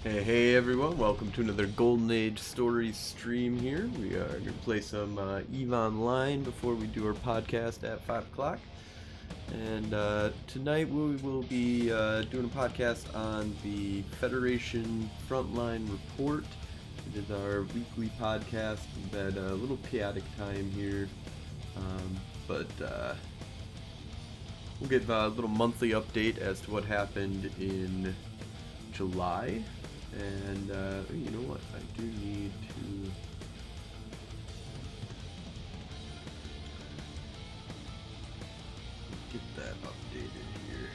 Hey everyone, welcome to another Golden Age Stories stream here. We are going to play some EVE Online before we do our podcast at 5 o'clock. And tonight we will be doing a podcast on the Federation Frontline Report. It is our weekly podcast. We've had a little chaotic time here, but we'll give a little monthly update as to what happened in July. And you know what? I do need to get that updated here.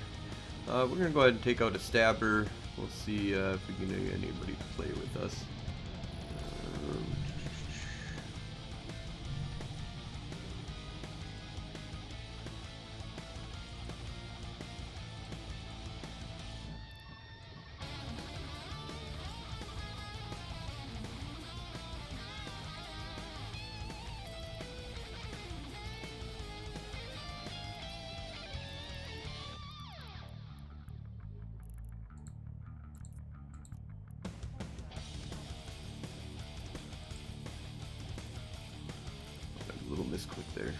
We're gonna go ahead and take out a stabber. We'll see if we can get anybody to play with us. Little misclick there.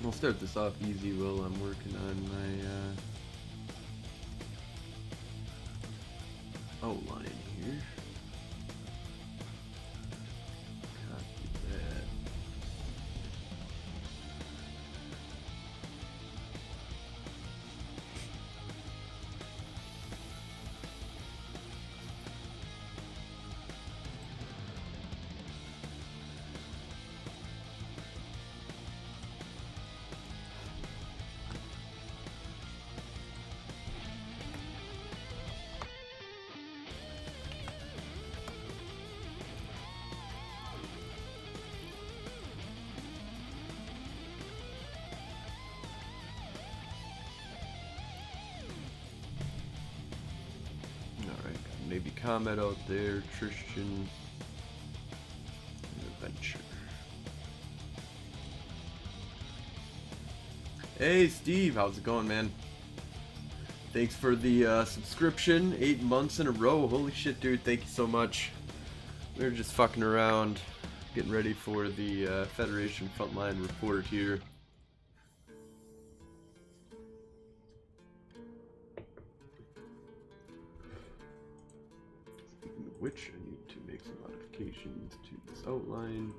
I'll start this off easy while I'm working on my outline here. Copy that. Maybe comment out there, Christian Adventure. Hey Steve, how's it going, man? Thanks for the subscription, 8 months in a row. Holy shit, dude, thank you so much. We were just fucking around, getting ready for the Federation Frontline Report here. Which I need to make some modifications to this outline.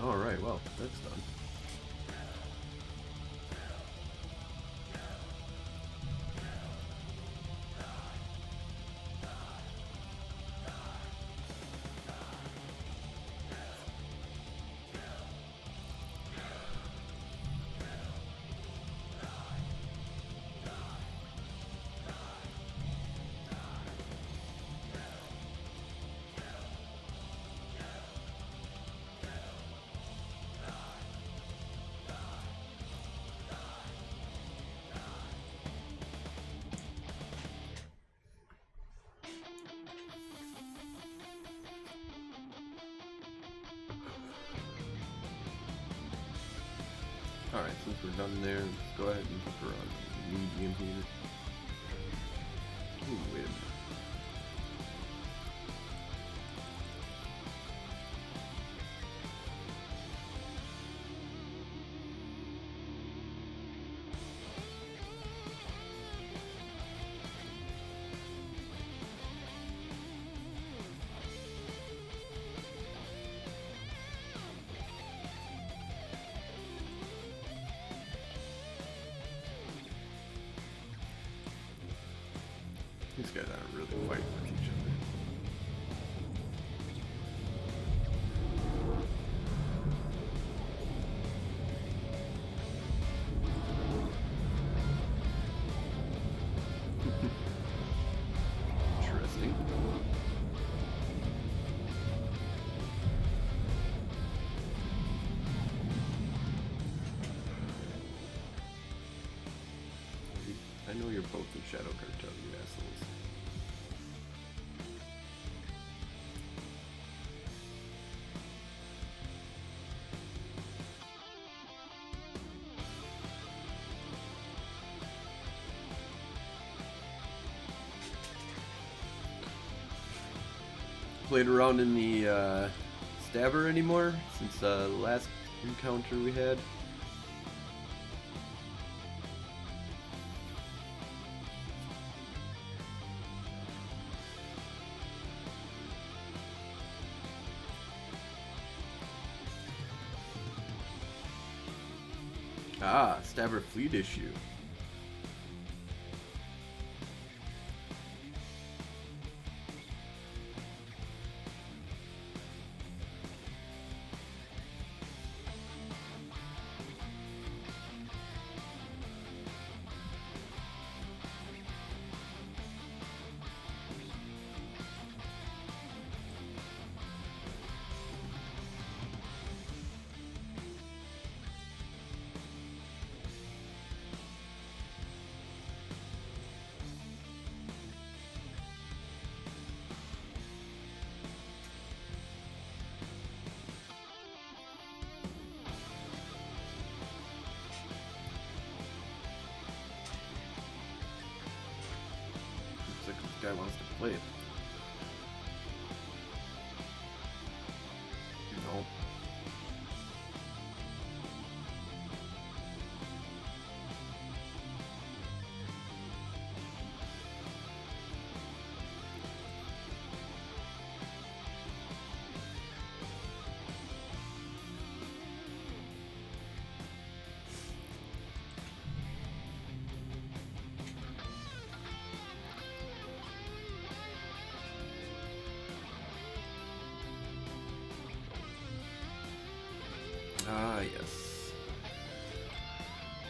All right, well, that's done. Alright, since we're done there, let's go ahead and put her on medium here. Ooh, wait a minute. These guys aren't really fighting with each other. Interesting. both in Shadow Cartel, you assholes. Played around in the stabber anymore since the last encounter we had. Ah, stabber fleet issue. Looks like this guy wants to play it. No. Ah, yes.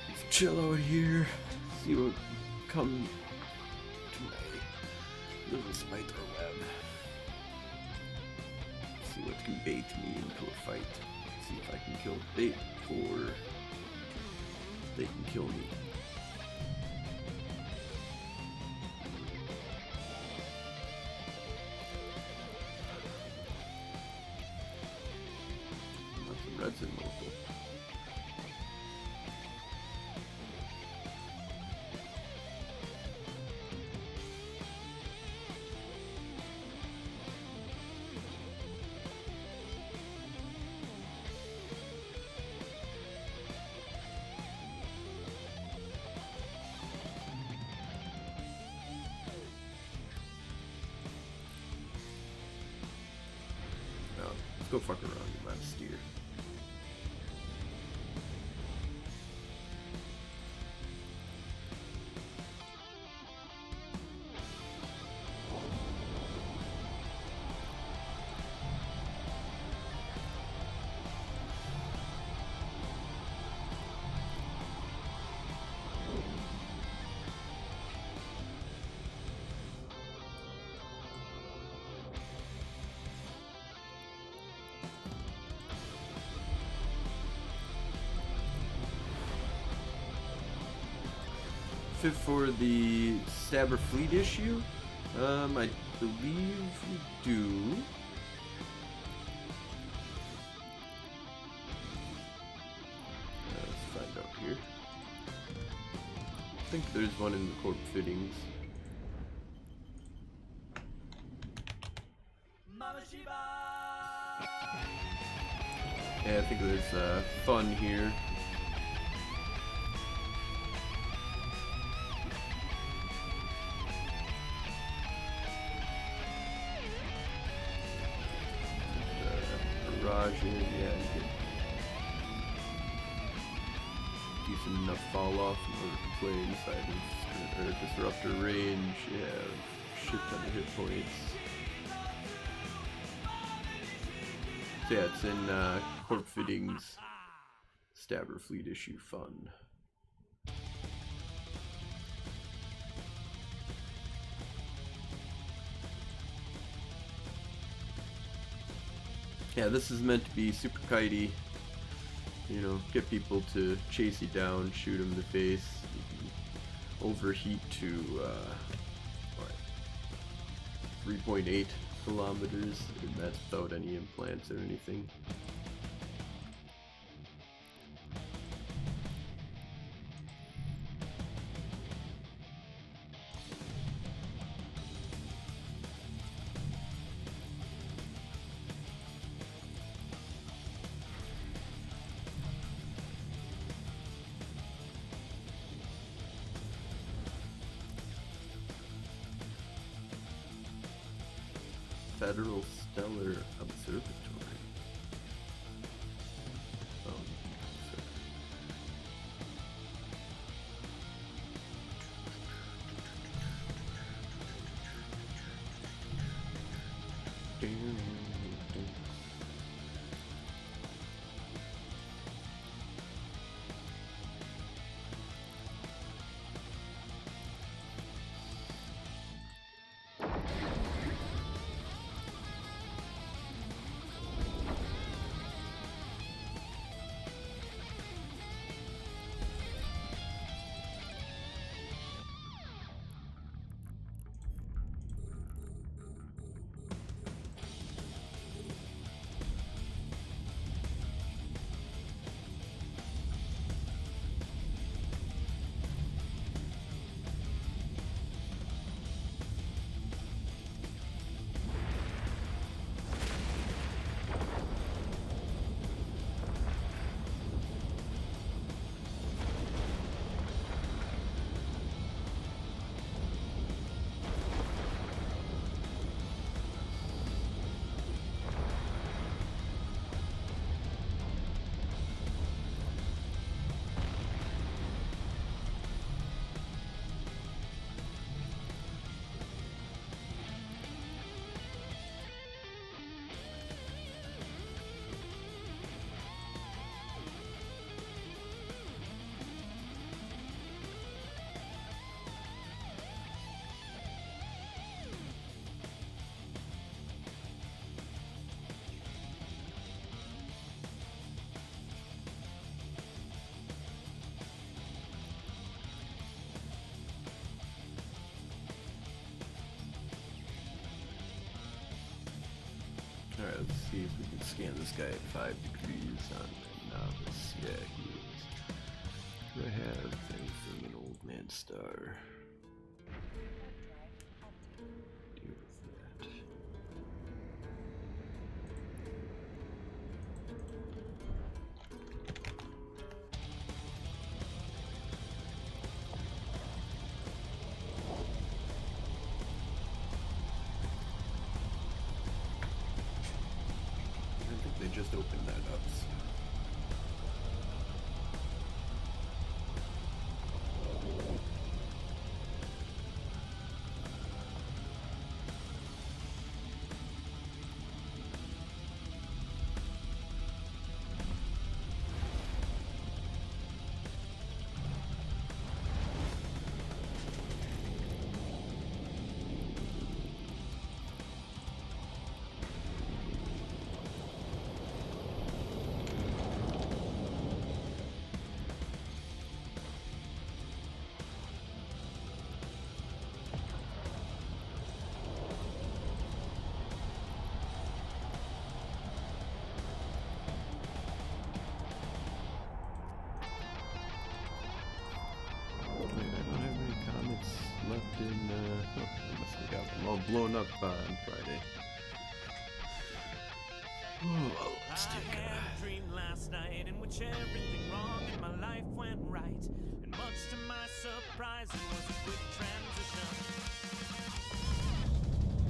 Let's chill out here. See what comes to my little spider web. See what can bait me into a fight. See if I can kill bait or they can kill me. Red's in local. No, let's go fuck around, you might steer. Fit for the stabber fleet issue? I believe we do. Let's find out here. I think there's one in the corp fittings. Yeah, I think there's fun here. Yeah, you get decent enough fall off in order to play inside of disruptor range. Yeah, shit ton of hit points. So yeah, it's in corp fittings, stabber fleet issue fun. Yeah, this is meant to be super kitey, you know, get people to chase you down, shoot them in the face. overheat to 3.8 kilometers, and that's without any implants or anything. Federal Stellar Observatory. Oh, sorry. Alright, let's see if we can scan this guy at 5 degrees on the novice. Yeah, he is. Do I have anything in Old Man Star? Deal with that. They just opened that up. So. Left in, oh, I must have got them all blown up on Friday. Oh, well, let's take I had a dream last night in which everything wrong in my life went right, and much to my surprise, it was a quick transition.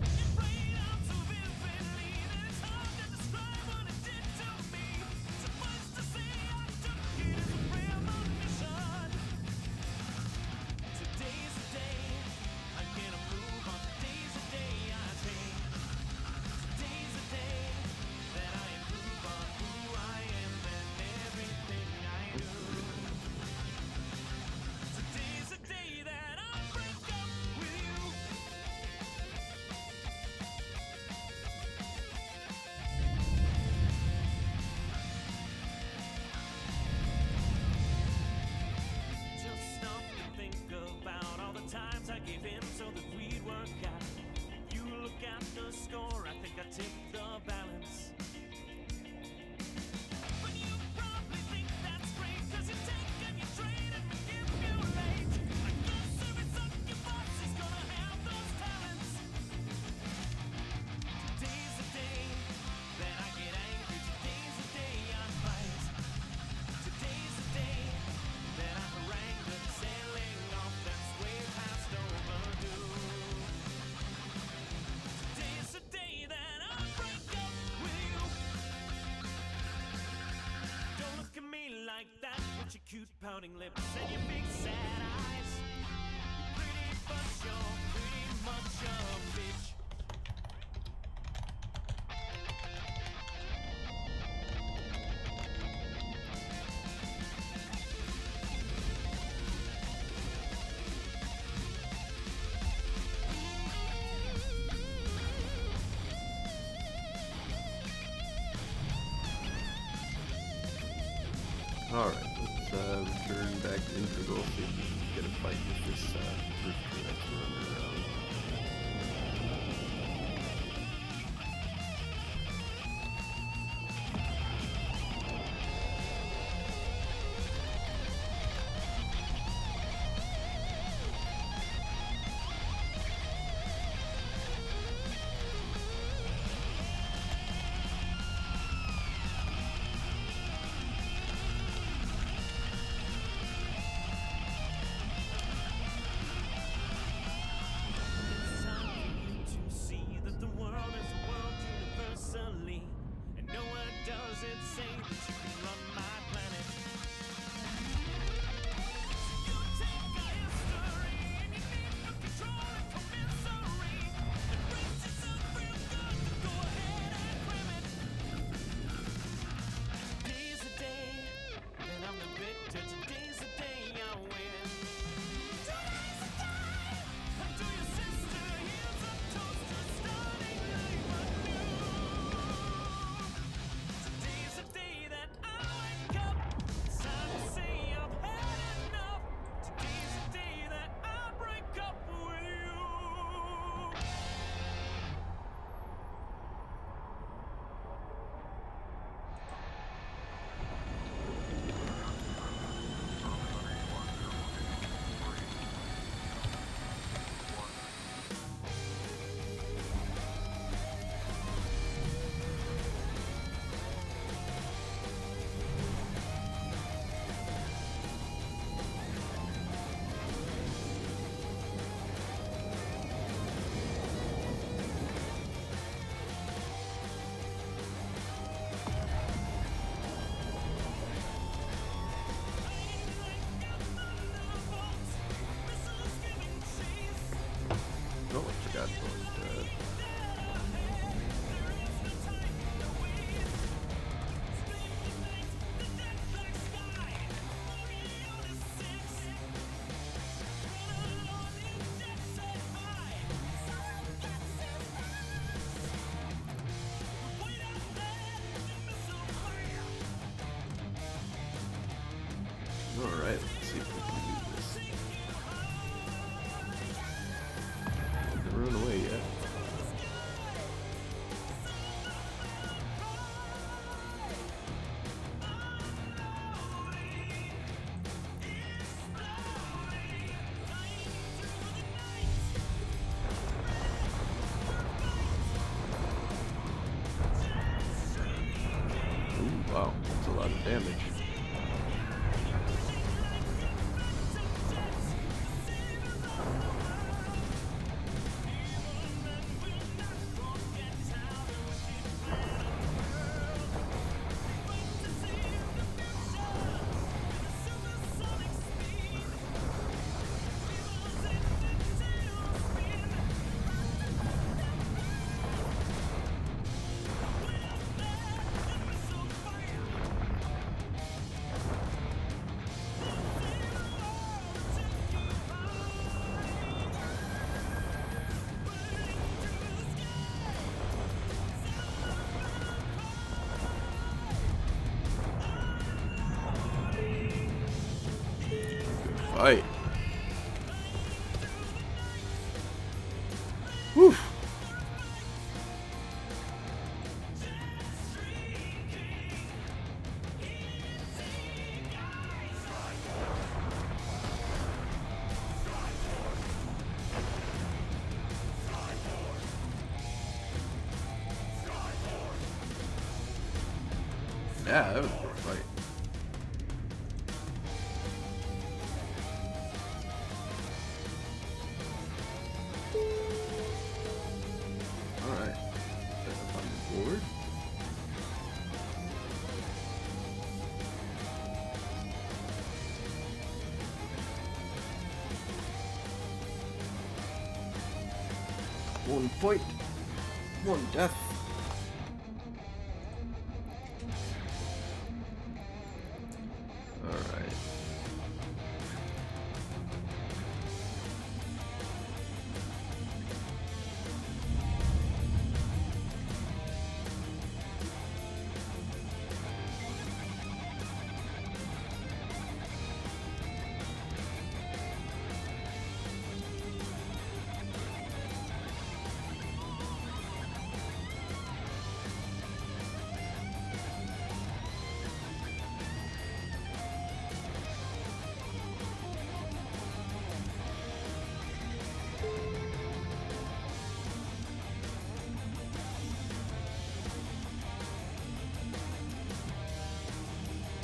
It played out so vividly that it's hard to describe what it did to me. Suffice to say, I took it as a premonition. Today's the day I'm gonna move on. Today's the day I change. Today's the day that I improve on who I am and everything I do. Today's the day that I'm got your cute pouting lips and your big sad eyes. Pretty but you're pretty much a bitch. Alright, let's return back to Integral, see if we can get a fight with this rooster that's running around. Oh, I forgot about that. Alright, let's see if we can do this. Don't run away yet. Ooh, wow, that's a lot of damage. Fight. Whew. Yeah, that was a good fight. Alright. Set up on the board. One fight. One death. Alright.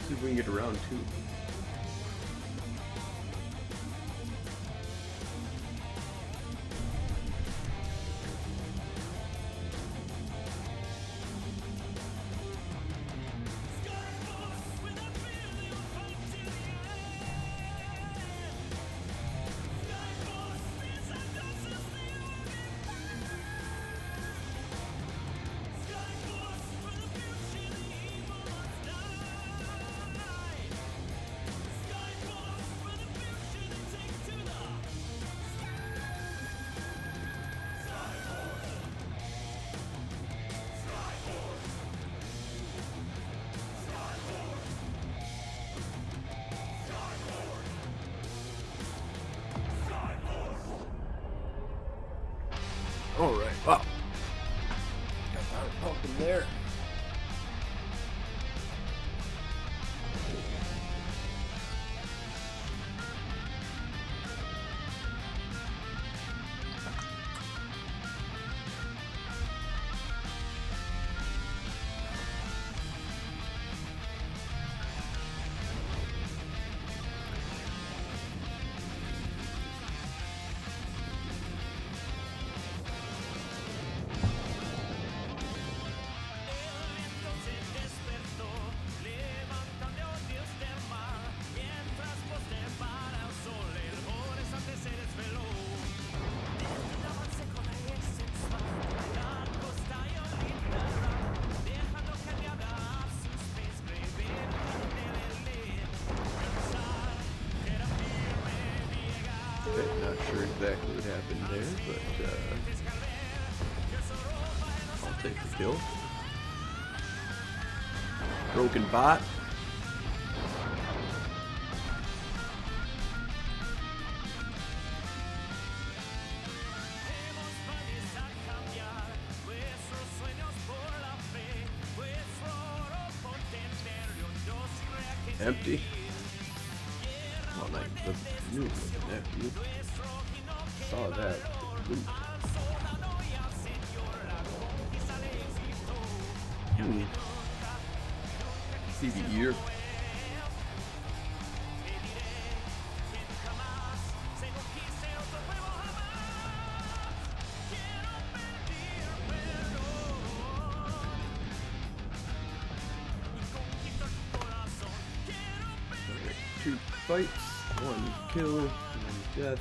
See if we can get around too. Alright, wow. Got power pumping there. Okay, not sure exactly what happened there, but I'll take the kill. Broken bot. Empty. Oh, nice. That's new looking empty. Saw that. See the ear. Two fights, one kill, one death.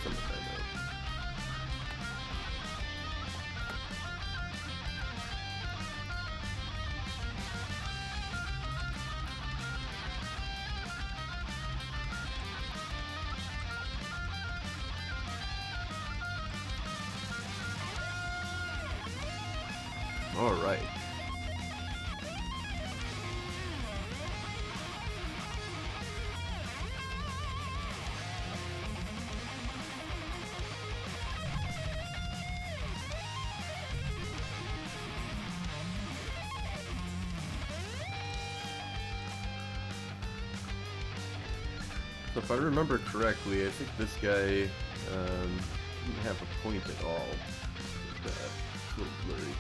Some of that out. All right. So if I remember correctly, I think this guy didn't have a point at all. It's a little blurry.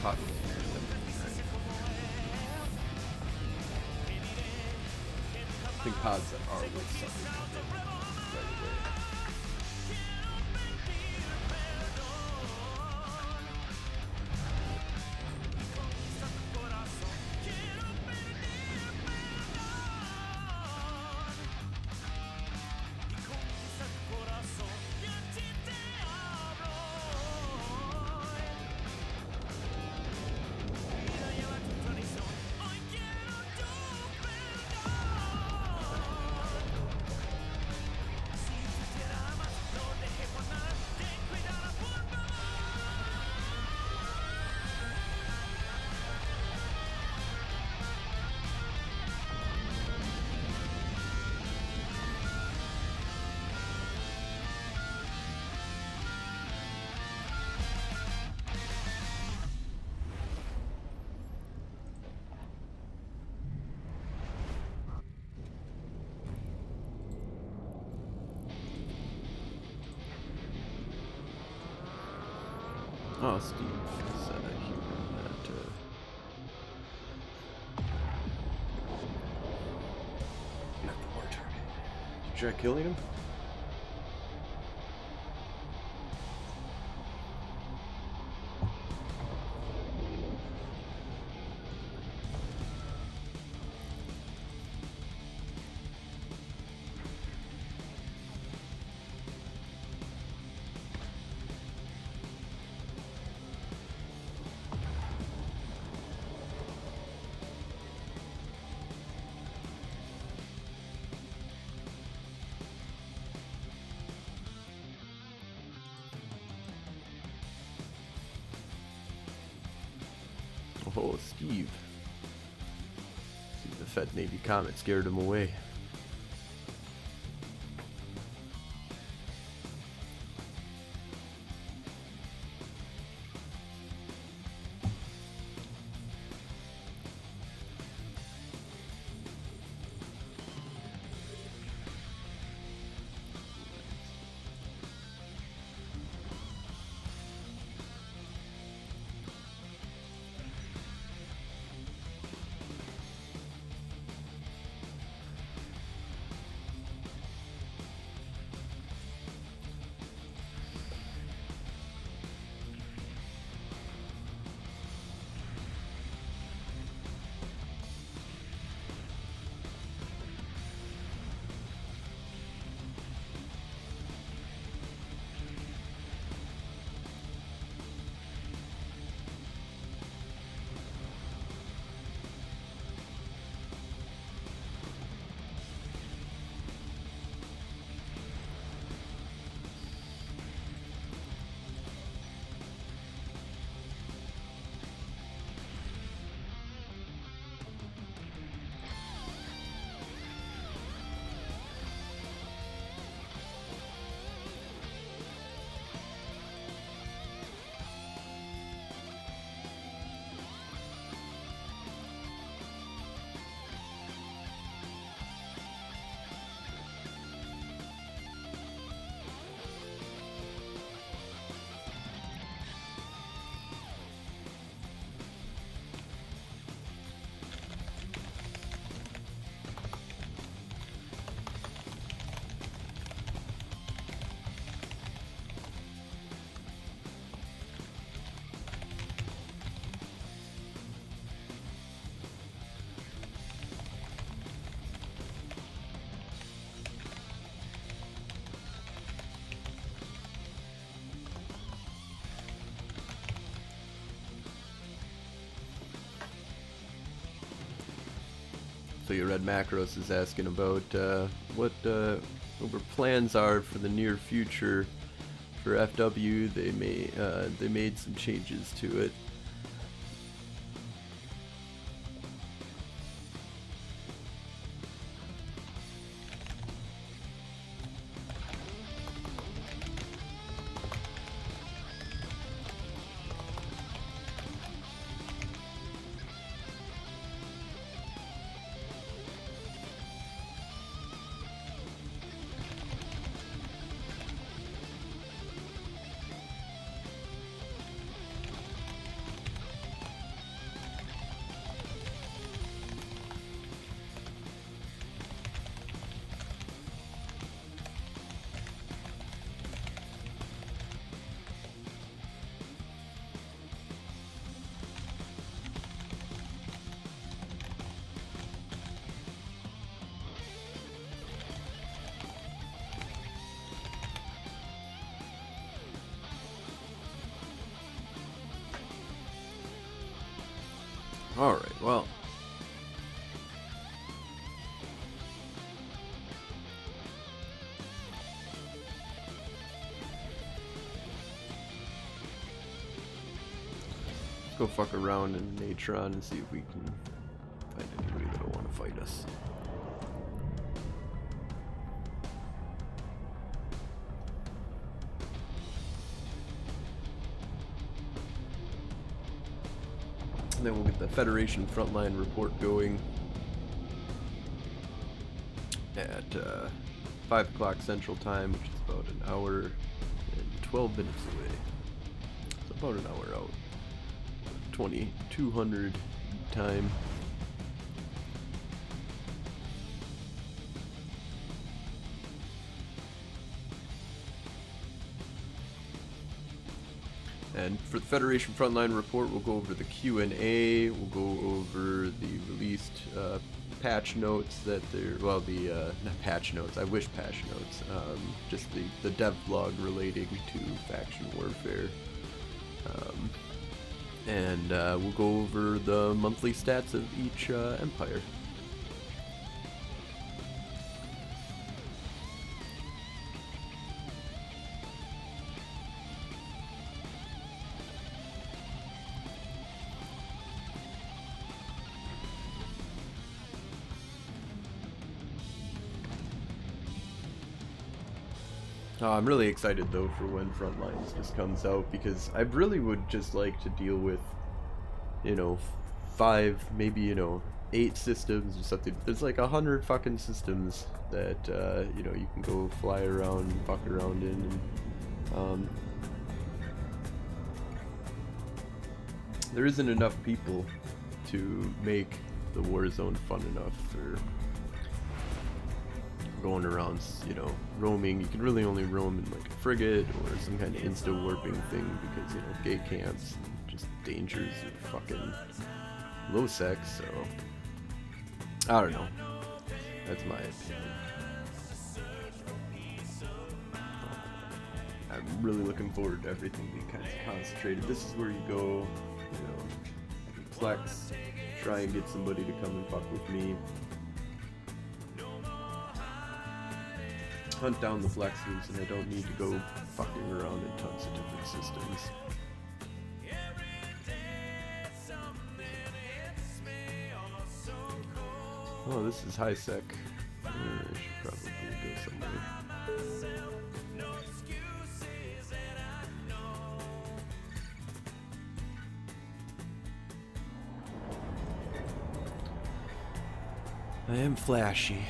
Talking to you. I think pods that are with something right away. Oh, Steve is here on that. Did you try killing him? Oh, Steve. See, the Fed Navy comet scared him away. So your Red Macros is asking about what our plans are for the near future for FW. They made some changes to it. Alright, well. Let's go fuck around in Natron and see if we can find anybody that'll want to fight us. And then we'll get the Federation frontline report going at 5 o'clock Central Time, which is about an hour and 12 minutes away. So about an hour out. 2200 time. And for the Federation Frontline Report, we'll go over the Q&A, we'll go over the released patch notes that they're, well, the, not patch notes, I wish patch notes, just the dev blog relating to faction warfare. And we'll go over the monthly stats of each empire. I'm really excited though for when Frontlines just comes out, because I really would just like to deal with, you know, 5, maybe, you know, 8 systems or something. There's like 100 fucking systems that, you know, you can go fly around and fuck around in. And, there isn't enough people to make the Warzone fun enough for going around, you know, roaming. You can really only roam in like a frigate or some kind of insta-warping thing, because, you know, gate camps and just dangers of fucking low sex, so I don't know. That's my opinion. I'm really looking forward to everything being kind of concentrated. This is where you go, you know, flex, try and get somebody to come and fuck with me. Hunt down the flexes, and I don't need to go fucking around in tons of different systems. Oh, this is high sec. I should probably go somewhere. I am flashy.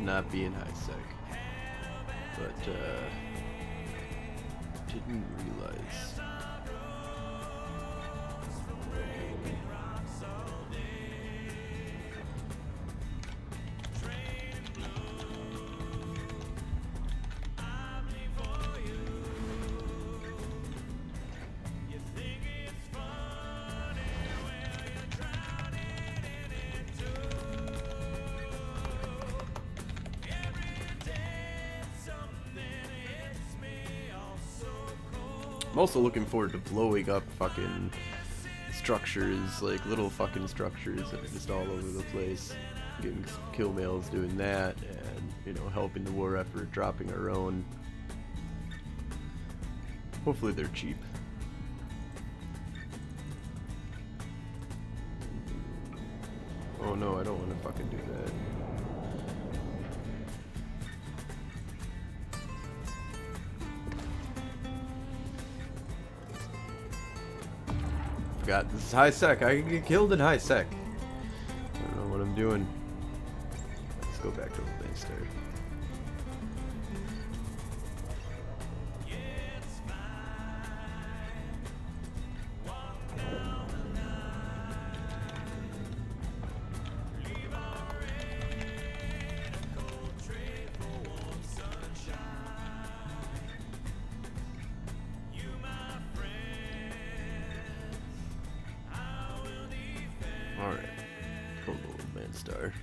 Not being high sec, but didn't realize. I'm also looking forward to blowing up fucking structures, like little fucking structures that are just all over the place. Getting some kill mails doing that, and, you know, helping the war effort, dropping our own. Hopefully they're cheap. Oh no, I don't want to fucking do that. Forgot this is high sec. I can get killed in high sec. I don't know what I'm doing. Let's go back to the main star. Alright, cool little man star.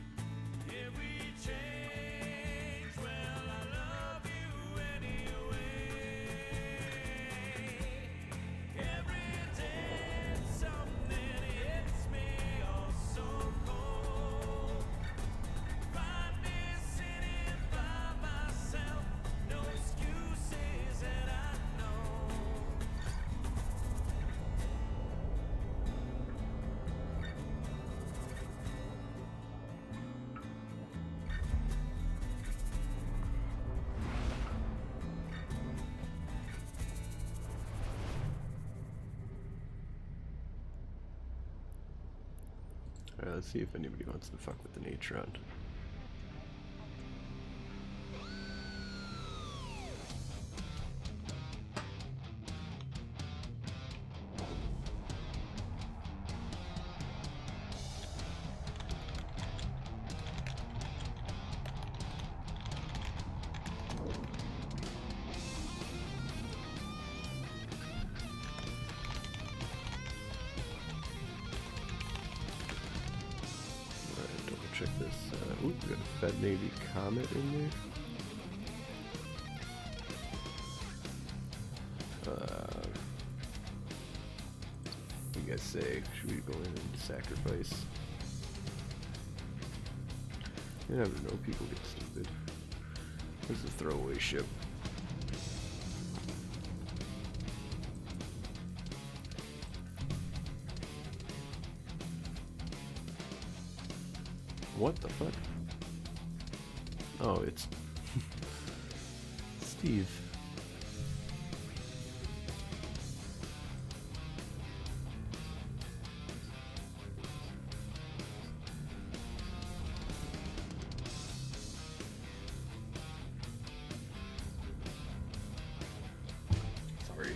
Alright, let's see if anybody wants to fuck with the Natron. Check this. Ooh, we got a Fed Navy Comet in there. What do you guys say? Should we go in and sacrifice? You never know, people get stupid. This is a throwaway ship. What the fuck? Oh, it's Steve. Sorry,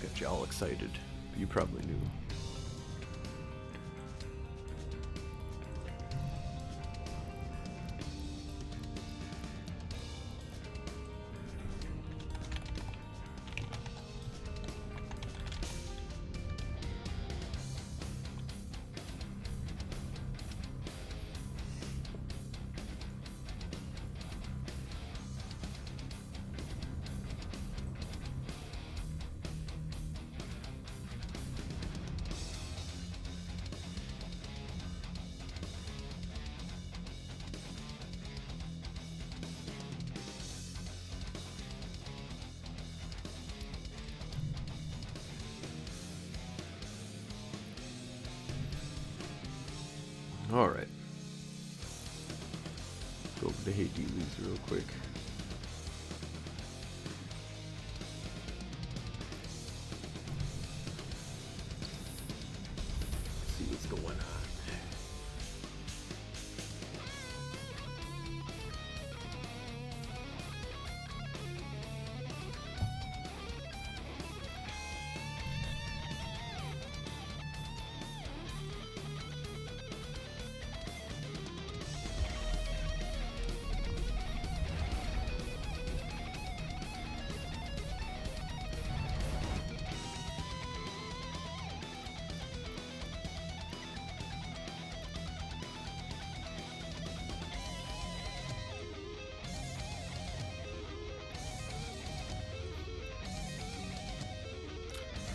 got you all excited. You probably knew. Alright. Go over to Hades real quick. See what's going on.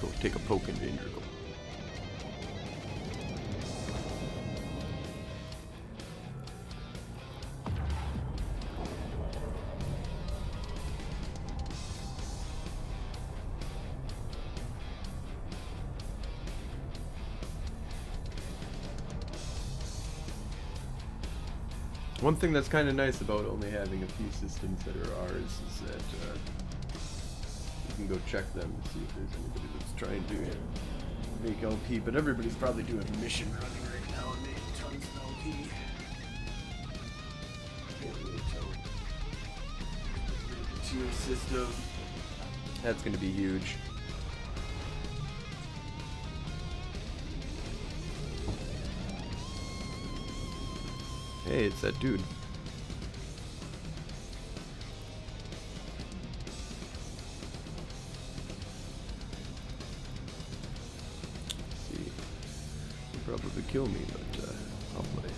Go take a poke into Integral. One thing that's kind of nice about only having a few systems that are ours is that you can go check them and see if there's anybody that's trying to make LP, but everybody's probably doing a mission running right now and making tons of LP. Tier system. That's going to be huge. Hey, it's that dude. See, he'll probably kill me, but I'll play.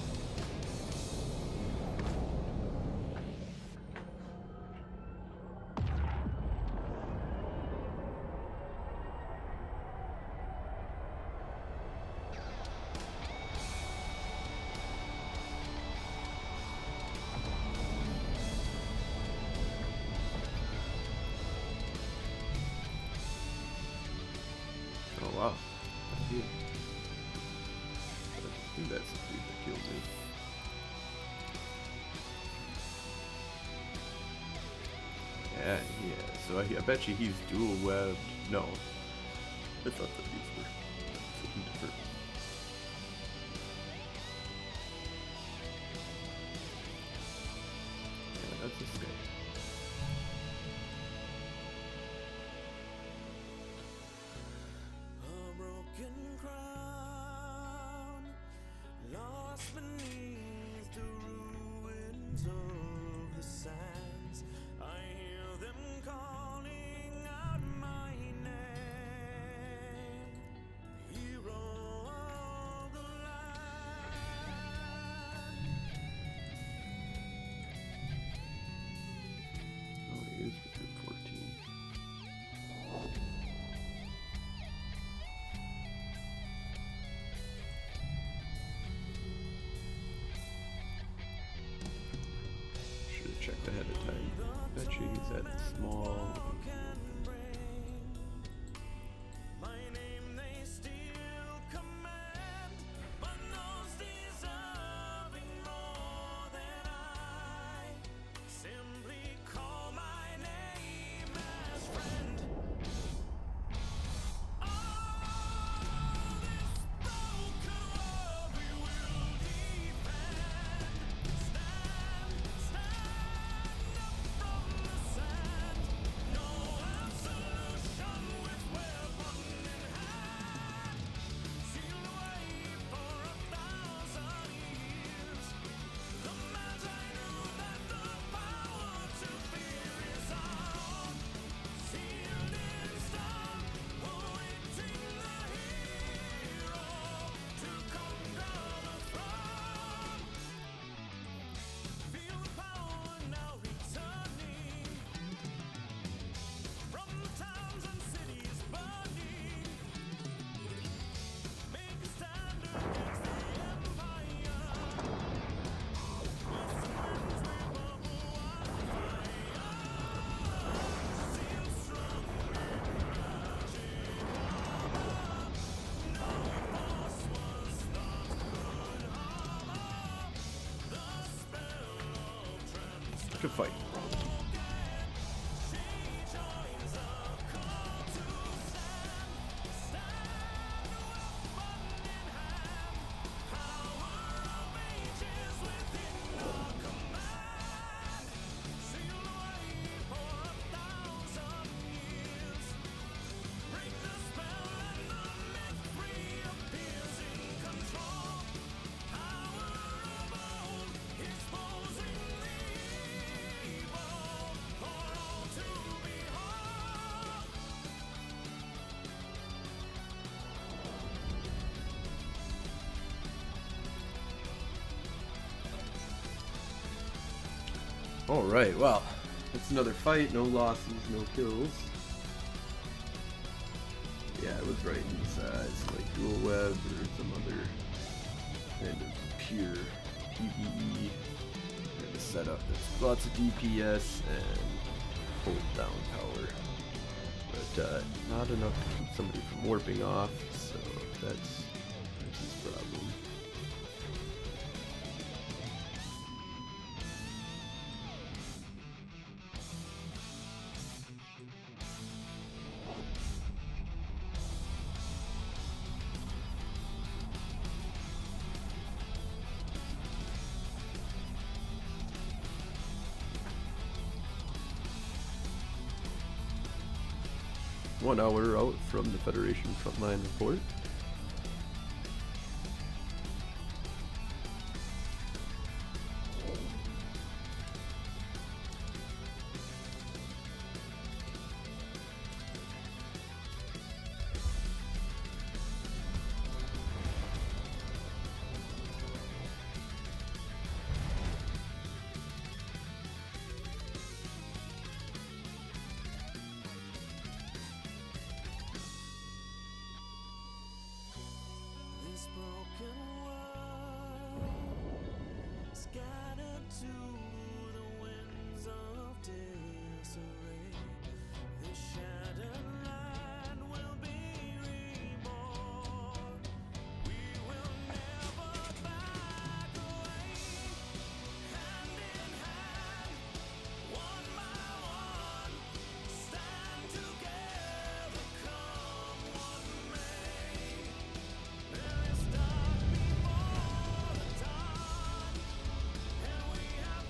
Oh wow. Yeah. I think that's the dude that killed me. Yeah, yeah. So I bet you he's dual webbed. No. I thought that these were something different. That's a stick. A broken crown, lost beneath the ruins of the sands. I hear them calling out my name, hero of the land. Oh, he is within 14. Should have checked ahead of time. Bet you he's at small. My name they still command, but those deserving more than I simply call my name as friend. All this broken world we will defend. Stand up from the sand. No absolution with weapon in hand. Seal away for 1,000 years. The Magi knew that the power to fear is our own. Sealed in stone, awaiting the hero to conquer the throne. Feel the power now returning from the towns and cities burning. Make a stand against the empire. With some winds we bubble wildfire. Seal strong in magic armor. No force was thought could harm her. The spell of transcendence. Good fight. She joins the call to stand weapon in hand. Power of ages within our command. Seal away for 1,000 years. Break the spell and the myth reappears in control. Power of old, exposing the evil for all to behold. Alright, well, it's another fight. No losses, no kills. Yeah, I was right in the size, like dual web or some other kind of pure PvE kind of setup that's lots of DPS and hold down power. But not enough to keep somebody from warping off, so that's his problem. One hour out from the Federation frontline report. This broken world scattered to the winds of disarray. This shattered land will be reborn. We will never back away. Hand in hand, one by one, stand together, come what may. There is dark before the dawn, and we have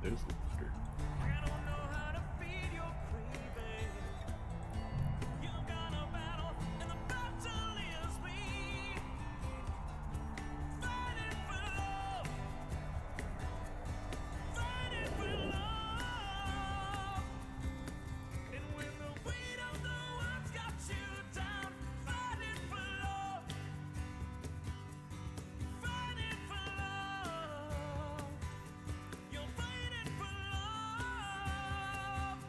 There's the booster. I don't know how to feed your craving. You got a battle, and the battle is me. Fighting for love, fighting for love. And when the weight of the world's got you down, fighting for love, fighting for love. You're fighting for love.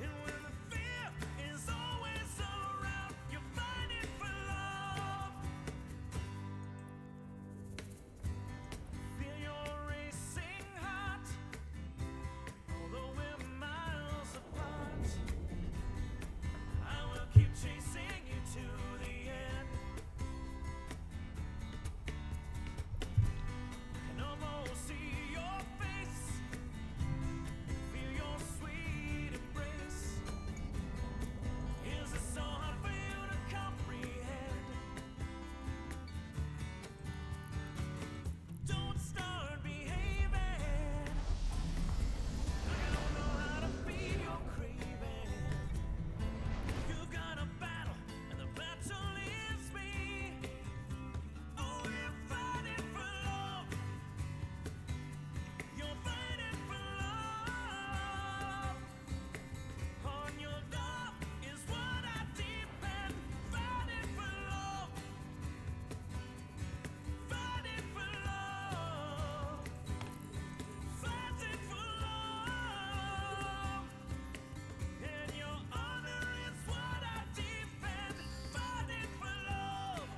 And when the fear is always around, you're fighting for love. Feel your racing heart, although we're miles apart. I will keep chasing you to the end. And almost see your face, feel your sweet embrace. Is it so hard for you to comprehend? Don't start behaving. I don't know how to feed your craving. You've got a battle, and the battle is me. Oh, we're fighting for love. You're fighting for love. On your love is what I depend. Fighting for love. Fighting for love. Fighting for love. And your honor is what I defend. Fighting for love.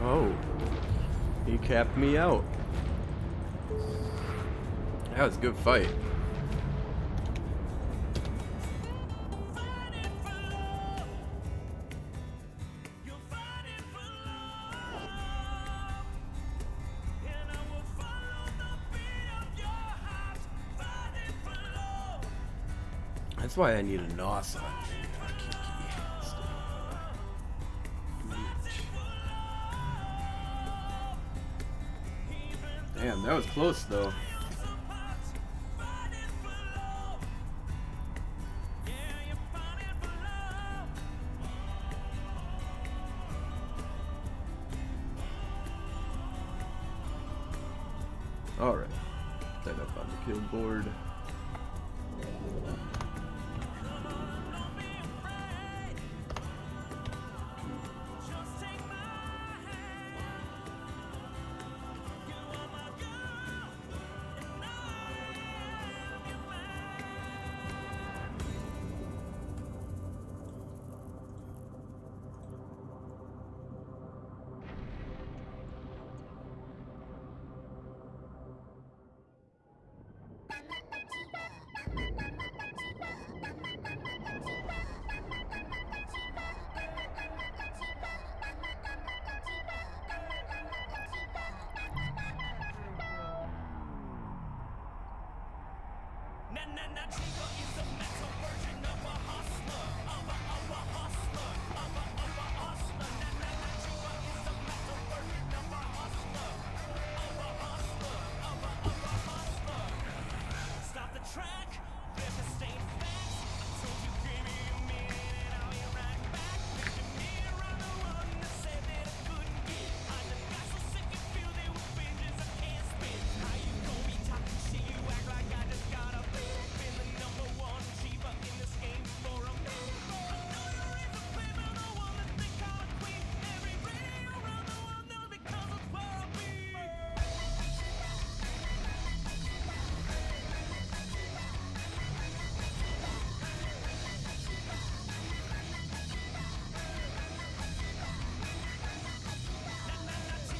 Oh, he capped me out. That was a good fight. Fighting for love. You're fighting for love. And I will follow the beat of your heart. Fighting for love. That's why I need a NOS on Damn, that was close though. Fighting for love. Yeah, you're fighting for love. Alright. Set up on the kill board. Don't be afraid. Just take my hand. You are my girl, and I am your man.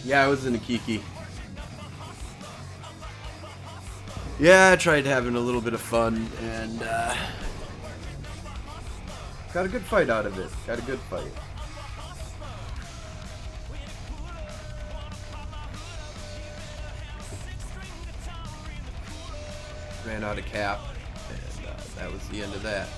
Yeah, I was in a Kiki. Yeah, I tried having a little bit of fun and got a good fight out of it. Got a good fight. Ran out of cap, and that was the end of that.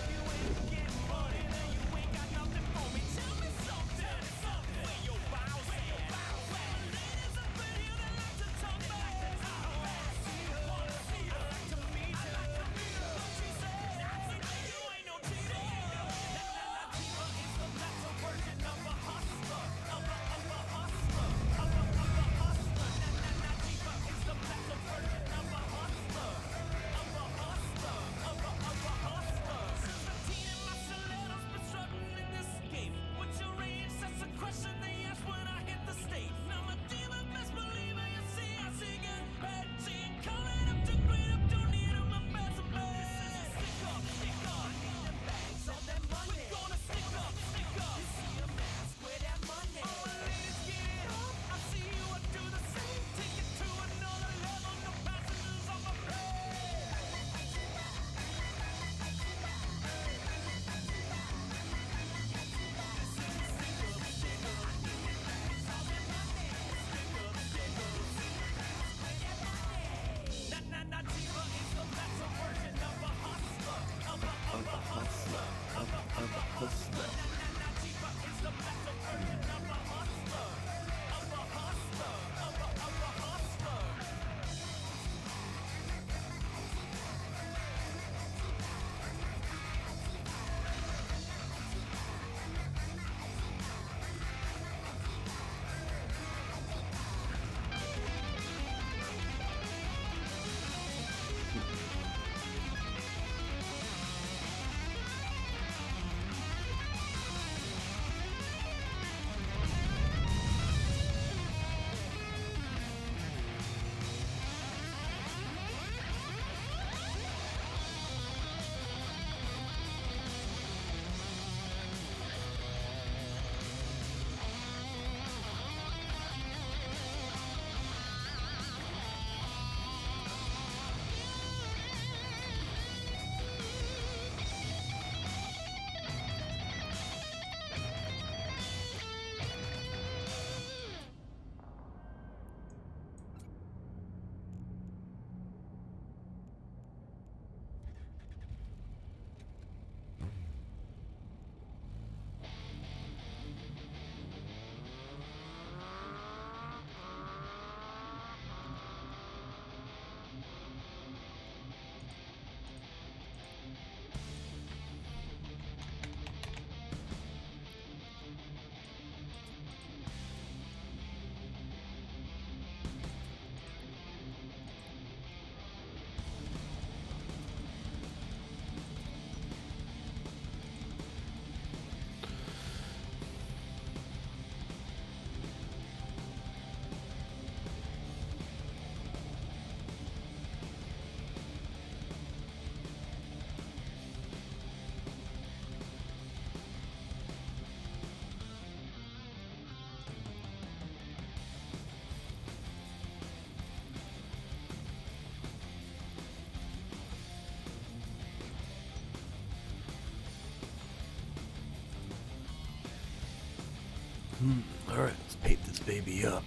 Alright, let's paint this baby up.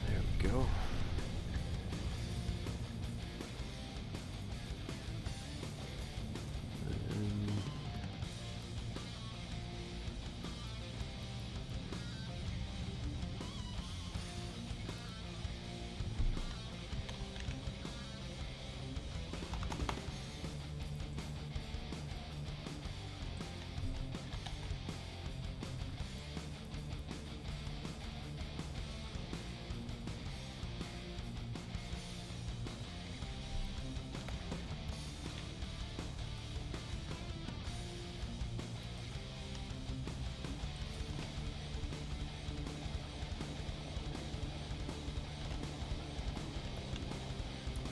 There we go.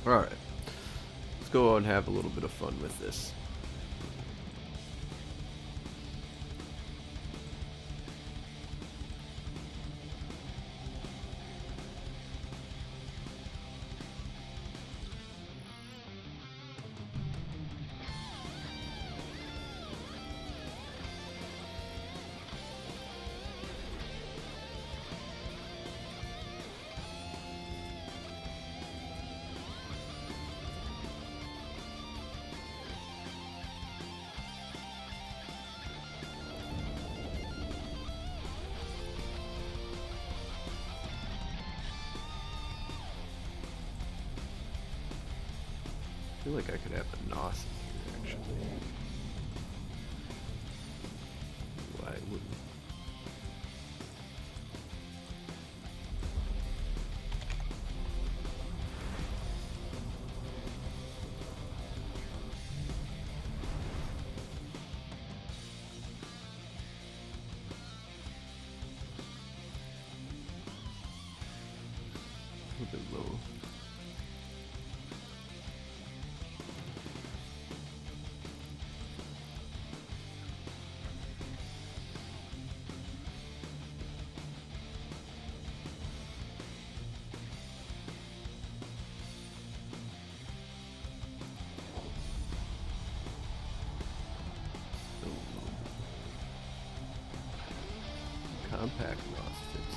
Alright, let's go and have a little bit of fun with this. I feel like I could have the NOS in here, actually. Why wouldn't? A little bit low. Compact NOS fits.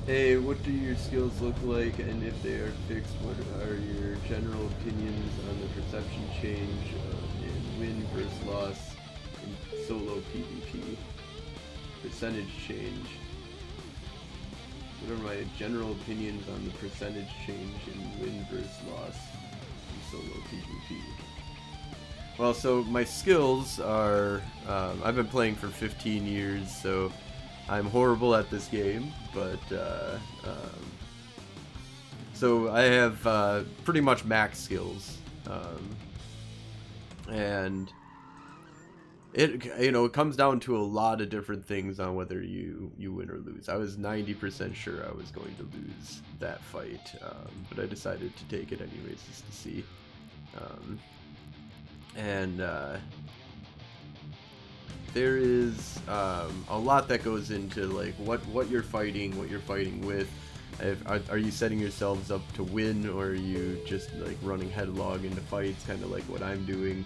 Hey, what do your skills look like, and if they are fixed, what are your general opinions on the perception change in win versus loss in solo PvP? Percentage change. What are my general opinions on the percentage change in win versus loss in solo PvP? Well, so my skills are, I've been playing for 15 years, so I'm horrible at this game, but so I have pretty much max skills, and it comes down to a lot of different things on whether you win or lose. I was 90% sure I was going to lose that fight, but I decided to take it anyways just to see, there is a lot that goes into like what you're fighting with. Are you setting yourselves up to win, or are you just like running headlong into fights, kind of like what I'm doing?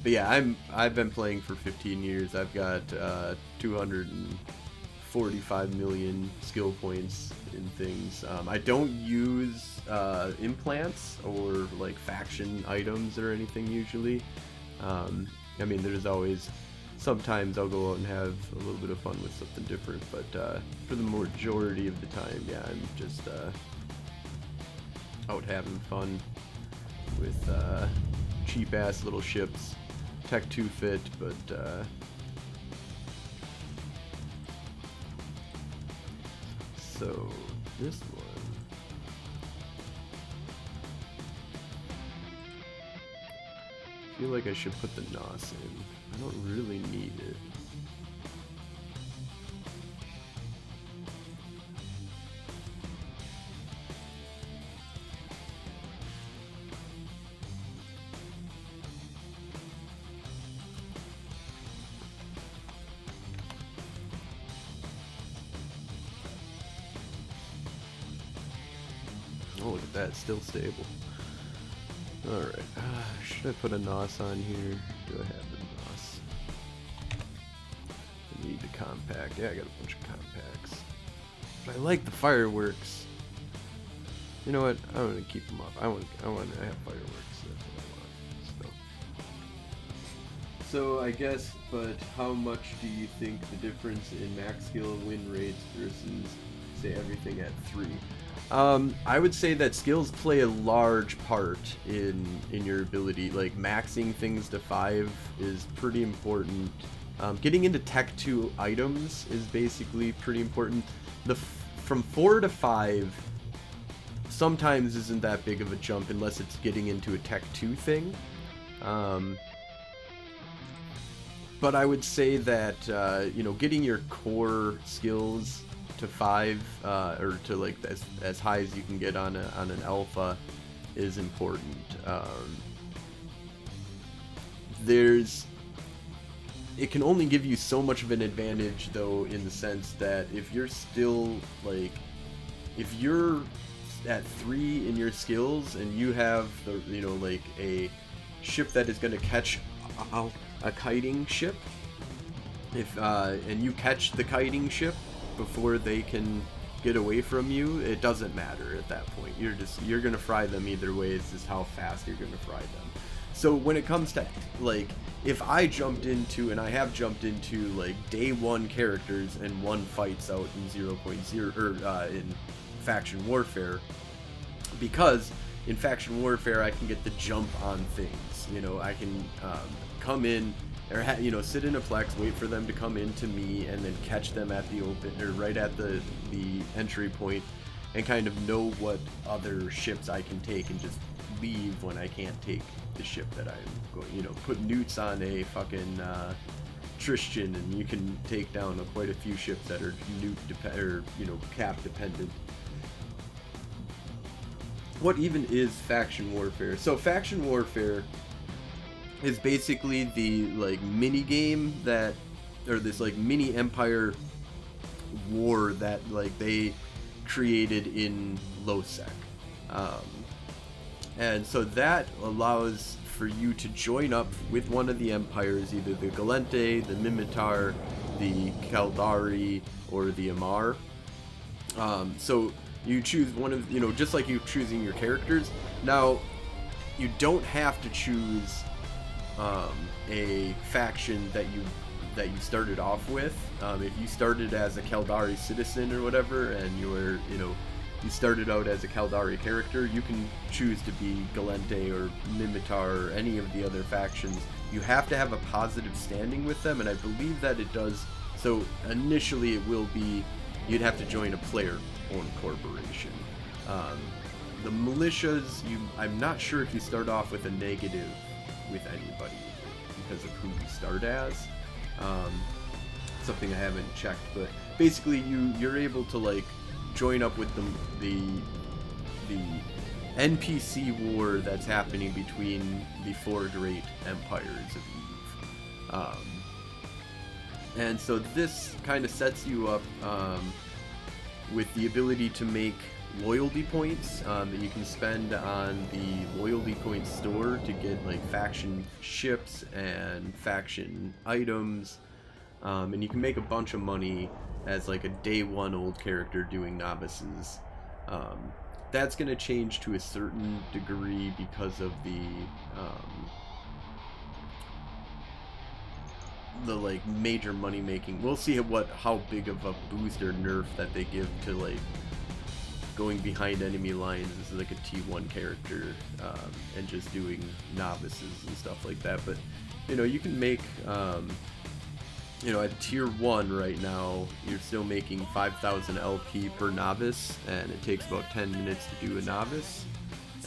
But yeah, I've been playing for 15 years. I've got 245 million skill points in things. I don't use implants or like faction items or anything usually. I mean, there's always, sometimes I'll go out and have a little bit of fun with something different, but for the majority of the time, yeah, I'm just out having fun with cheap ass little ships. Tech 2 fit, but so this one, I feel like I should put the NOS in. I don't really need it. That's still stable. Alright, should I put a NOS on here? Do I have the NOS? I need the compact. Yeah, I got a bunch of compacts. But I like the fireworks. You know what? I'm gonna keep them up. I want to have fireworks. That's what I want. So I guess, but how much do you think the difference in max skill win rates versus, say, everything at 3? I would say that skills play a large part in your ability. Like, maxing things to 5 is pretty important. Getting into Tech 2 items is basically pretty important. From 4 to 5 sometimes isn't that big of a jump unless it's getting into a Tech 2 thing. But I would say that, you know, getting your core skills to 5 or to like as high as you can get on an alpha is important. It can only give you so much of an advantage, though, in the sense that if you're still like, if you're at 3 in your skills and you have the, you know, like a ship that is going to catch a kiting ship, if and you catch the kiting ship before they can get away from you, it doesn't matter at that point. You're gonna fry them either way. It's just how fast you're gonna fry them. So when it comes to, like, if I jumped into, and I have jumped into, like, day 1 characters and won fights out in 0.0 or in faction warfare, because in faction warfare I can get the jump on things. You know, I can come in, or you know, sit in a plex, wait for them to come in to me, and then catch them at the open, or right at the entry point, and kind of know what other ships I can take and just leave when I can't take the ship that I'm going. You know, put newts on a fucking Tristan, and you can take down quite a few ships that are or, you know, cap dependent. What even is faction warfare? So faction warfare is basically the, like, mini game that, or this, like, mini empire war that, like, they created in low-sec. And so that allows for you to join up with one of the empires, either the Galente, the Mimitar, the Caldari, or the Amar. So you choose one of, you know, just like you're choosing your characters. Now, you don't have to choose a faction that you started off with. If you started as a Caldari citizen or whatever, and you were, you know, you started out as a Caldari character, you can choose to be Galente or Mimitar or any of the other factions. You have to have a positive standing with them, and I believe that it does. So initially it will be, you'd have to join a player-owned corporation. The militias, I'm not sure if you start off with a negative with anybody because of who you start as. Something I haven't checked, but basically you're able to, like, join up with the NPC war that's happening between the 4 great empires of Eve. And so this kind of sets you up with the ability to make loyalty points that you can spend on the loyalty points store to get, like, faction ships and faction items, and you can make a bunch of money as, like, a day 1 old character doing novices. That's going to change to a certain degree because of the like major money making. We'll see how big of a boost or nerf that they give to, like, going behind enemy lines as, like, a T1 character, and just doing novices and stuff like that. But, you know, you can make, you know, at tier 1 right now, you're still making 5,000 LP per novice, and it takes about 10 minutes to do a novice,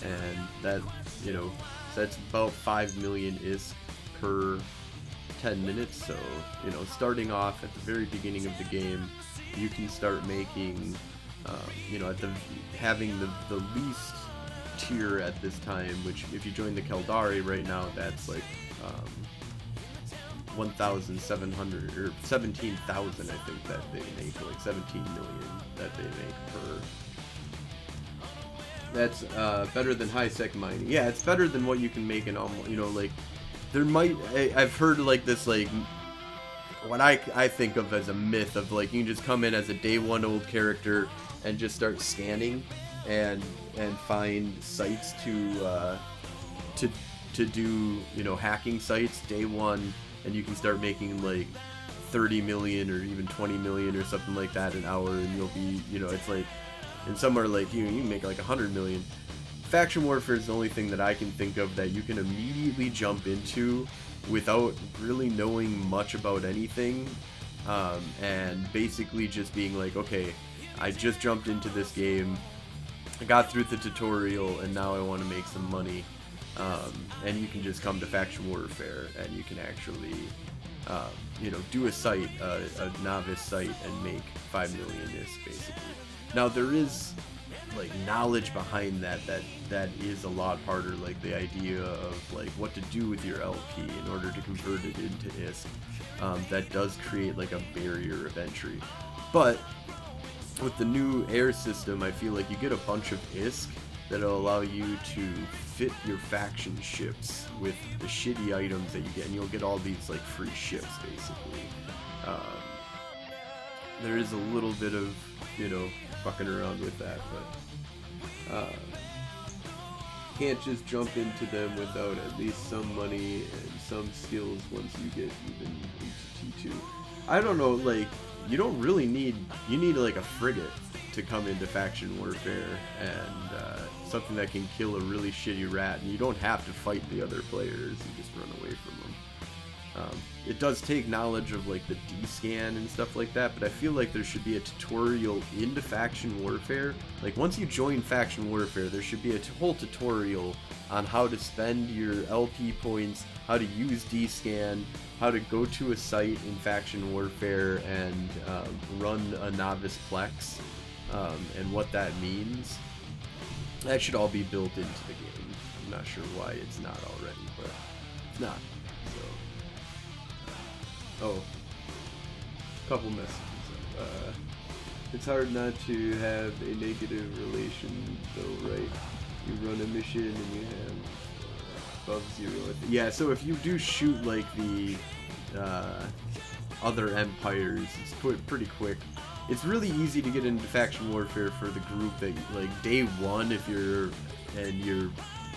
and that, you know, that's about 5 million ISK per 10 minutes. So, you know, starting off at the very beginning of the game, you can start making, you know, having the least tier at this time, which if you join the Caldari right now, that's like 1,700 or 17,000, I think, that they make, like 17 million that they make That's better than high-sec mining. Yeah, it's better than what you can make in almost, you know, like, there might, I've heard, like, this, like, what I think of as a myth of, like, you can just come in as a day one old character and just start scanning and find sites to do, you know, hacking sites day one, and you can start making, like, 30 million or even 20 million or something like that an hour, and you'll be, you know, it's like, and somewhere like you can make like 100 million. Faction warfare is the only thing that I can think of that you can immediately jump into without really knowing much about anything, and basically just being like, okay, I just jumped into this game, I got through the tutorial, and now I want to make some money. And you can just come to faction warfare, and you can actually, you know, do a site, a novice site, and make 5 million ISK basically. Now there is like knowledge behind that is a lot harder, like the idea of like what to do with your LP in order to convert it into ISK. That does create like a barrier of entry, but with the new air system, I feel like you get a bunch of ISK that'll allow you to fit your faction ships with the shitty items that you get, and you'll get all these like free ships basically. There is a little bit of, you know, fucking around with that, but can't just jump into them without at least some money and some skills once you get even into T2. I don't know, like, you don't really need, you need like a frigate to come into faction warfare, and something that can kill a really shitty rat, and you don't have to fight the other players, you just run away from them. It does take knowledge of like the D-scan and stuff like that, but I feel like there should be a tutorial into faction warfare. Like once you join faction warfare, there should be a whole tutorial on how to spend your LP points, how to use D-scan, how to go to a site in faction warfare and run a novice plex, and what that means. That should all be built into the game. I'm not sure why it's not already, but it's not. Oh, couple messages. It's hard not to have a negative relation, though, right? You run a mission and you have above 0. Yeah, so if you do shoot like the other empires, it's pretty quick. It's really easy to get into faction warfare for the group that, like, day one, if you're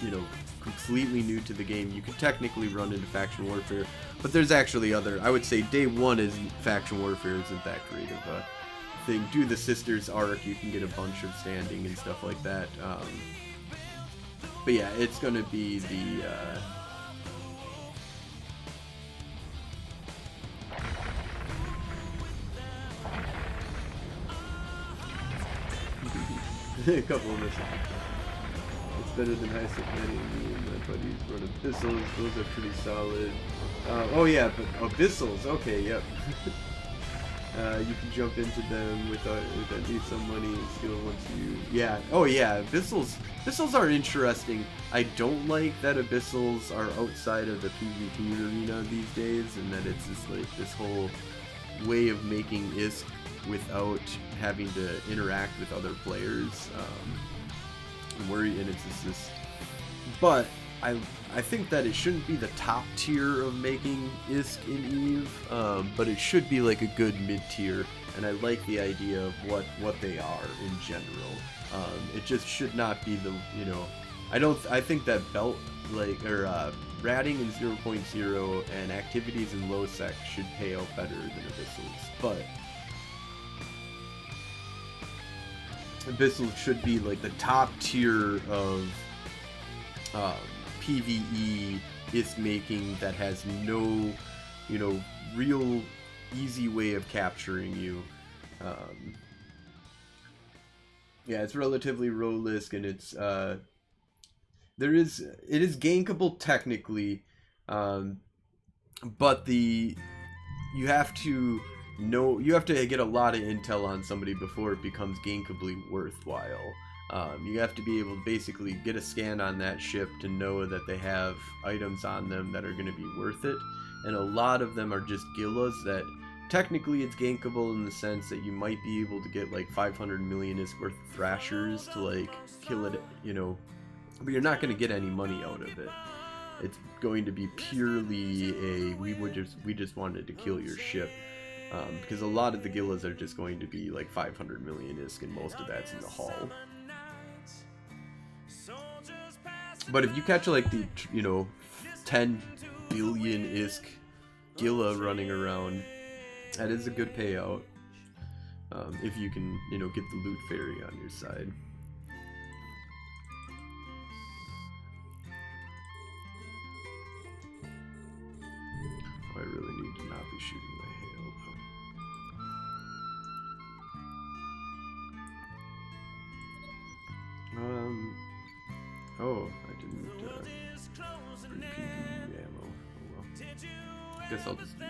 you know, completely new to the game, you could technically run into faction warfare, but there's actually other, I would say day one is faction warfare isn't that great of a thing. Do the Sisters arc, you can get a bunch of standing and stuff like that, but yeah, it's gonna be the a couple of messages. It's better than high sec mining. Me and my buddies run abyssals. Those are pretty solid. Oh yeah, but abyssals. Okay, yep. You can jump into them with at least some money and skill once you. Yeah. Oh yeah, abyssals. Abyssals are interesting. I don't like that abyssals are outside of the PvP arena these days, and that it's just like this whole way of making ISK without having to interact with other players, and it's just this. But I think that it shouldn't be the top tier of making ISK in EVE, but it should be like a good mid tier, and I like the idea of what they are in general. It just should not be the, you know, I think that belt, like, or ratting in 0.0 and activities in low sec should pay out better than abyssals, but abyssals should be like the top tier of PvE ISK making that has no, you know, real easy way of capturing you. Yeah, it's relatively low risk, and it's it is gankable technically, but you have to get a lot of intel on somebody before it becomes gankably worthwhile. You have to be able to basically get a scan on that ship to know that they have items on them that are going to be worth it, and a lot of them are just gillas that technically it's gankable in the sense that you might be able to get like 500 million is worth of thrashers to like kill it, you know, but you're not going to get any money out of it. It's going to be purely a we just wanted to kill your ship, because a lot of the Gillas are just going to be like 500 million isk, and most of that's in the hull. But if you catch like the, you know, 10 billion isk Gilla running around, that is a good payout, if you can, you know, get the loot fairy on your side. I really need to not be shooting my hail, though. Oh, I didn't bring PvP ammo. Oh well. Guess I'll just use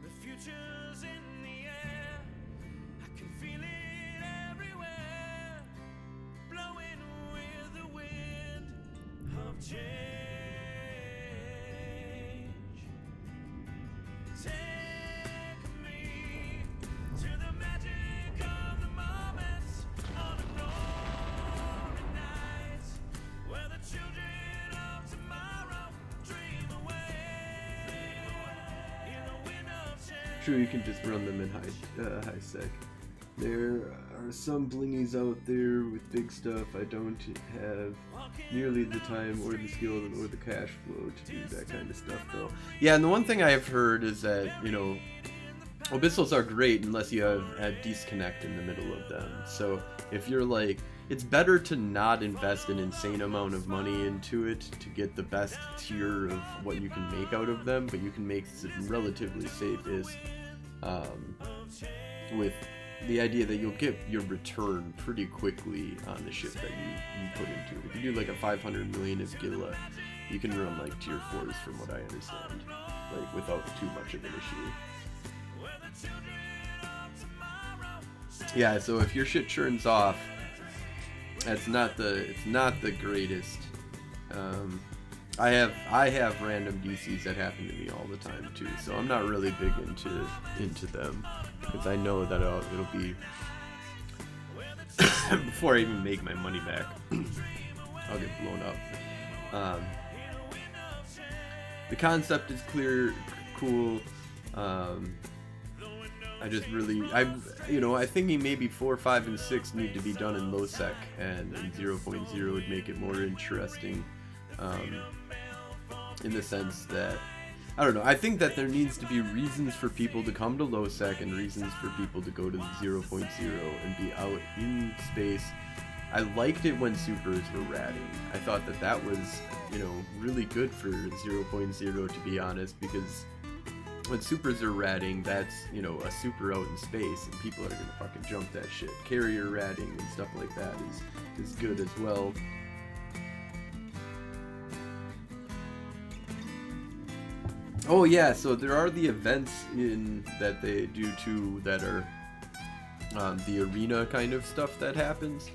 The future's in the air. I can feel it everywhere, blowing with the wind of change. Take me to the magic of the moments on a glory night, where the children of tomorrow dream away in the wind of change. Sure, you can just run them in high sec. There are some blingies out there with big stuff. I don't have nearly the time or the skill or the cash flow to do that kind of stuff, though. Yeah, and the one thing I have heard is that, you know, abyssals are great unless you have a disconnect in the middle of them. So if you're like, it's better to not invest an insane amount of money into it to get the best tier of what you can make out of them, but you can make some relatively safe is with the idea that you'll get your return pretty quickly on the ship that you put into it. If you do like a 500 million is Gilla, you can run like tier 4s from what I understand, like without too much of an issue. Yeah, so if your shit churns off, it's not the greatest. I have random DCs that happen to me all the time too, so I'm not really big into them, because I know that it'll be before I even make my money back, I'll get blown up. The concept is cool. I just really, I think maybe 4, 5, and 6 need to be done in low sec, and 0.0 would make it more interesting. In the sense that, I don't know, I think that there needs to be reasons for people to come to low sec and reasons for people to go to 0.0 and be out in space. I liked it when supers were ratting. I thought that was, really good for 0.0, to be honest, because when supers are ratting, that's, a super out in space, and people are gonna fucking jump that shit. Carrier ratting and stuff like that is good as well. Oh yeah, so there are the events that they do too that are the arena kind of stuff that happens.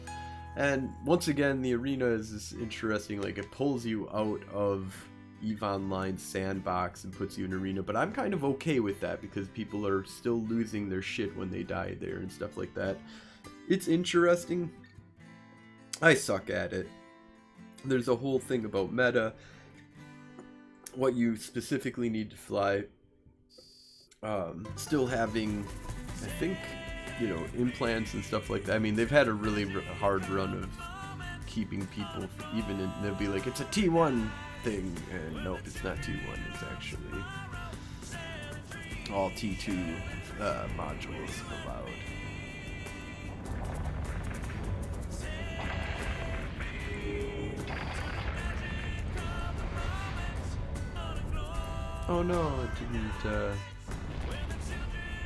And once again, the arena is this interesting, like it pulls you out of EVE Online's sandbox and puts you in arena, but I'm kind of okay with that because people are still losing their shit when they die there and stuff like that. It's interesting. I suck at it. There's a whole thing about meta, what you specifically need to fly, still having, I think, implants and stuff like that. I mean, they've had a really hard run of keeping people even in, they'll be like, it's a T1 thing, and nope, it's not T1, it's actually all T2 modules allowed. Oh no, it didn't,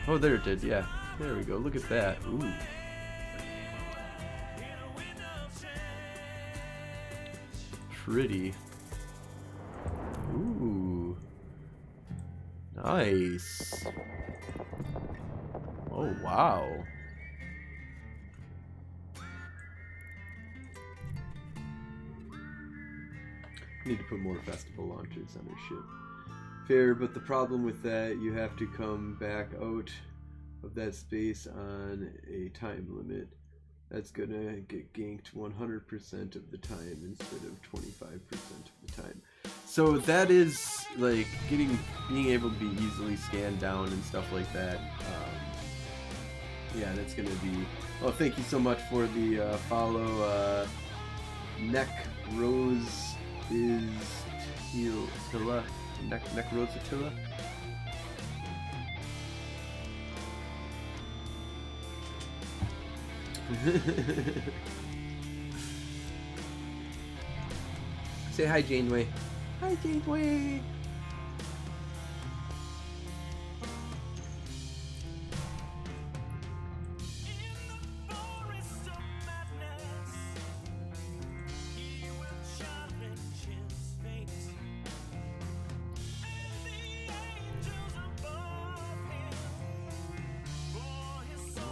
oh there it did, yeah. There we go, look at that, ooh. Pretty. Ooh. Nice. Oh wow. Need to put more festival launchers on our ship. Fair, but the problem with that, you have to come back out of that space on a time limit. That's gonna get ganked 100% of the time instead of 25% of the time. So that is like being able to be easily scanned down and stuff like that. Yeah, that's gonna be. Oh, thank you so much for the follow. Neck Rose is Tilla. Neck Rose Attila. Say hi, Janeway. Hi, Janeway.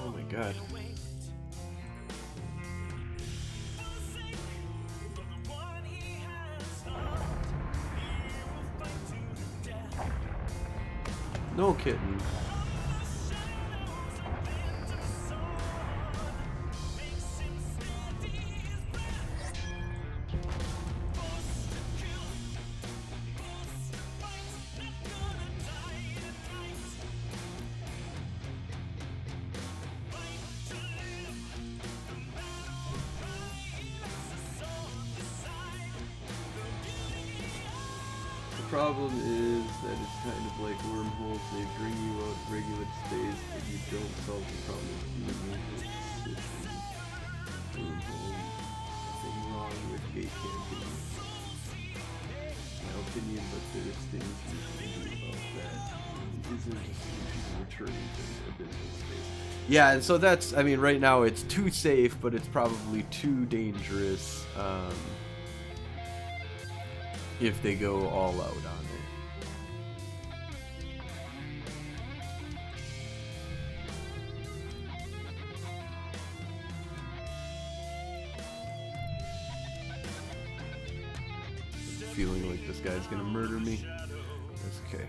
Oh my god. No kidding. The problem is that it's kind of like wormholes. They bring you out regular space, but you don't solve the problem of being able to wormhole. Nothing wrong with gate camping, in my opinion, but there's things you can do about that. It isn't just people returning to their business space. Yeah, and so that's, I mean, right now it's too safe, but it's probably too dangerous. If they go all out on it. Feeling like this guy's gonna murder me. That's okay.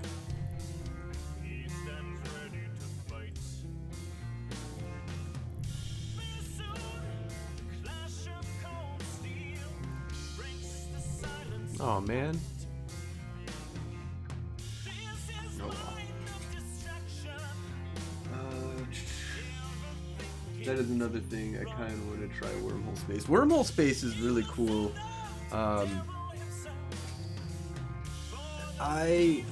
Oh man. That is another thing I kind of want to try wormhole space. Wormhole space is really cool. I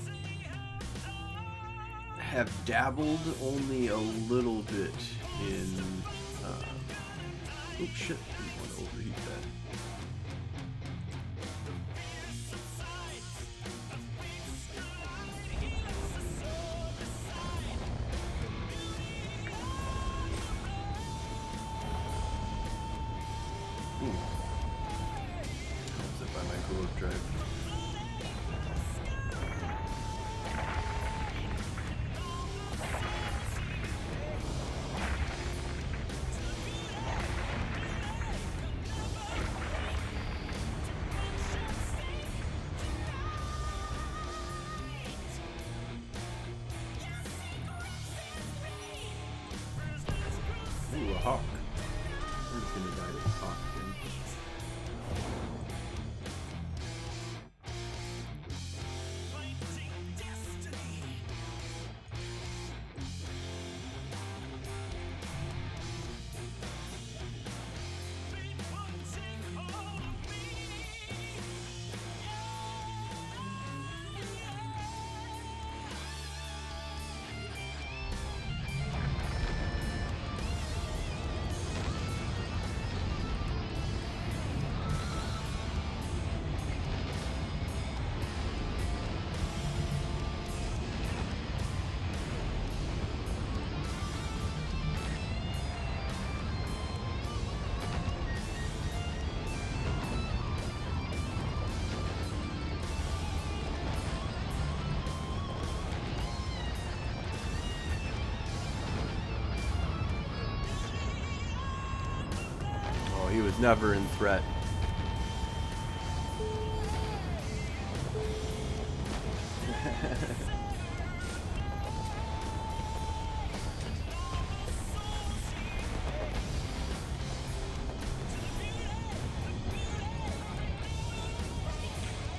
have dabbled only a little bit in. Oh shit! Didn't want to overheat that. Ooh, a hawk. We're just gonna die to this hawk again. He was never in threat.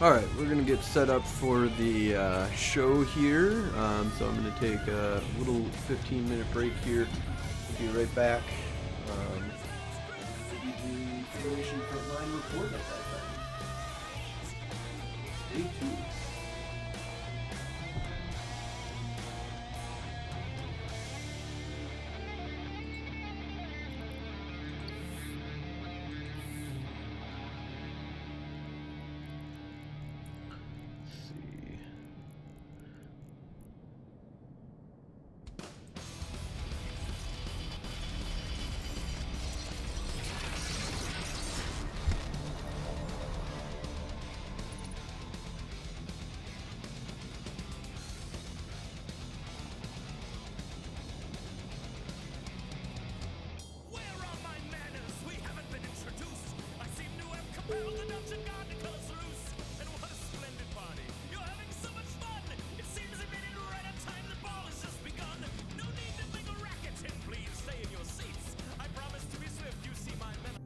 Alright, we're going to get set up for the show here. So I'm going to take a little 15-minute break here. Be right back. We'll be the Federation Frontline report at that time. Stay tuned. Where are my manners? We haven't been introduced. I seem to have compelled the dungeon guard to close loose. And what a splendid party. You're having so much fun. It seems a minute right on time. The ball has just begun. No need to make a racket, and please stay in your seats. I promise to be swift. You see my men.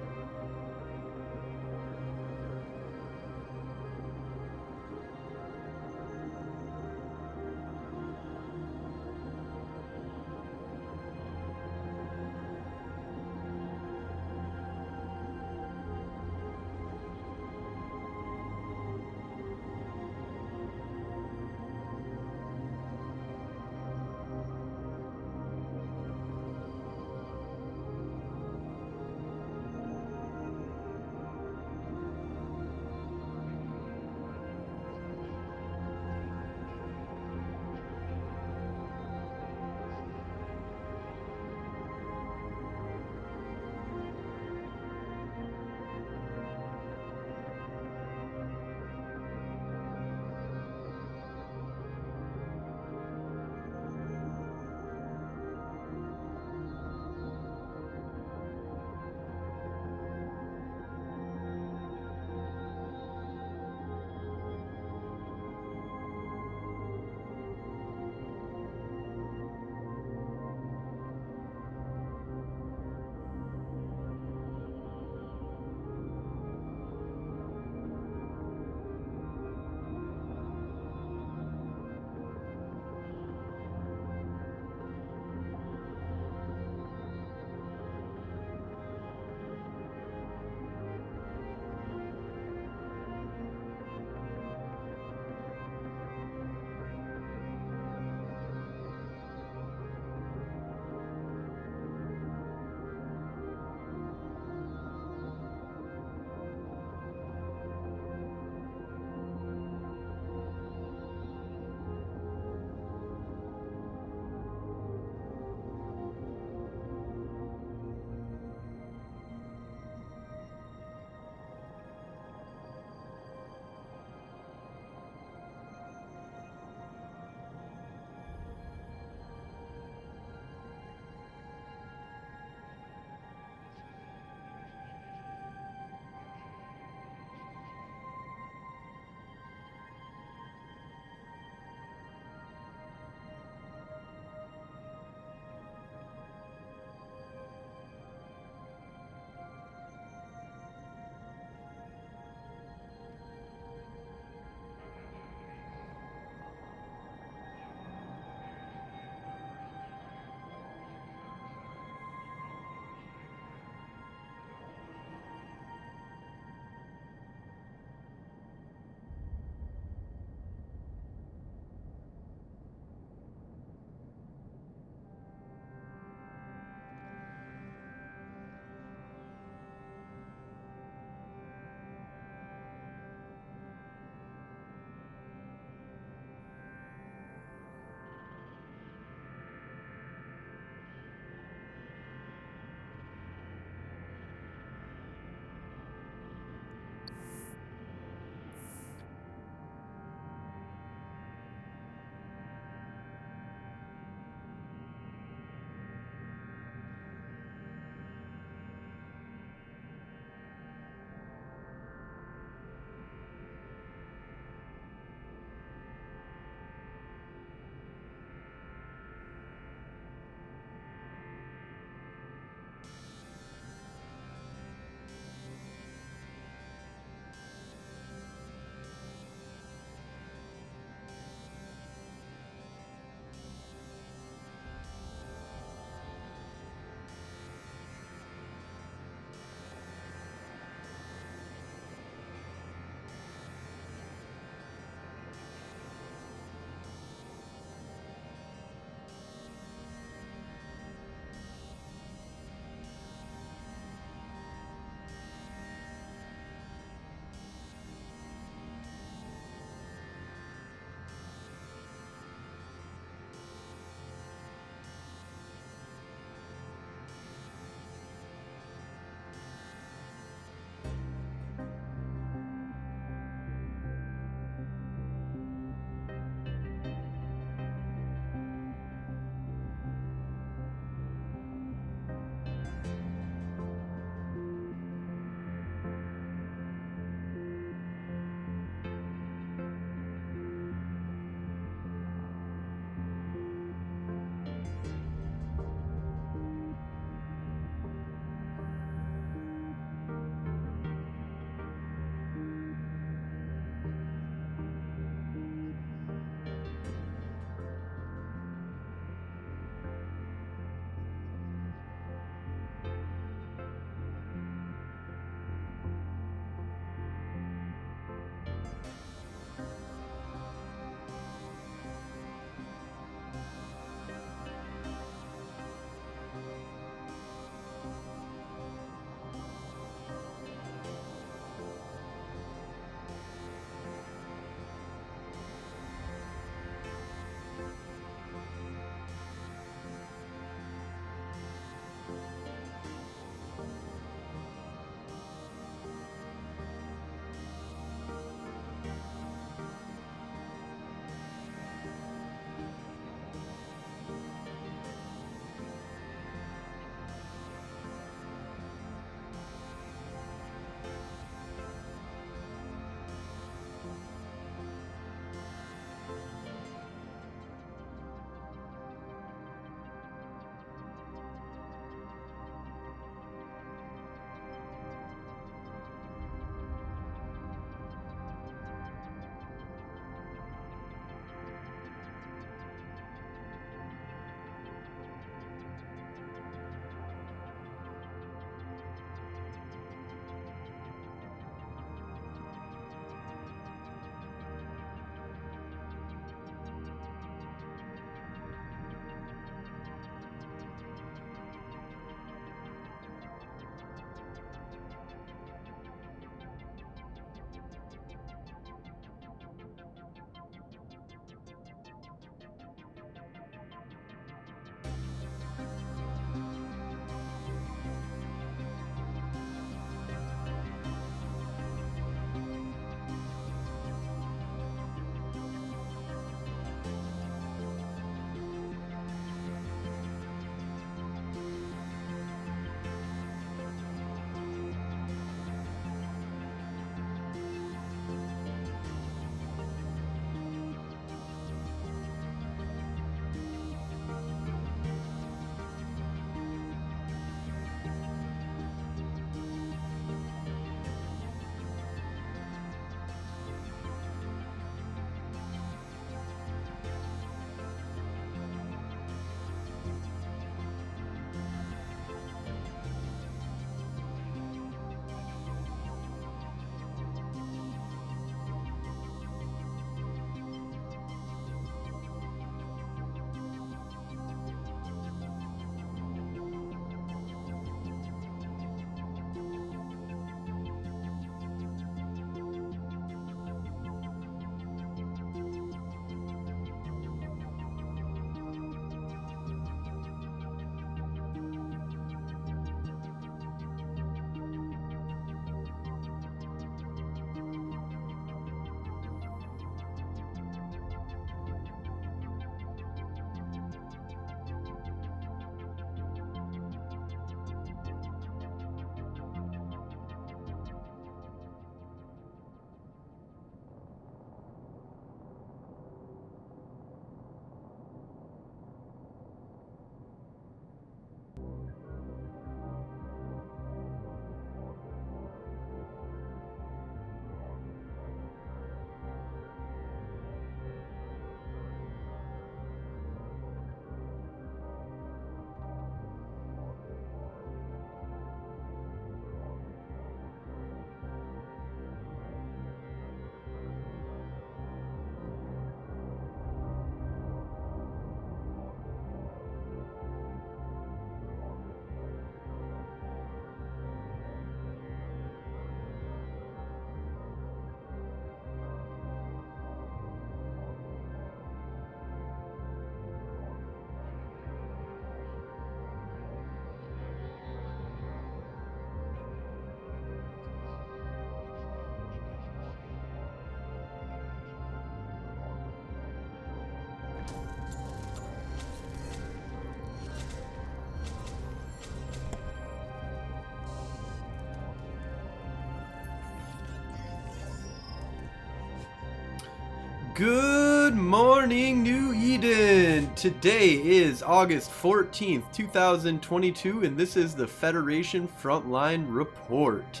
Good morning, New Eden! Today is August 14th, 2022, and this is the Federation Frontline Report.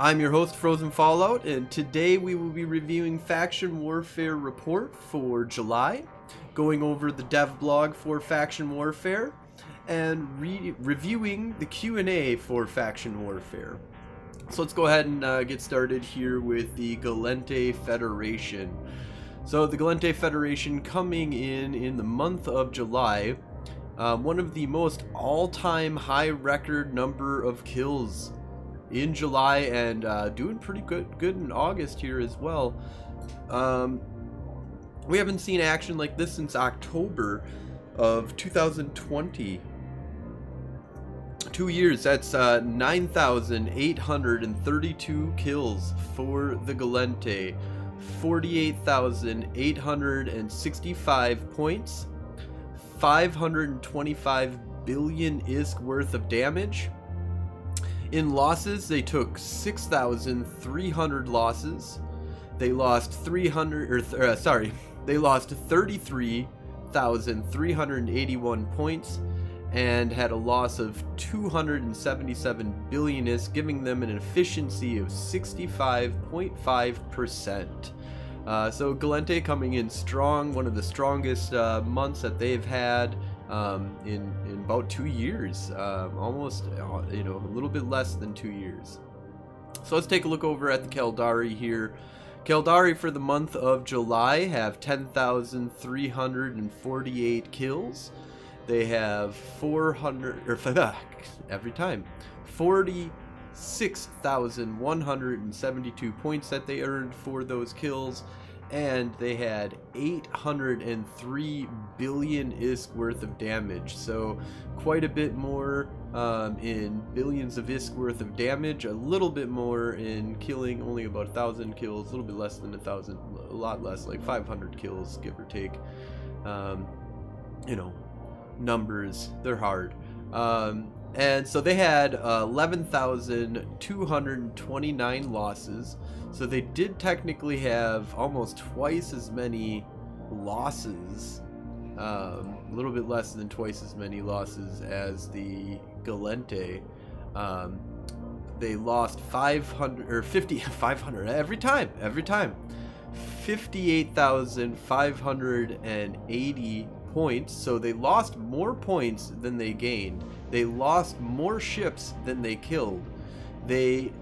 I'm your host, Frozen Fallout, and today we will be reviewing Faction Warfare Report for July, going over the dev blog for Faction Warfare, and reviewing the Q&A for Faction Warfare. So let's go ahead and get started here with the Gallente Federation. So the Gallente Federation coming in the month of July, one of the most all-time high record number of kills in July, and doing pretty good in August here as well. We haven't seen action like this since October of 2020. 2 years, that's 9,832 kills for the Gallente, 48,865 points, 525 billion ISK worth of damage. In losses, they took 6,300 losses. They lost 33,381 points and had a loss of 277 billion ISK, giving them an efficiency of 65.5%. So Gallente coming in strong, one of the strongest months that they've had in about 2 years, almost, a little bit less than 2 years. So let's take a look over at the Caldari here. Caldari for the month of July have 10,348 kills. They have 46,172 points that they earned for those kills, and they had 803 billion ISK worth of damage. So quite a bit more in billions of ISK worth of damage, a little bit more in killing, only about 1,000 kills, a little bit less than 1,000, a lot less, like 500 kills, give or take. Numbers, they're hard. And so they had 11,229 losses. So they did technically have almost twice as many losses, a little bit less than twice as many losses as the Gallente. They lost 500 every time. 58,580 points, so they lost more points than they gained. They lost more ships than they killed. They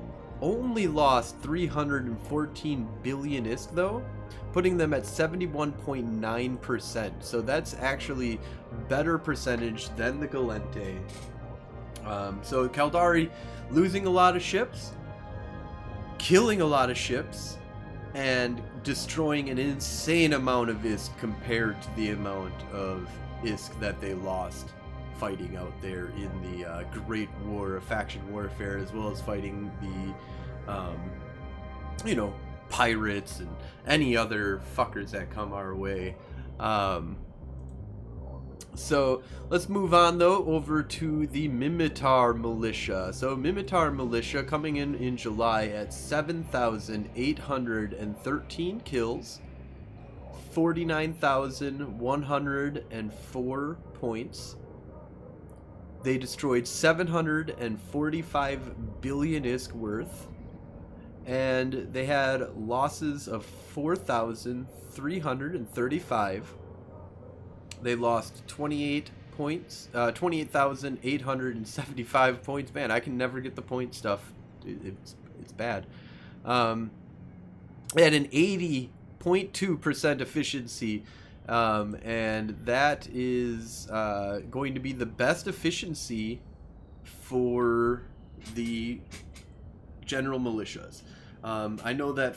only lost 314 billion ISK though, putting them at 71.9%. So that's actually better percentage than the Gallente. So Caldari losing a lot of ships, killing a lot of ships, and destroying an insane amount of ISK compared to the amount of ISK that they lost fighting out there in the Great War of Faction Warfare, as well as fighting the, pirates and any other fuckers that come our way. So let's move on though over to the Mimitar Militia. So Mimitar Militia coming in July at 7,813 kills, 49,104 points. They destroyed 745 billion ISK worth, and they had losses of 4,335. They lost 28,875 points. Man, I can never get the point stuff. It's bad. They had an 80.2% efficiency, and that is going to be the best efficiency for the general militias. I know that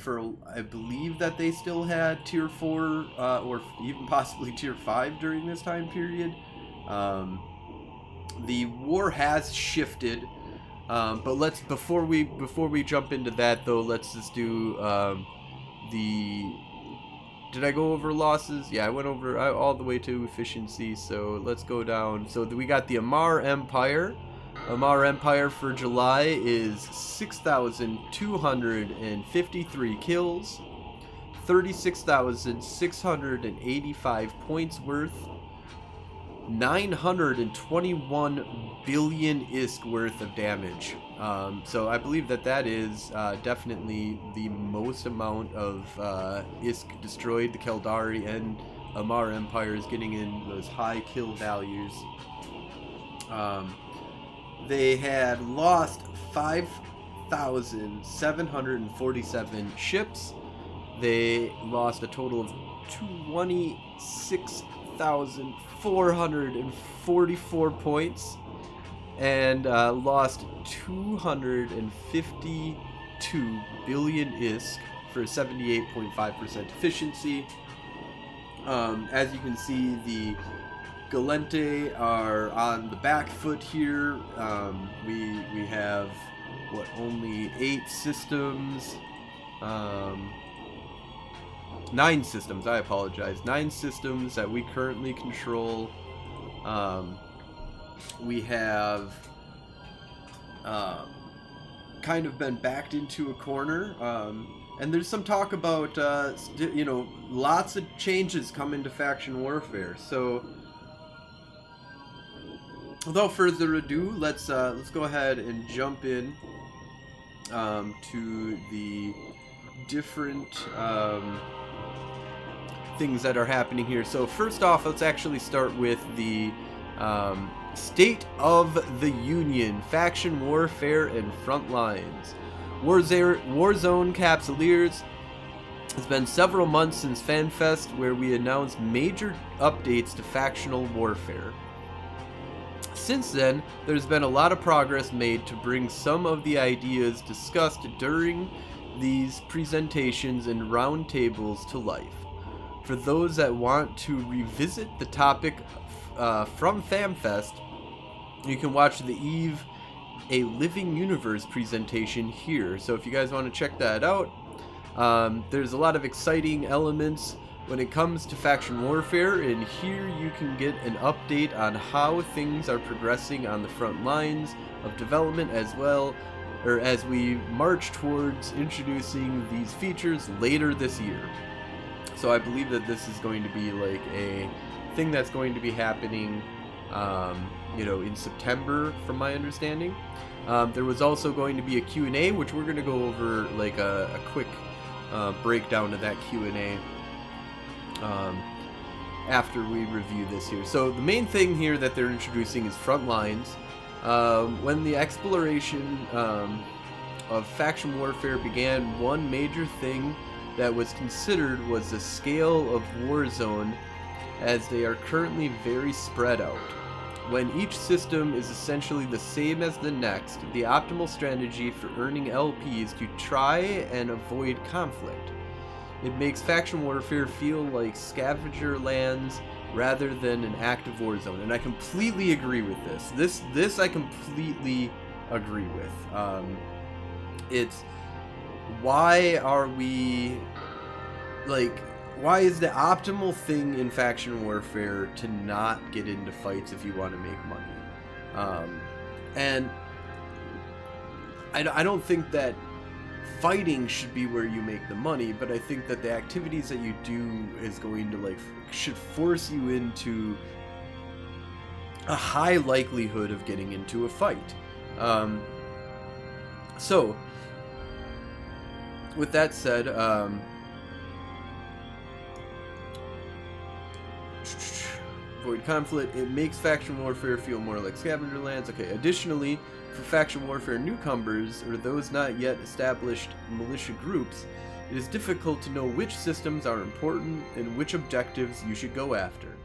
I believe that they still had tier 4 or even possibly tier 5 during this time period. The war has shifted, but before we jump into that though, let's just do did I go over losses? Yeah, I went over all the way to efficiency, so let's go down. So we got the Amar Empire. Amar Empire for July is 6,253 kills, 36,685 points worth, 921 billion ISK worth of damage. So I believe that is definitely the most amount of ISK destroyed. The Keldari and Amar Empire is getting in those high kill values. They had lost 5,747 ships. They lost a total of 26,444 points, and lost 252 billion ISK for 78.5% efficiency. As you can see, the Galente are on the back foot here. We have only 8 systems. 9 systems, I apologize. 9 systems that we currently control. We have kind of been backed into a corner. And there's some talk about, lots of changes coming to faction warfare. So, without further ado, let's go ahead and jump in to the different things that are happening here. So first off, let's actually start with the State of the Union, Faction Warfare and Front Lines. Warzone Capsuleers. It's been several months since FanFest, where we announced major updates to factional warfare. Since then, there's been a lot of progress made to bring some of the ideas discussed during these presentations and roundtables to life. For those that want to revisit the topic from FanFest, you can watch the Eve A Living Universe presentation here. So if you guys want to check that out, there's a lot of exciting elements when it comes to faction warfare, and here you can get an update on how things are progressing on the front lines of development as we march towards introducing these features later this year. So I believe that this is going to be like a thing that's going to be happening in September, from my understanding. There was also going to be a Q&A, which we're going to go over like a quick breakdown of that Q&A after we review this here. So the main thing here that they're introducing is front lines. When the exploration of faction warfare began, one major thing that was considered was the scale of Warzone, as they are currently very spread out. When each system is essentially the same as the next, the optimal strategy for earning LP is to try and avoid conflict. It makes faction warfare feel like scavenger lands rather than an active war zone, and I completely agree with this. This I completely agree with. It's why is the optimal thing in faction warfare to not get into fights if you want to make money? And I don't think that fighting should be where you make the money, but I think that the activities that you do is going to should force you into a high likelihood of getting into a fight. So with that said, avoid conflict. It makes faction warfare feel more like scavenger lands. Okay. Additionally, for faction warfare newcomers or those not yet established militia groups, it is difficult to know which systems are important and which objectives you should go after.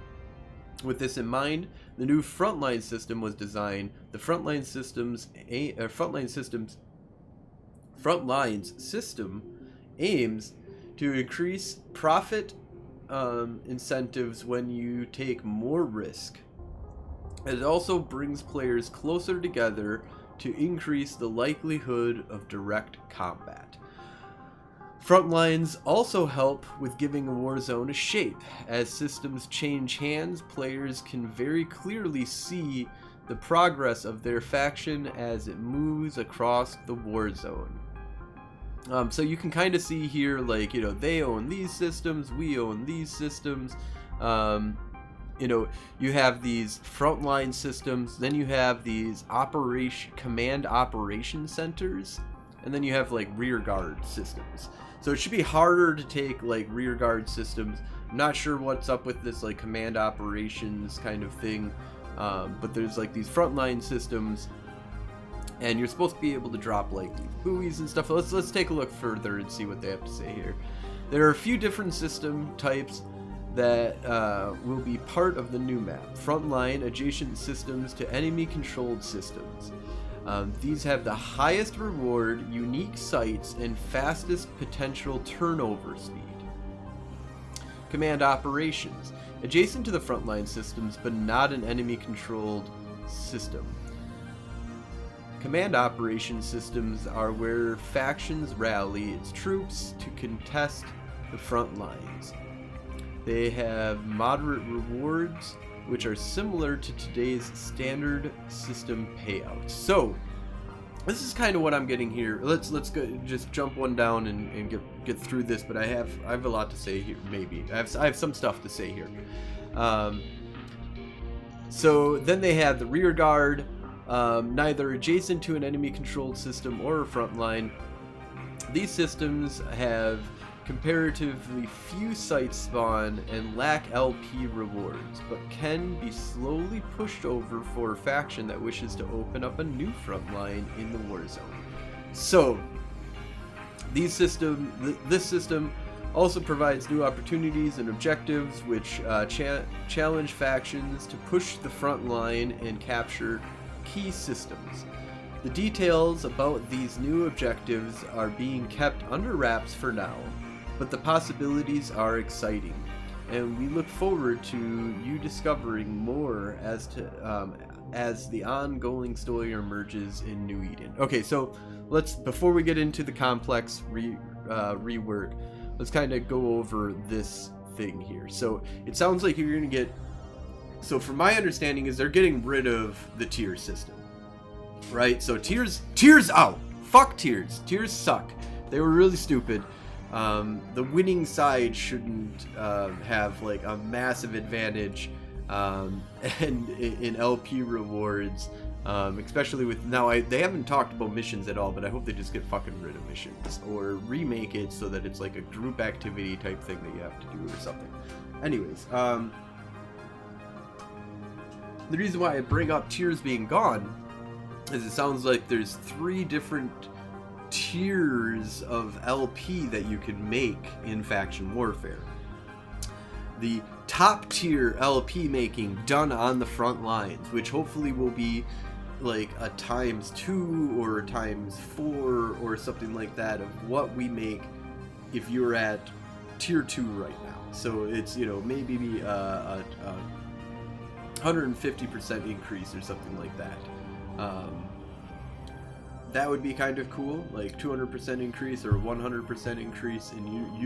With this in mind, the new frontline system was designed. The frontline system aims to increase profit incentives when you take more risk. It also brings players closer together to increase the likelihood of direct combat. Frontlines also help with giving a war zone a shape. As systems change hands, players can very clearly see the progress of their faction as it moves across the war zone. So you can kind of see here, like, you know, they own these systems, we own these systems. You know, you have these frontline systems, then you have these command operation centers, and then you have like rear guard systems. So it should be harder to take like rear guard systems. I'm not sure what's up with this like command operations kind of thing, but there's like these frontline systems, and you're supposed to be able to drop like these buoys and stuff. Let's take a look further and see what they have to say here. There are a few different system types that will be part of the new map. Frontline adjacent systems to enemy controlled systems. These have the highest reward, unique sites, and fastest potential turnover speed. Command operations. Adjacent to the frontline systems, but not an enemy controlled system. Command operation systems are where factions rally its troops to contest the front lines. They have moderate rewards, which are similar to today's standard system payouts. So, this is kind of what I'm getting here. Let's go, just jump one down and get through this. But I have a lot to say here. Maybe I have some stuff to say here. So then they have the rear guard, neither adjacent to an enemy controlled system or a front line. These systems have comparatively few site spawn and lack LP rewards, but can be slowly pushed over for a faction that wishes to open up a new front line in the war zone. So, this system also provides new opportunities and objectives which challenge factions to push the front line and capture key systems. The details about these new objectives are being kept under wraps for now, but the possibilities are exciting, and we look forward to you discovering more as the ongoing story emerges in New Eden. Okay, so before we get into the complex rework, let's kind of go over this thing here. So it sounds like you're gonna get. So from my understanding is they're getting rid of the tier system, right? So tiers out. Fuck tiers. Tiers suck. They were really stupid. The winning side shouldn't have like a massive advantage and in LP rewards, especially with now. They haven't talked about missions at all, but I hope they just get fucking rid of missions or remake it so that it's like a group activity type thing that you have to do or something. Anyways, the reason why I bring up tiers being gone is it sounds like there's 3 different tiers of LP that you can make in faction warfare. The top tier LP making done on the front lines, which hopefully will be like a ×2 or a ×4 or something like that of what we make if you're at tier 2 right now. So it's, you know, maybe be a 150% increase or something like that. That would be kind of cool, like 200% increase or 100% increase, and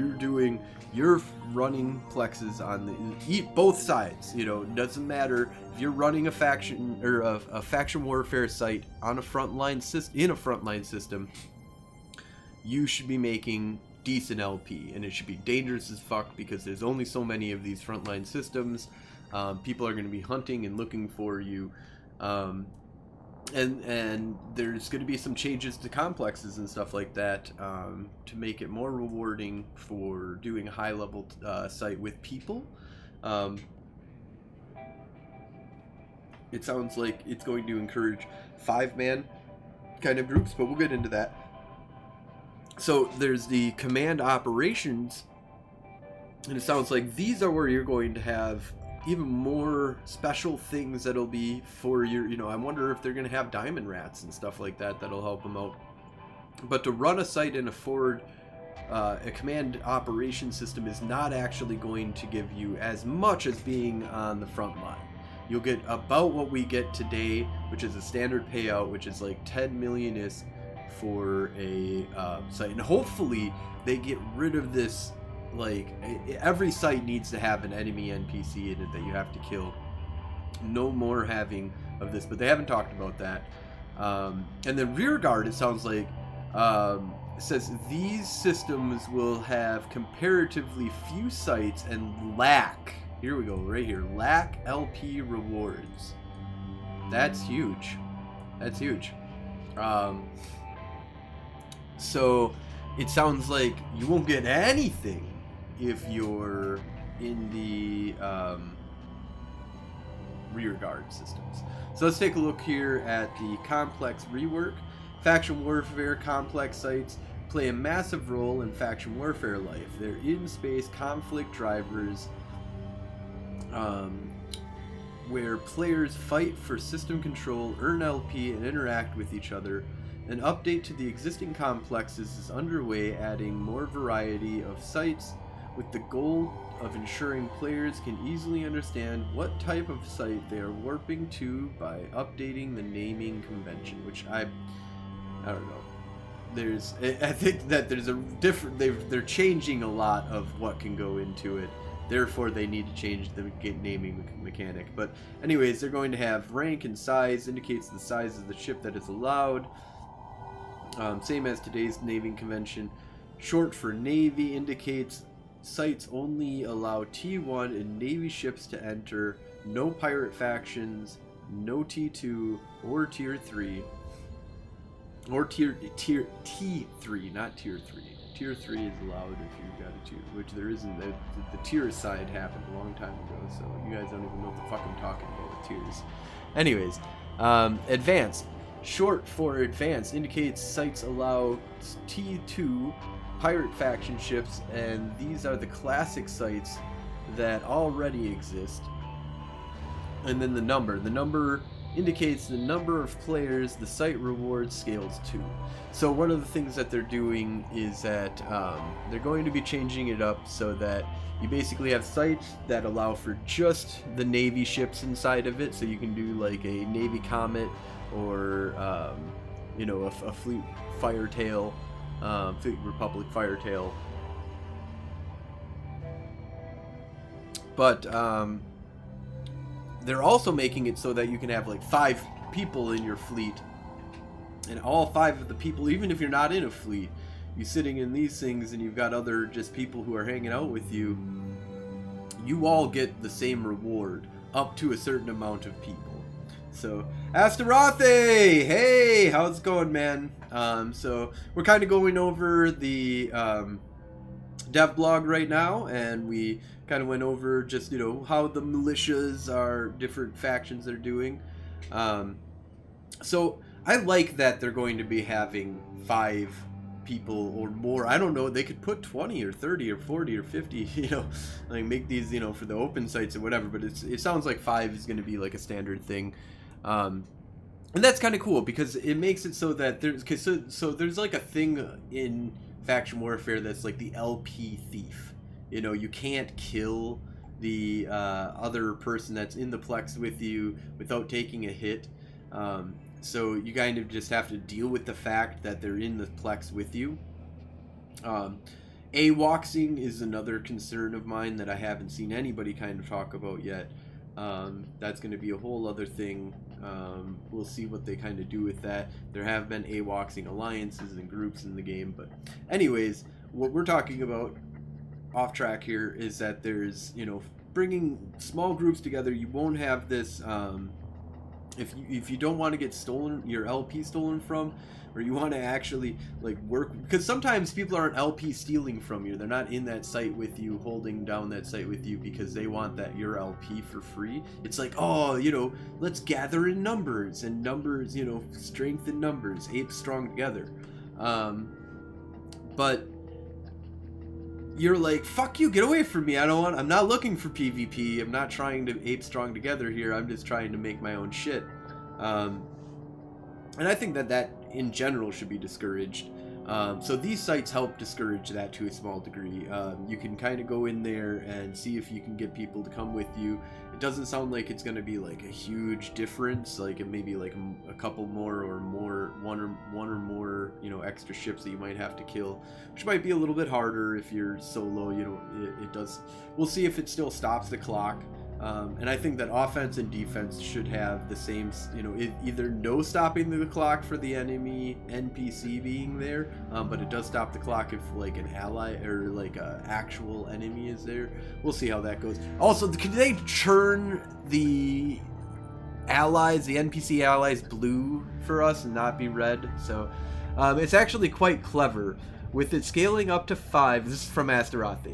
you're running plexes on both sides. You know, doesn't matter if you're running a faction or a faction warfare site on a frontline system. You should be making decent LP, and it should be dangerous as fuck because there's only so many of these frontline systems. People are going to be hunting and looking for you. And there's going to be some changes to complexes and stuff like that to make it more rewarding for doing a high-level site with people. It sounds like it's going to encourage 5-man kind of groups, but we'll get into that. So there's the command operations, and it sounds like these are where you're going to have even more special things that'll be for your, I wonder if they're going to have diamond rats and stuff like that that'll help them out. But to run a site and afford a command operation system is not actually going to give you as much as being on the front line. You'll get about what we get today, which is a standard payout, which is like 10 million for a site. And hopefully they get rid of this. Like, every site needs to have an enemy NPC in it that you have to kill. No more having of this, but they haven't talked about that. And then rear guard, it sounds like it says these systems will have comparatively few sites and lack, here we go, right here, lack LP rewards. That's huge. That's huge. So it sounds like you won't get anything if you're in the rear guard systems. So let's take a look here at the complex rework. Faction warfare complex sites play a massive role in faction warfare life. They're in-space conflict drivers where players fight for system control, earn LP, and interact with each other. An update to the existing complexes is underway, adding more variety of sites with the goal of ensuring players can easily understand what type of site they are warping to by updating the naming convention, which I don't know. I think that there's a different, they're changing a lot of what can go into it. Therefore, they need to change the naming mechanic. But anyways, they're going to have rank and size, indicates the size of the ship that is allowed. Same as today's naming convention. Short for Navy indicates sites only allow T1 and Navy ships to enter. No pirate factions, no T2 or Tier 3. Or Tier T3, not Tier 3. Tier 3 is allowed if you've got a tier, which there isn't. The tier side happened a long time ago, so you guys don't even know what the fuck I'm talking about with tiers. Anyways, advanced. Short for advanced indicates sites allow T2 pirate faction ships, and these are the classic sites that already exist. And then the number indicates the number of players the site reward scales to. So one of the things that they're doing is that they're going to be changing it up so that you basically have sites that allow for just the Navy ships inside of it, so you can do like a Navy Comet or a Fleet Firetail, Fleet Republic Firetail. But they're also making it so that you can have like 5 people in your fleet, and all 5 of the people, even if you're not in a fleet, you sitting in these things and you've got other just people who are hanging out with you, you all get the same reward up to a certain amount of people. So Astaroth, hey, how's it going, man? So we're kind of going over the dev blog right now, and we kind of went over just how the militias are different factions they're doing. So I like that they're going to be having 5 people or more. I don't know, they could put 20 or 30 or 40 or 50, like make these for the open sites or whatever, but it sounds like 5 is going to be like a standard thing. And that's kind of cool because it makes it so that there's like a thing in faction warfare that's like the LP thief. You can't kill the other person that's in the plex with you without taking a hit. So you kind of just have to deal with the fact that they're in the plex with you. AWACSing is another concern of mine that I haven't seen anybody kind of talk about yet. That's going to be a whole other thing. We'll see what they kind of do with that. There have been AWACSing alliances and groups in the game, but anyways, what we're talking about off track here is that there's bringing small groups together. You won't have this if you don't want to get your LP stolen from, or you want to actually like work, because sometimes people aren't LP stealing from you, they're not in that site with you, holding down that site with you because they want your LP for free. It's like, let's gather in numbers, and numbers, strength in numbers, apes strong together. But you're like, fuck you, get away from me. I'm not looking for PvP. I'm not trying to ape strong together here. I'm just trying to make my own shit. And I think that in general should be discouraged. So these sites help discourage that to a small degree. You can kind of go in there and see if you can get people to come with you. It doesn't sound like it's going to be like a huge difference, like it may be like a couple more or one or more extra ships that you might have to kill, which might be a little bit harder if you're solo. It does. We'll see if it still stops the clock. And I think that offense and defense should have the same, you know, either no stopping the clock for the enemy NPC being there, but it does stop the clock if like an ally or like a actual enemy is there. We'll see how that goes. Also, could they churn the allies, the NPC allies, blue for us and not be red? So it's actually quite clever. With it scaling up to 5, this is from Astaroth.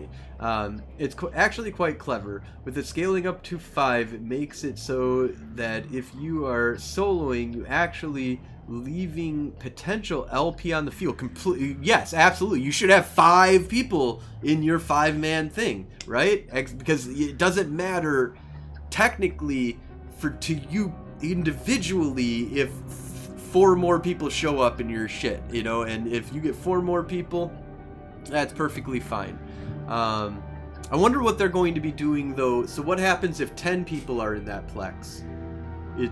It's actually quite clever. With it scaling up to 5, it makes it so that if you are soloing, you actually leaving potential LP on the field. Completely, yes, absolutely. You should have 5 people in your 5-man thing, right? Because it doesn't matter technically to you individually if 4 more people show up in your shit, you know, and if you get 4 more people, that's perfectly fine. I wonder what they're going to be doing though. So what happens if 10 people are in that plex?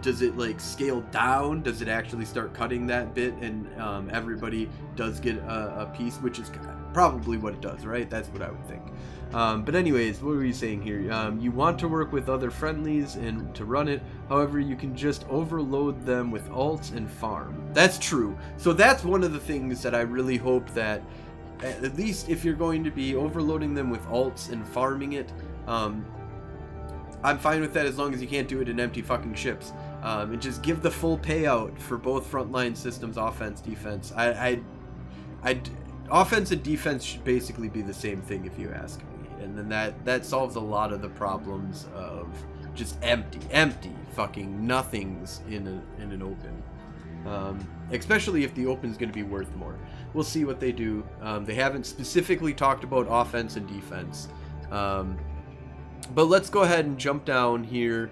Does it like scale down? Does it actually start cutting that bit and everybody does get a piece, which is probably what it does, right? That's what I would think. But anyways, what were you saying here? You want to work with other friendlies and to run it. However, you can just overload them with alts and farm. That's true. So that's one of the things that I really hope that, at least if you're going to be overloading them with alts and farming it, I'm fine with that as long as you can't do it in empty fucking ships. And just give the full payout for both frontline systems, offense, defense. Offense and defense should basically be the same thing if you ask me. And then that solves a lot of the problems of just empty fucking nothings in an open. Especially if the open is going to be worth more. We'll see what they do. They haven't specifically talked about offense and defense. But let's go ahead and jump down here.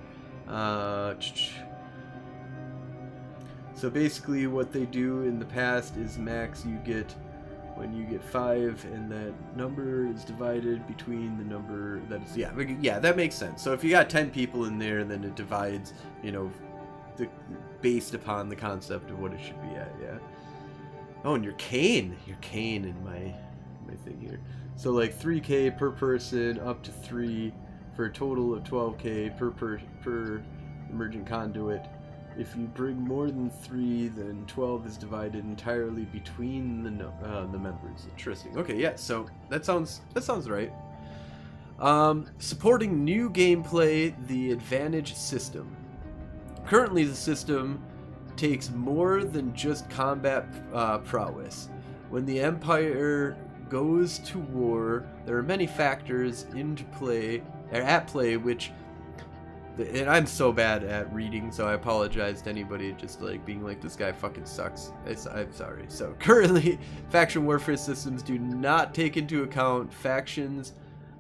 So basically what they do in the past is max you get when you get 5 and that number is divided between the number that is, yeah, that makes sense. So if you got 10 people in there, then it divides, you know, based upon the concept of what it should be at, yeah. Oh, and your cane in my thing here. So like 3k per person up to 3 for a total of 12k per emergent conduit. If you bring more than 3, then 12 is divided entirely between the members. Interesting. Okay, yeah. So that sounds right. Supporting new gameplay, the advantage system. Currently, the system takes more than just combat prowess. When the Empire goes to war, there are many factors at play which. And I'm so bad at reading, so I apologize to anybody just like being like, this guy fucking sucks. I'm sorry. So currently, faction warfare systems do not take into account factions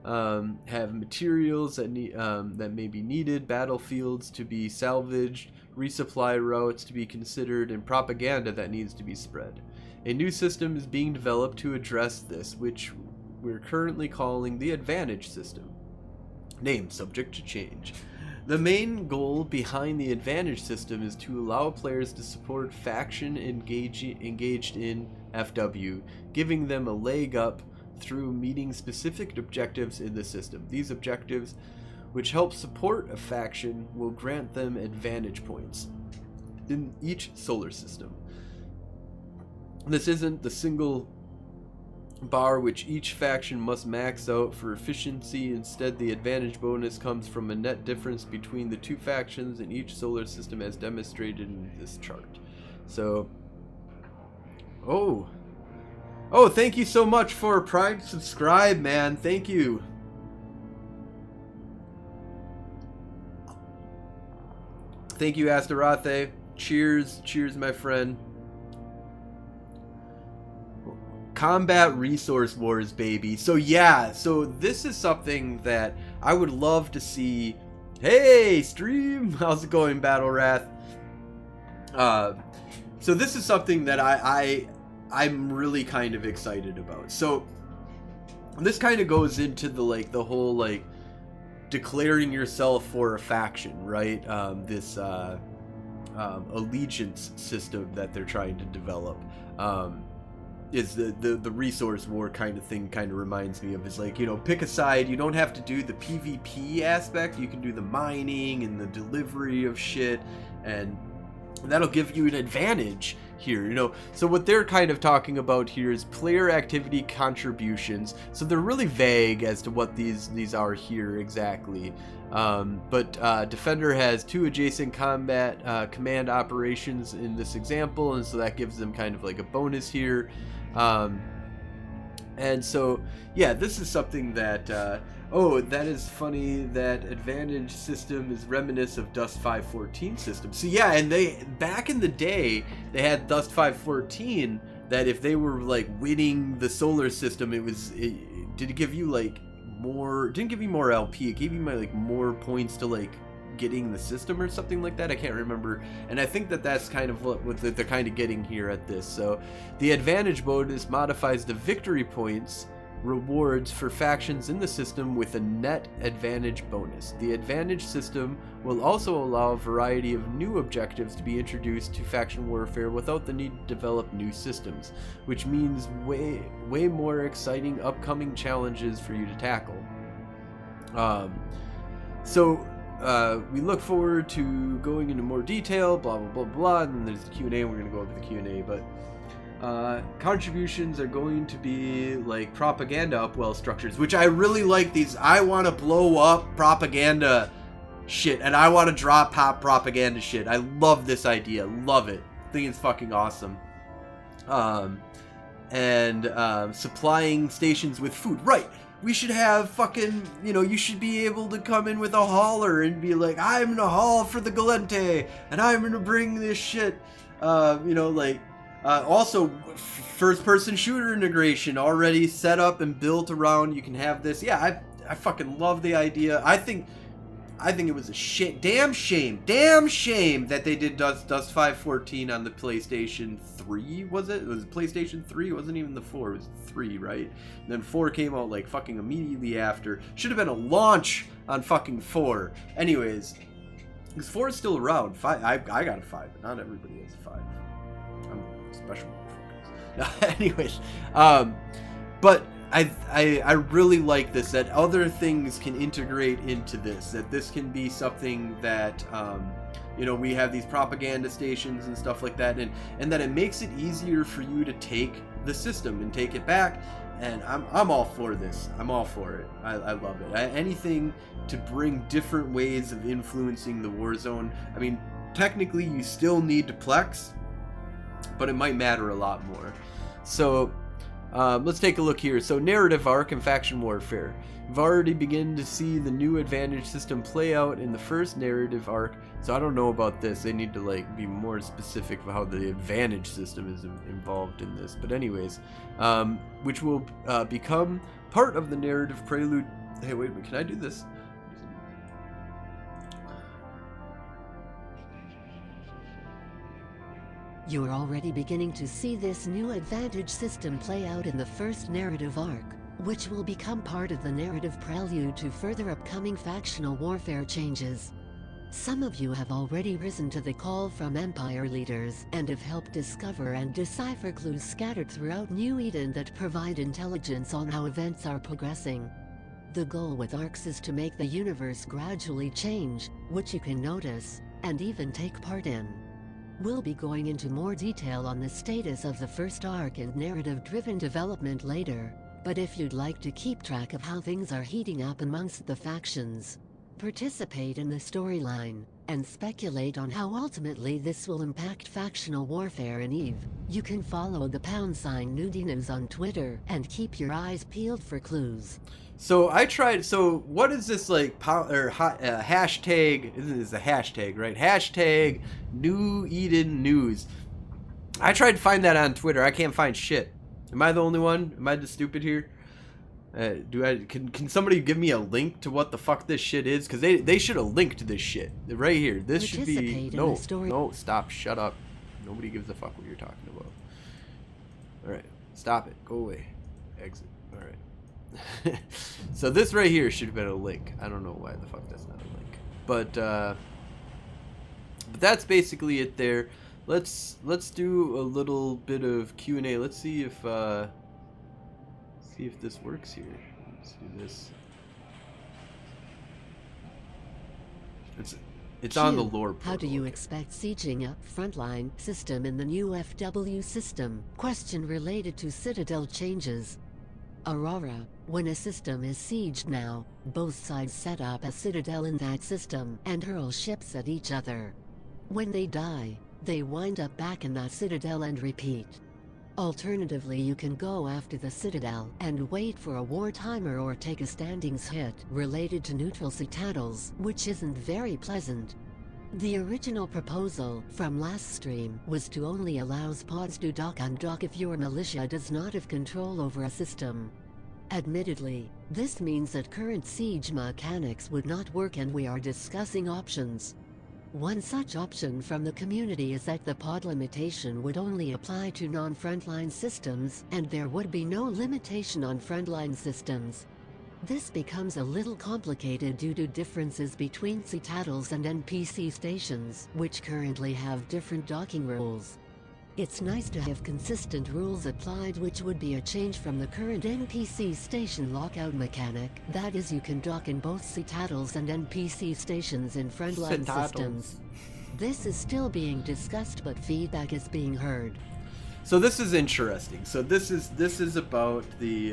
have materials that may be needed, battlefields to be salvaged, resupply routes to be considered, and propaganda that needs to be spread. A new system is being developed to address this, which we're currently calling the advantage system. Name subject to change. The main goal behind the advantage system is to allow players to support faction engaged in FW, giving them a leg up through meeting specific objectives in the system. These objectives, which help support a faction, will grant them advantage points in each solar system. This isn't the single bar which each faction must max out for efficiency. Instead, the advantage bonus comes from a net difference between the 2 factions in each solar system as demonstrated in this chart. So, oh, thank you so much for Prime subscribe, man. Thank you. Thank you, Astaroth. Cheers, my friend. Combat Resource Wars, baby. So yeah, so this is something that I would love to see. Hey, stream! How's it going, Battle Wrath? So this is something that I'm really kind of excited about. So this kind of goes into the whole declaring yourself for a faction, right? This allegiance system that they're trying to develop. is the resource war kind of thing. Kind of reminds me of, is like, you know, pick a side. You don't have to do the PvP aspect. You can do the mining and the delivery of shit, and that'll give you an advantage here, you know. So what they're kind of talking about here is player activity contributions. So they're really vague as to what these are here exactly. But Defender has 2 adjacent combat command operations in this example, and so that gives them kind of like a bonus here. And so, yeah, this is something that, oh, that is funny that Advantage system is reminiscent of Dust 514 system. So yeah, and they, back in the day, they had Dust 514 that if they were like winning the solar system, did it give you like more, it didn't give you more LP, it gave you like more points to like getting the system or something like that. I can't remember, and I think that that's kind of what they're kind of getting here at this. So the advantage bonus modifies the victory points rewards for factions in the system with a net advantage bonus. The advantage system will also allow a variety of new objectives to be introduced to faction warfare without the need to develop new systems, which means way more exciting upcoming challenges for you to tackle. We look forward to going into more detail, blah blah blah blah, and then there's the Q&A. We're going to go over the Q&A, but contributions are going to be like propaganda upwell structures, which I really like these. I want to blow up propaganda shit, and I want to drop pop propaganda shit. I love this idea. Love it. I think it's fucking awesome. Supplying stations with food. Right. We should have fucking, you know, you should be able to come in with a hauler and be like, I'm gonna haul for the Galente, and I'm gonna bring this shit, you know, like, also first-person shooter integration already set up and built around. You can have this. Yeah, I fucking love the idea. I think it was a damn shame that they did Dust 514 on the PlayStation 3, was it? It was PlayStation 3, it wasn't even the 4, it was 3, right? And then 4 came out like fucking immediately after. Should have been a launch on fucking 4. Anyways, because 4 is still around. 5, I got a 5, but not everybody has a 5. I'm special motherfuckers. Anyways, but I really like this, that other things can integrate into this, that this can be something that, you know, we have these propaganda stations and stuff like that, and that it makes it easier for you to take the system and take it back, and I'm all for this. I'm all for it. I love it. Anything to bring different ways of influencing the war zone. I mean, technically you still need to plex, but it might matter a lot more. So let's take a look here. So narrative arc and faction warfare. We've already begun to see the new advantage system play out in the first narrative arc. So I don't know about this. They need to like be more specific of how the advantage system is involved in this. But anyways, which will become part of the narrative prelude. Hey, wait a minute. Can I do this? You are already beginning to see this new advantage system play out in the first narrative arc, which will become part of the narrative prelude to further upcoming factional warfare changes. Some of you have already risen to the call from Empire leaders and have helped discover and decipher clues scattered throughout New Eden that provide intelligence on how events are progressing. The goal with arcs is to make the universe gradually change, which you can notice, and even take part in. We'll be going into more detail on the status of the first arc and narrative-driven development later, but if you'd like to keep track of how things are heating up amongst the factions, participate in the storyline, and speculate on how ultimately this will impact factional warfare in EVE, you can follow the #Nudinas on Twitter and keep your eyes peeled for clues. So I tried. So what is this like? Hashtag. This is a hashtag, right? Hashtag New Eden News. I tried to find that on Twitter. I can't find shit. Am I the only one? Am I the stupid here? Can somebody give me a link to what the fuck this shit is? Because they should have linked this shit right here. This should be no. Stop. Shut up. Nobody gives a fuck what you're talking about. All right. Stop it. Go away. Exit. All right. So this right here should have been a link. I don't know why the fuck that's not a link, but that's basically it there. let's do a little bit of Q&A. Let's see if this works here. Let's do this. It's on the lore portal. How do you expect sieging a frontline system in the new FW system? Question related to Citadel changes. Aurora, when a system is sieged now, both sides set up a citadel in that system and hurl ships at each other. When they die, they wind up back in that citadel and repeat. Alternatively, you can go after the citadel and wait for a war timer or take a standings hit related to neutral citadels, which isn't very pleasant. The original proposal from last stream was to only allow pods to dock undock if your militia does not have control over a system. Admittedly, this means that current siege mechanics would not work, and we are discussing options. One such option from the community is that the pod limitation would only apply to non-frontline systems, and there would be no limitation on frontline systems. This becomes a little complicated due to differences between citadels and NPC stations, which currently have different docking rules. It's nice to have consistent rules applied, which would be a change from the current NPC station lockout mechanic. That is, you can dock in both citadels and NPC stations in frontline systems. This is still being discussed, but feedback is being heard. So this is interesting. So this is about the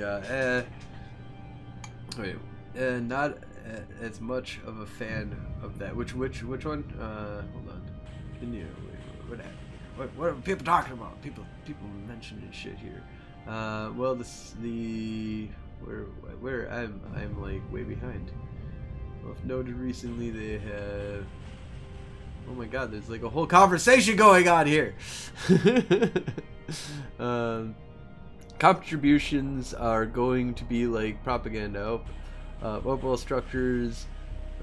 not as much of a fan of that. Which one? Hold on. Can you what happened? What are people talking about? People mentioning shit here. Well, where I'm like way behind. Well, if noted recently, they have. Oh my God, there's like a whole conversation going on here. Contributions are going to be like propaganda. Mobile structures.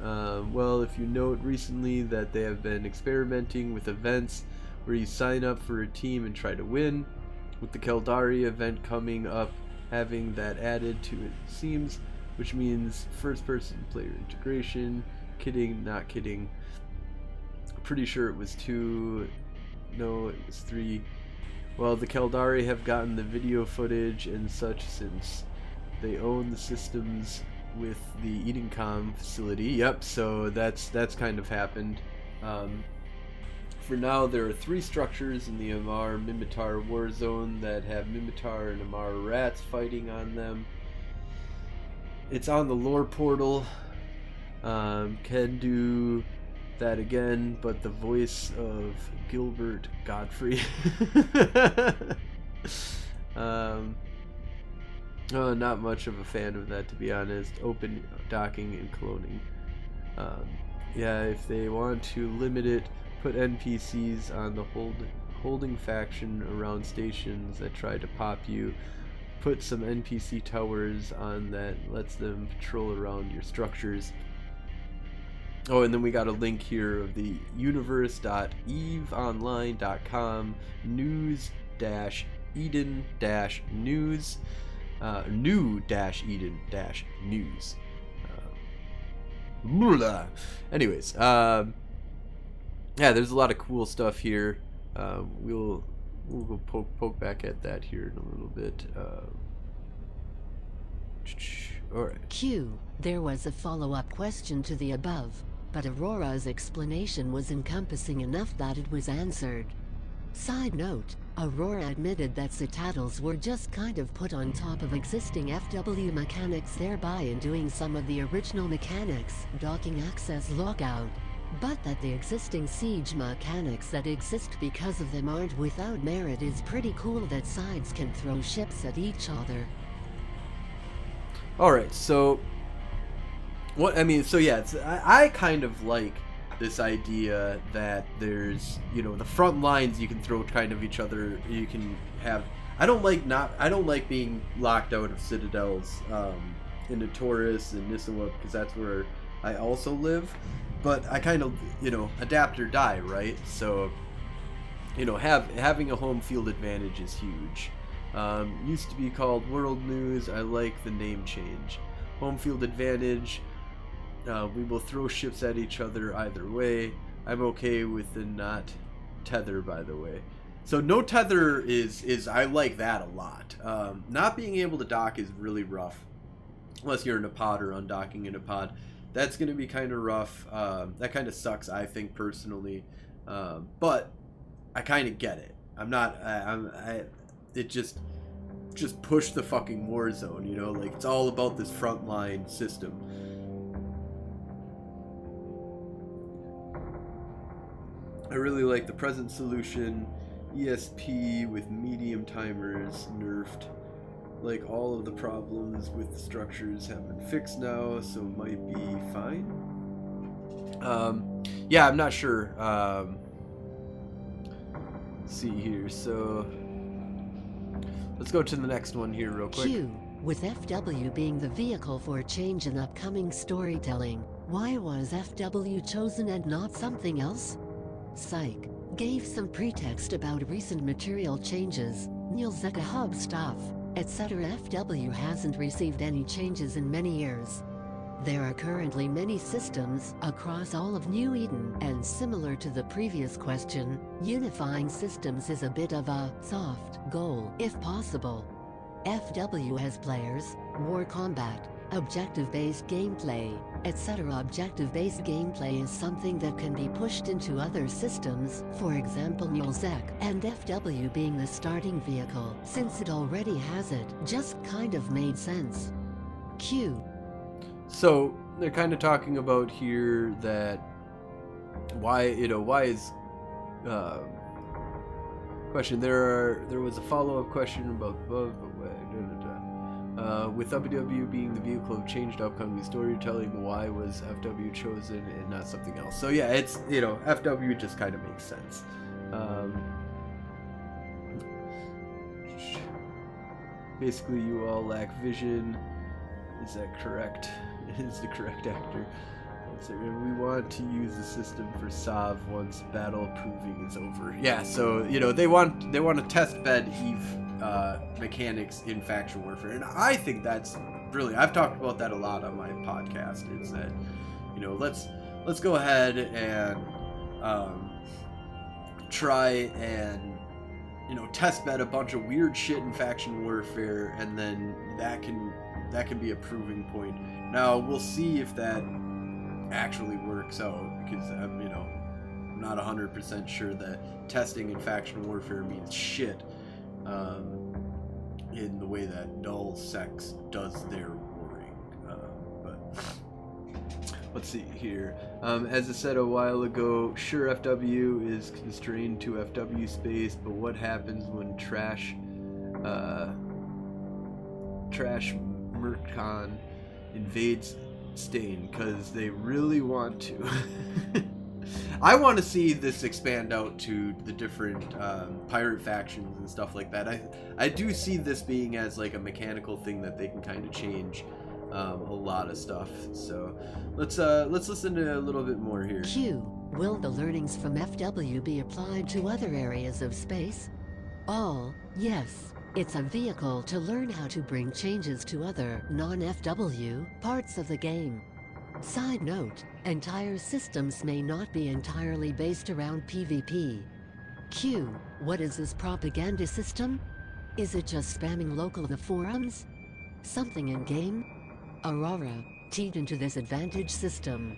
Well, if you note recently that they have been experimenting with events where you sign up for a team and try to win, with the Keldari event coming up, having that added to it seems, which means first-person player integration. Kidding, not kidding. Pretty sure it was 2. No, it was 3. Well, the Keldari have gotten the video footage and such since they own the systems with the Edencom facility. Yep, so that's kind of happened. For now, there are 3 structures in the Amar Mimitar war zone that have Mimitar and Amar rats fighting on them. It's on the lore portal. Can do that again, but the voice of Gilbert Godfrey. Not much of a fan of that, to be honest. Open docking and cloning. Yeah, if they want to limit it, put NPCs on the holding faction around stations that try to pop you. Put some NPC towers on that lets them patrol around your structures. Oh, and then we got a link here of the universe.eveonline.com news-eden-news new-eden-news. Anyways, yeah, there's a lot of cool stuff here. We'll go poke back at that here in a little bit. All right. Q. There was a follow-up question to the above, but Aurora's explanation was encompassing enough that it was answered. Side note, Aurora admitted that citadels were just kind of put on top of existing FW mechanics, thereby undoing some of the original mechanics, docking access lockout. But that the existing siege mechanics that exist because of them aren't without merit is pretty cool, that sides can throw ships at each other. Alright, so yeah, I kind of like this idea that there's, the front lines you can throw kind of each other. You can have, I don't like being locked out of citadels in the Taurus and Nissawa, because that's where I also live. But I kind of, adapt or die, right? So, having a home field advantage is huge. Used to be called World News. I like the name change. Home field advantage. We will throw ships at each other either way. I'm okay with the not tether, by the way. So no tether is I like that a lot. Not being able to dock is really rough, unless you're in a pod or undocking in a pod. That's going to be kind of rough. That kind of sucks, I think, personally. But I kind of get it. I'm not. It just push the fucking war zone. You know, like it's all about this frontline system. I really like the present solution. ESP with medium timers nerfed. Like all of the problems with the structures have been fixed now, so might be fine. Yeah, I'm not sure. Let's see here. So let's go to the next one here real quick. Q. With FW being the vehicle for a change in upcoming storytelling, why was FW chosen and not something else? Psych. Gave some pretext about recent material changes, Neil Zeka hub stuff, etc. FW hasn't received any changes in many years. There are currently many systems across all of New Eden, and similar to the previous question, unifying systems is a bit of a soft goal, if possible. FW has players, war combat, objective-based gameplay, etc. Objective-based gameplay is something that can be pushed into other systems, for example Nulzek, and FW being the starting vehicle, since it already has it, just kind of made sense. Q. So they're kind of talking about here that why is question. There was a follow-up question about above, but with FW being the vehicle of changed upcoming storytelling, why was FW chosen and not something else? So yeah, it's, you know, FW just kind of makes sense. Basically, you all lack vision. Is that correct? Is the correct actor? We want to use the system for Sav once battle proving is over. Yeah, so you know they want to test bed Eve mechanics in faction warfare, and I think that's brilliant. I've talked about that a lot on my podcast. Is that, you know, let's go ahead and try and, you know, test bed a bunch of weird shit in faction warfare, and then that can be a proving point. Now we'll see if that actually works out, because I'm not 100% sure that testing in faction warfare means shit in the way that null sex does their warring. But let's see here. As I said a while ago, sure, FW is constrained to FW space, but what happens when trash Mercon invades Stain? Because they really want to. I want to see this expand out to the different pirate factions and stuff like that. I do see this being as like a mechanical thing that they can kind of change a lot of stuff. So let's listen to a little bit more here. Q. Will the learnings from FW be applied to other areas of space? All, yes. It's a vehicle to learn how to bring changes to other non-FW parts of the game. Side note, entire systems may not be entirely based around PvP. Q. What is this propaganda system? Is it just spamming local the forums? Something in-game? Aurora, teed into this advantage system.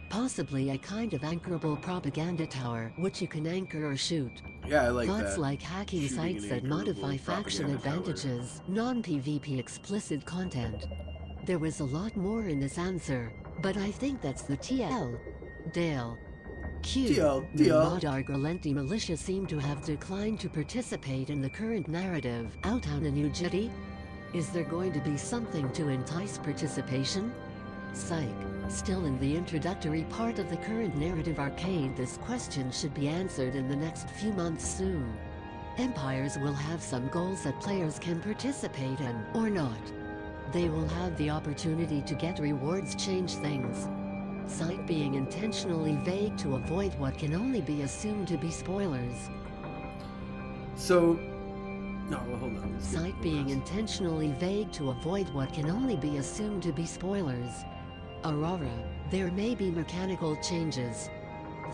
Possibly a kind of anchorable propaganda tower, which you can anchor or shoot. Yeah, I like that. Thoughts like hacking Shooting sites an that modify anchorable faction propaganda tower. advantages, non-PvP explicit content. There was a lot more in this answer, but I think that's the TL. Dale. Q. TL. The Modar Galenti militia seem to have declined to participate in the current narrative. Out on a new jetty? Is there going to be something to entice participation? Psych. Still in the introductory part of the current narrative arcade, this question should be answered in the next few months soon. Empires will have some goals that players can participate in, or not. They will have the opportunity to get rewards, change things. Site being intentionally vague to avoid what can only be assumed to be spoilers. So, no, well, hold on. Site being intentionally vague to avoid what can only be assumed to be spoilers. Aurora, there may be mechanical changes.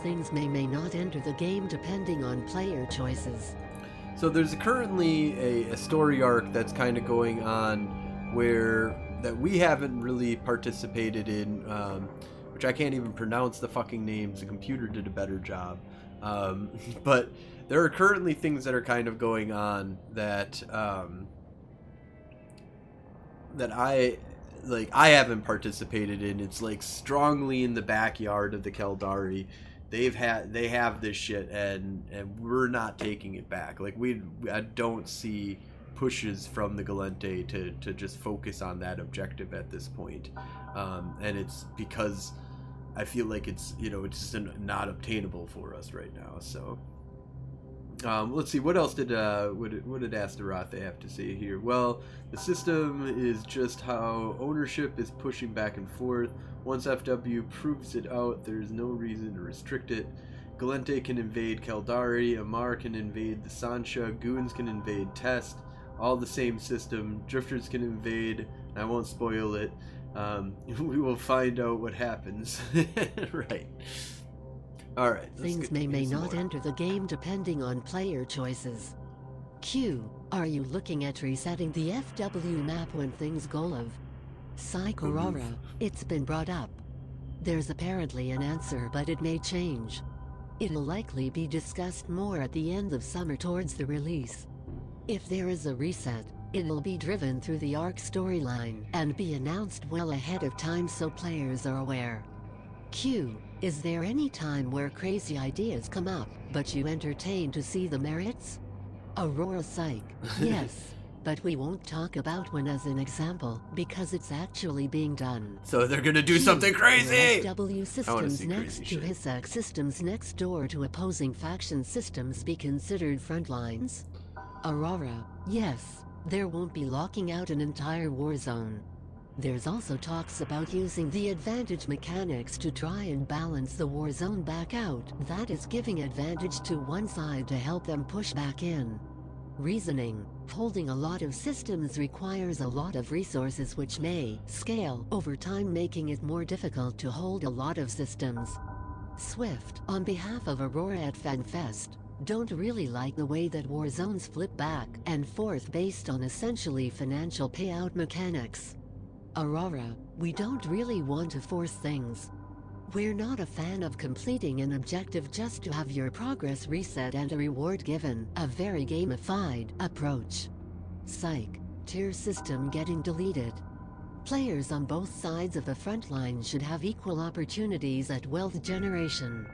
Things may not enter the game depending on player choices. So there's currently a story arc that's kind of going on where that we haven't really participated in, which I can't even pronounce the fucking names. The computer did a better job. But there are currently things that are kind of going on that that I haven't participated in. It's like strongly in the backyard of the Keldari. They have this shit, and we're not taking it back. Like I don't see pushes from the Galente to just focus on that objective at this point, and it's because I feel like it's it's just not obtainable for us right now. So let's see, what else did what did Astaroth have to say here? Well, the system is just how ownership is pushing back and forth. Once FW proves it out, there's no reason to restrict it. Galente can invade Keldari, Amar can invade the Sancha, Goons can invade Test, all the same system. Drifters can invade, I won't spoil it. We will find out what happens. Right. Alright. Things may not enter the game depending on player choices. Q. Are you looking at resetting the FW map when things go live? Psych Aurora. It's been brought up. There's apparently an answer, but it may change. It'll likely be discussed more at the end of summer towards the release. If there is a reset, it'll be driven through the ARC storyline and be announced well ahead of time so players are aware. Q. Is there any time where crazy ideas come up, but you entertain to see the merits? Aurora Psych. Yes. But we won't talk about when as an example, because it's actually being done. So they're gonna do something crazy! FW systems next to HISAC systems next door to opposing faction systems be considered front lines? Aurora. Yes. There won't be locking out an entire war zone. There's also talks about using the advantage mechanics to try and balance the war zone back out. That is giving advantage to one side to help them push back in. Reasoning. Holding a lot of systems requires a lot of resources which may scale over time, making it more difficult to hold a lot of systems. Swift. On behalf of Aurora at FanFest, don't really like the way that war zones flip back and forth based on essentially financial payout mechanics. Aurora, we don't really want to force things. We're not a fan of completing an objective just to have your progress reset and a reward given, a very gamified approach. Psych. Tier system getting deleted. Players on both sides of the front line should have equal opportunities at wealth generation.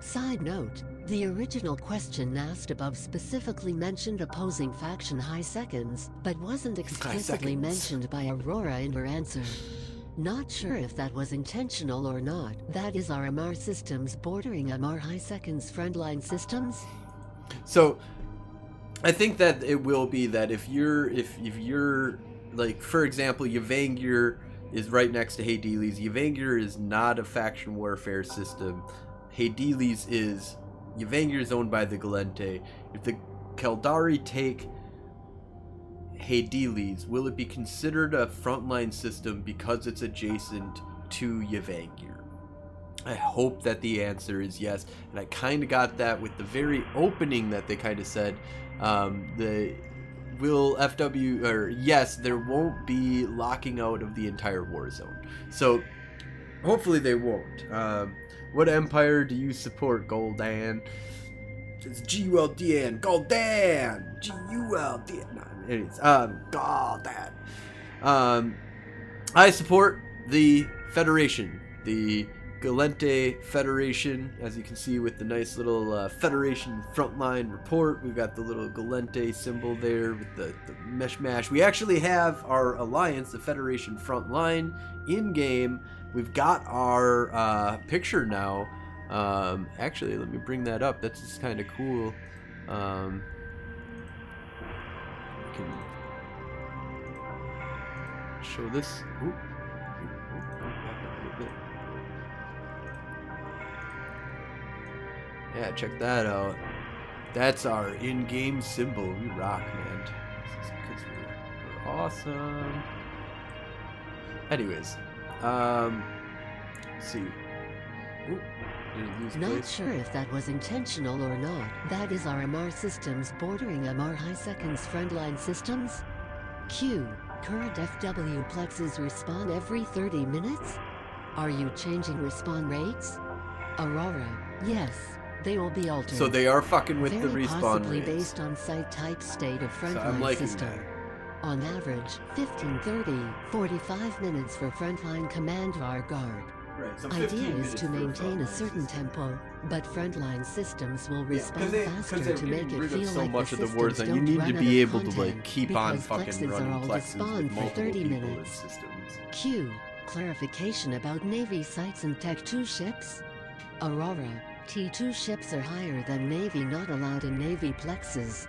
Side note, the original question asked above specifically mentioned opposing faction high seconds, but wasn't explicitly mentioned by Aurora in her answer. Not sure if that was intentional or not. That is, our Amar systems bordering Amar high seconds frontline systems? So I think that it will be that if you're like, for example, Yvangir is right next to Hades. Yvangir is not a faction warfare system. Hades is. Yvangir is owned by the Galente. If the Keldari take Hades, will it be considered a frontline system because it's adjacent to Yvangir? I hope that the answer is yes, and I kind of got that with the very opening that they kind of said. Will FW, or yes, there won't be locking out of the entire war zone. So hopefully they won't. What empire do you support, Gul'dan? It's G-U-L-D-N, Gul'dan! G-U-L-D-N. No, anyways, Gul'dan. I support the Federation, the Galente Federation, as you can see with the nice little Federation frontline report. We've got the little Galente symbol there with the mesh. We actually have our alliance, the Federation frontline, in-game. We've got our picture now. Actually, let me bring that up. That's just kind of cool. Can show this. Ooh, back up a little bit. Yeah, check that out. That's our in-game symbol. We rock, man. This is because we're awesome. Anyways, let's see. Ooh, did it lose Not place? sure if that was intentional or not. That is our MR systems bordering MR high seconds frontline systems? Q. Current FW plexes respawn every 30 minutes? Are you changing respawn rates? Aurora. Yes, they will be altered. So they are fucking with the Very respawn possibly rates. based on site type state of I'm frontline liking system. that. On average, 15, 30, 45 minutes for frontline command VAR guard. Right, so 15 Idea is minutes to for a maintain a frontline certain system. tempo, but frontline systems will Yeah, respond because faster they're to make getting it rid feel of so like much the of the systems wars that you don't need run to out be of able to like content, keep on because fucking plexes are running all plexes with spawned for multiple 30 people minutes. and systems. Q. Clarification about Navy sites and Tech 2 ships? Aurora. T2 ships are higher than Navy, not allowed in Navy plexes.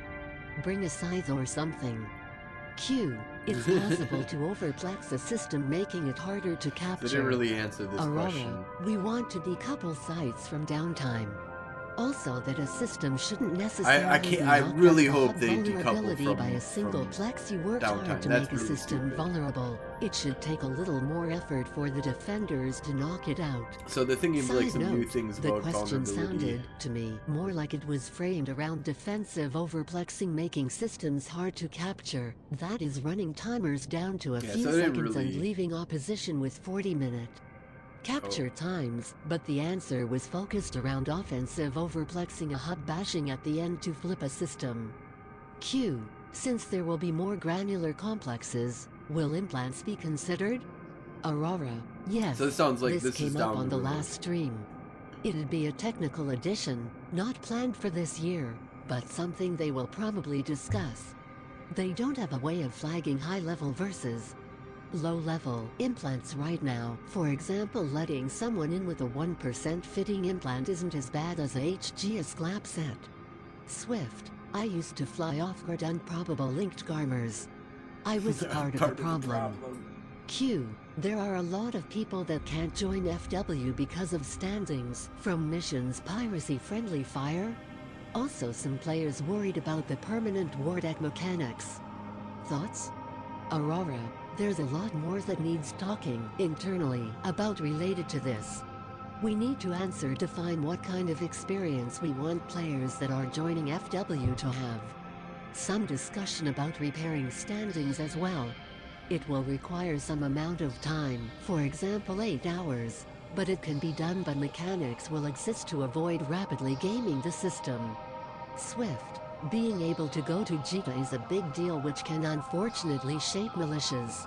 Bring a scythe or something. Q. It's possible to overplex a system, making it harder to They capture. didn't really answer this Aurora. question. We want to decouple sites from downtime. Also, that a system shouldn't necessarily be I knocked really off the hope they decouple vulnerability by from- a single from plex. You worked downtime. hard to That's make a really system stupid. vulnerable. It should take a little more effort for the defenders to knock it out. So they're thinking of like Side some new note, things the about question vulnerability. sounded, to me, more like it was framed around defensive overplexing, making systems hard to capture. That is running timers down to a Yeah, few so they didn't seconds and really- leaving opposition with 40-minute capture times, but the answer was focused around offensive overplexing, a hub bashing at the end to flip a system. Q. Since there will be more granular complexes, will implants be considered? Aurora. Yes. So it sounds like this is came down up on the the road. last stream. It'd be a technical addition, not planned for this year, but something they will probably discuss. They don't have a way of flagging high-level versus low-level implants right now. For example, letting someone in with a 1% fitting implant isn't as bad as a HGS clap set. Swift. I used to fly off-guard improbable linked garmers. I was part of the problem. Q. There are a lot of people that can't join FW because of standings from missions, piracy, friendly fire. Also, some players worried about the permanent war deck mechanics. Thoughts? Aurora. There's a lot more that needs talking internally about related to this. We need to define what kind of experience we want players that are joining FW to have. Some discussion about repairing standings as well. It will require some amount of time, for example 8 hours, but it can be done, but mechanics will exist to avoid rapidly gaming the system. Swift. Being able to go to Jita is a big deal, which can unfortunately shape militias.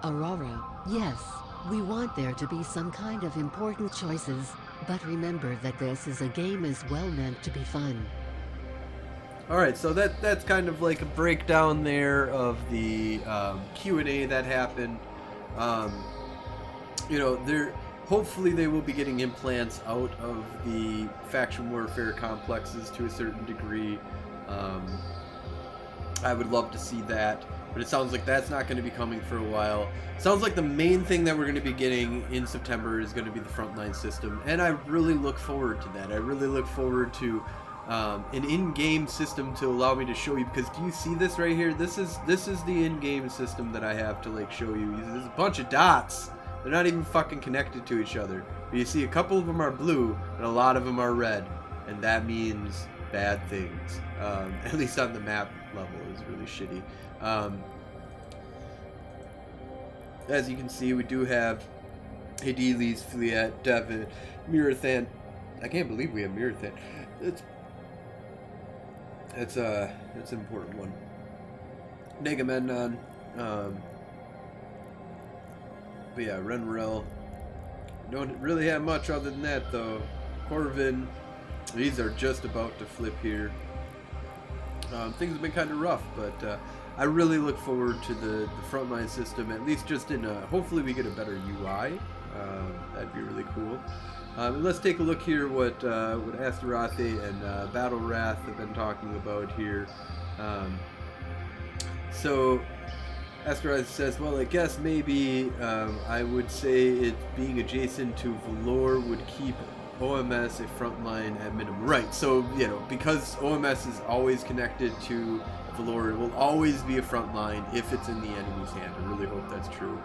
Aurora. Yes, we want there to be some kind of important choices, but remember that this is a game as well, meant to be fun. Alright, so that's kind of like a breakdown there of the Q&A that happened. You know, hopefully they will be getting implants out of the faction warfare complexes to a certain degree. I would love to see that, but it sounds like that's not going to be coming for a while. Sounds like the main thing that we're going to be getting in September is going to be the frontline system, and I really look forward to that. I really look forward to an in-game system to allow me to show you, because do you see this right here? This is the in-game system that I have to like show you. There's a bunch of dots. They're not even fucking connected to each other. But you see a couple of them are blue and a lot of them are red, and that means bad things. At least on the map level, it's really shitty. As you can see, we do have Hades, Fliet, Devin, Mirathan. I can't believe we have Mirathan. It's an important one. Negamendon, but yeah, Renrel. Don't really have much other than that though. Corvin, these are just about to flip here. Things have been kind of rough, but I really look forward to the frontline system, at least just in hopefully we get a better UI. That'd be really cool. And let's take a look here what Astaroth and Battle Wrath have been talking about here. So Astaroth says, well, I guess maybe I would say it being adjacent to Valor would keep OMS a frontline at minimum. Right, so, you know, because OMS is always connected to Valor, it will always be a frontline if it's in the enemy's hand. I really hope that's true.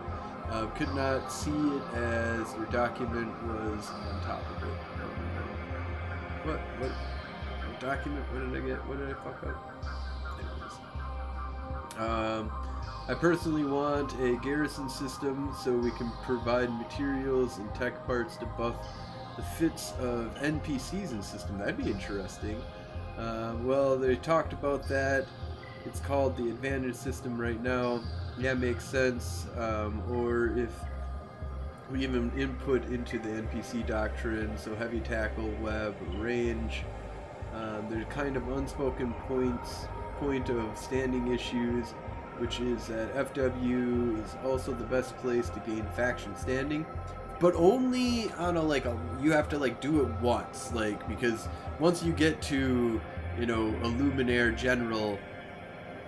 Could not see it as your document was on top of it. What document? What did I get? What did I fuck up? I personally want a garrison system so we can provide materials and tech parts to buff the fits of NPCs in the system. That'd be interesting. Well, they talked about that. It's called the advantage system right now. Yeah, makes sense. Or if we even input into the NPC doctrine, so heavy tackle, web, range. There's kind of unspoken point of standing issues, which is that FW is also the best place to gain faction standing, but only on you have to do it once, because once you get to a Luminaire General,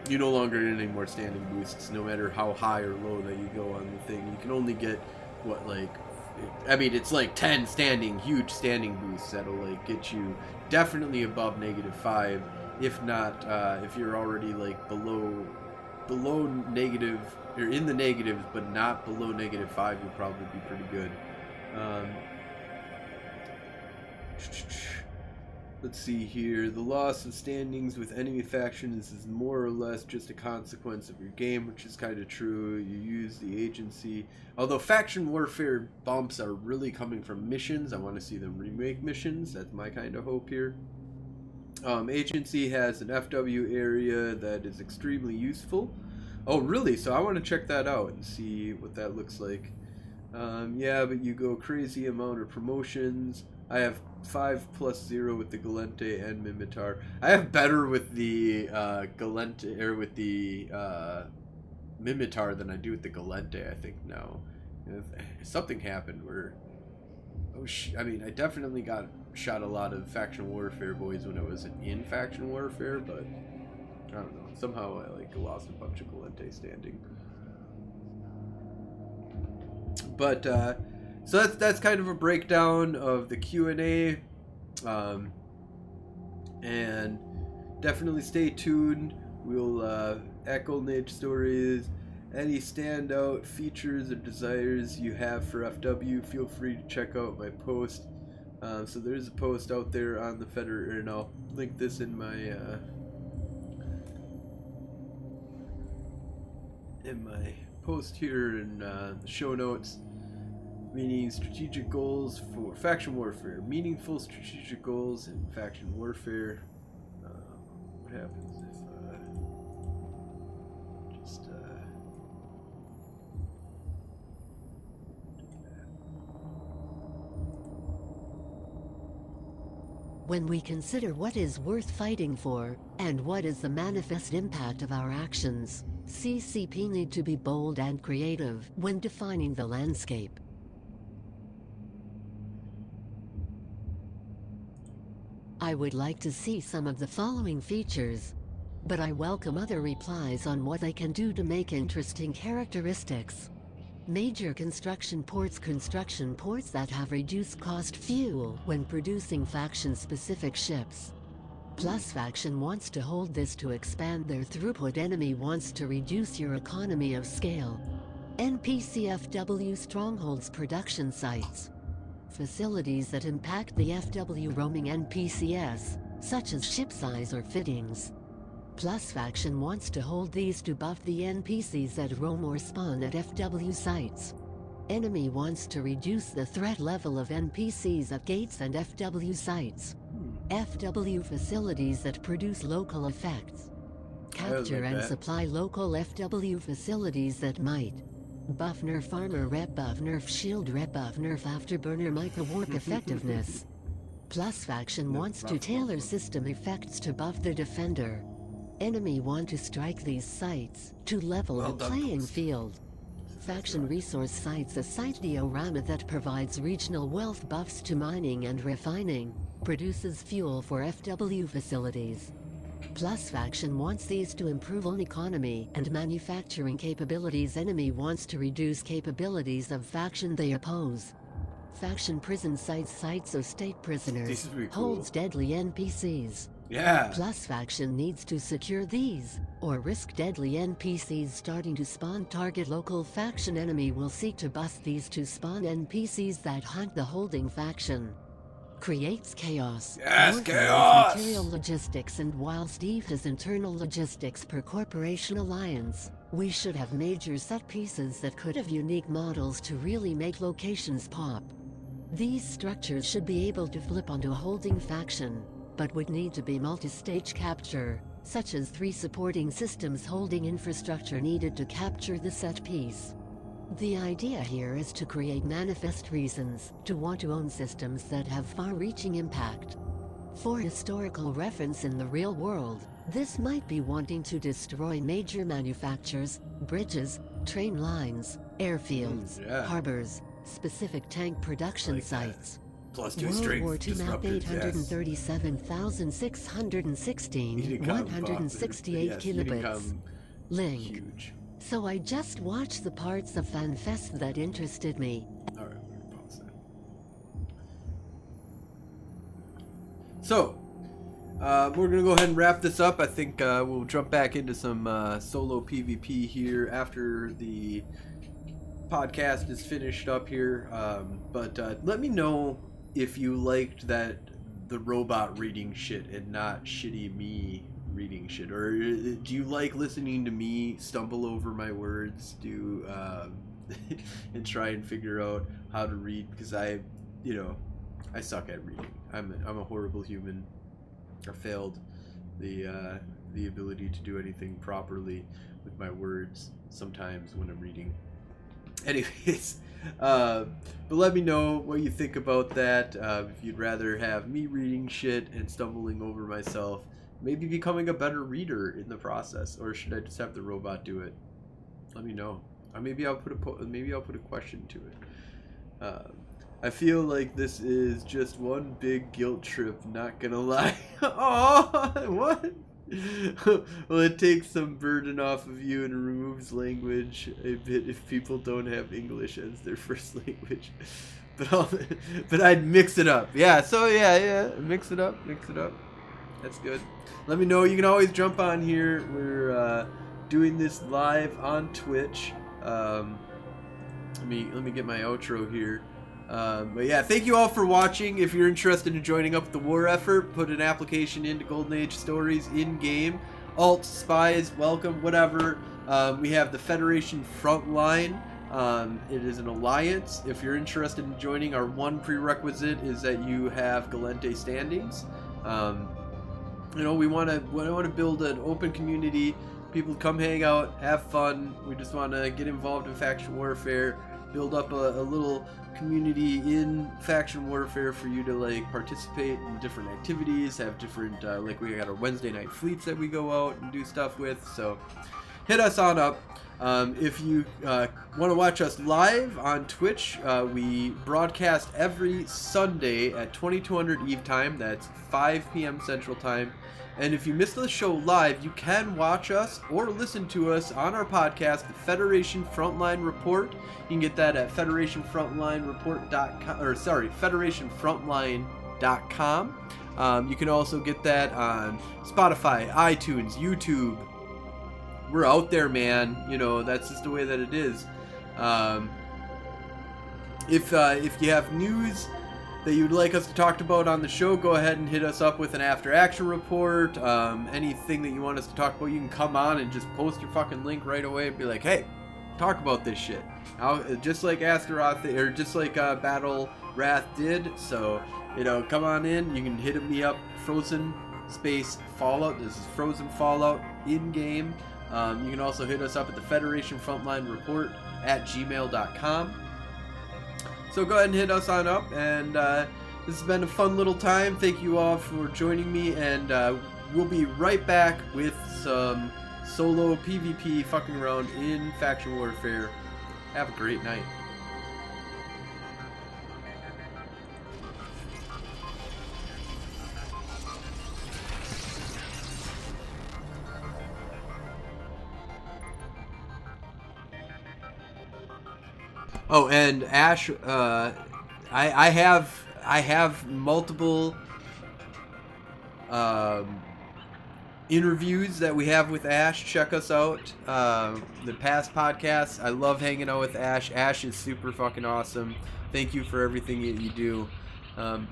you no longer get any more standing boosts, no matter how high or low that you go on the thing. You can only get it's 10 huge standing boosts that'll get you definitely above -5, if not if you're already below negative, or in the negatives but not below -5, you'll probably be pretty good. Let's see here. The loss of standings with enemy factions is more or less just a consequence of your game, which is kind of true. You use the agency. Although faction warfare bumps are really coming from missions. I want to see them remake missions. That's my kind of hope here. Agency has an FW area that is extremely useful. Oh, really? So I want to check that out and see what that looks like. Yeah, but you go crazy amount of promotions. I have 5+0 with the Galente and Mimitar. I have better with the Galente, or with the Mimitar, than I do with the Galente, I think, now. Something happened where... I definitely shot a lot of faction warfare boys when I was in faction warfare, but I don't know. Somehow I lost a bunch of Galente standing. But so that's kind of a breakdown of the Q&A, and definitely stay tuned. We'll at Golden Age Stories. Any standout features or desires you have for FW, feel free to check out my post. So there's a post out there on the Federer, and I'll link this in my post here in the show notes. Meaning strategic goals for faction warfare. Meaningful strategic goals in faction warfare. What happens if When we consider what is worth fighting for, and what is the manifest impact of our actions, CCP need to be bold and creative when defining the landscape. I would like to see some of the following features, but I welcome other replies on what they can do to make interesting characteristics. Major construction ports that have reduced cost fuel when producing faction-specific ships. Plus faction wants to hold this to expand their throughput. Enemy wants to reduce your economy of scale. NPCFW strongholds production sites. Facilities that impact the FW roaming NPCs, such as ship size or fittings. Plus faction wants to hold these to buff the NPCs that roam or spawn at FW sites. Enemy wants to reduce the threat level of NPCs at gates and FW sites. FW facilities that produce local effects. Capture and supply local FW facilities that might buff nerf armor rep, buff nerf shield rep, buff nerf afterburner micro warp effectiveness. Plus faction wants to tailor system effects to buff the defender. Enemy want to strike these sites to level the playing field. Faction resource sites, a site diorama that provides regional wealth buffs to mining and refining, produces fuel for FW facilities. Plus faction wants these to improve on economy and manufacturing capabilities. Enemy wants to reduce capabilities of faction they oppose. Faction prison sites of state prisoners, holds deadly NPCs. Yeah. Plus faction needs to secure these, or risk deadly NPCs starting to spawn. Target local faction enemy will seek to bust these to spawn NPCs that hunt the holding faction. Creates chaos. Yes, Warfare chaos! is material logistics, and while Steve has internal logistics per corporation alliance, we should have major set pieces that could have unique models to really make locations pop. These structures should be able to flip onto a holding faction, but would need to be multi-stage capture, such as 3 supporting systems holding infrastructure needed to capture the set piece. The idea here is to create manifest reasons to want to own systems that have far-reaching impact. For historical reference in the real world, this might be wanting to destroy major manufactures, bridges, train lines, airfields, harbors, specific tank production sites. Plus 2 World strength War II map disruptors, yes. 837,616, Need to come 168 yes, need to kilobits. come Link. huge. So I just watched the parts of FanFest that interested me. Alright, we're gonna pause that. So, we're gonna go ahead and wrap this up. I think we'll jump back into some solo PvP here after the podcast is finished up here. But let me know if you liked the robot reading shit and not shitty me reading shit, or do you like listening to me stumble over my words, and try and figure out how to read, because I suck at reading. I'm a horrible human. I failed the ability to do anything properly with my words sometimes when I'm reading. Anyways, but let me know what you think about that. If you'd rather have me reading shit and stumbling over myself, maybe becoming a better reader in the process, or should I just have the robot do it? Let me know. Maybe I'll put a question to it. I feel like this is just one big guilt trip, not gonna lie. Oh, what? Well, it takes some burden off of you and removes language a bit if people don't have English as their first language. But I'd mix it up. Yeah, so yeah, mix it up. That's good. Let me know. You can always jump on here. We're doing this live on Twitch. Let me get my outro here. But yeah, thank you all for watching. If you're interested in joining up with the war effort, put an application into Golden Age Stories in-game. Alt, spies, welcome, whatever. We have the Federation Frontline. It is an alliance. If you're interested in joining, our one prerequisite is that you have Galente standings. We want to build an open community. People come hang out, have fun. We just want to get involved in faction warfare, build up a little community in faction warfare for you to participate in different activities, have different we got our Wednesday night fleets that we go out and do stuff with. So hit us on up. If you want to watch us live on Twitch, we broadcast every Sunday at 2200 Eve time. That's 5 p.m. Central Time. And if you missed the show live, you can watch us or listen to us on our podcast, the Federation Frontline Report. You can get that at federationfrontline.com. You can also get that on Spotify, iTunes, YouTube. We're out there, man. That's just the way that it is. If you have news that you'd like us to talk about on the show, go ahead and hit us up with an after action report. Anything that you want us to talk about, you can come on and just post your fucking link right away and be like, hey, talk about this shit. Just like Astaroth, or just like Battle Wrath did. So, come on in. You can hit me up, Frozen Space Fallout. This is Frozen Fallout in game. You can also hit us up at the Federation Frontline Report at gmail.com. So go ahead and hit us on up, and this has been a fun little time. Thank you all for joining me, and we'll be right back with some solo PvP fucking around in faction warfare. Have a great night. Oh, and Ash, I have multiple interviews that we have with Ash. Check us out. The past podcasts. I love hanging out with Ash. Ash is super fucking awesome. Thank you for everything that you do. And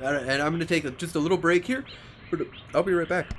I'm going to take just a little break here. I'll be right back.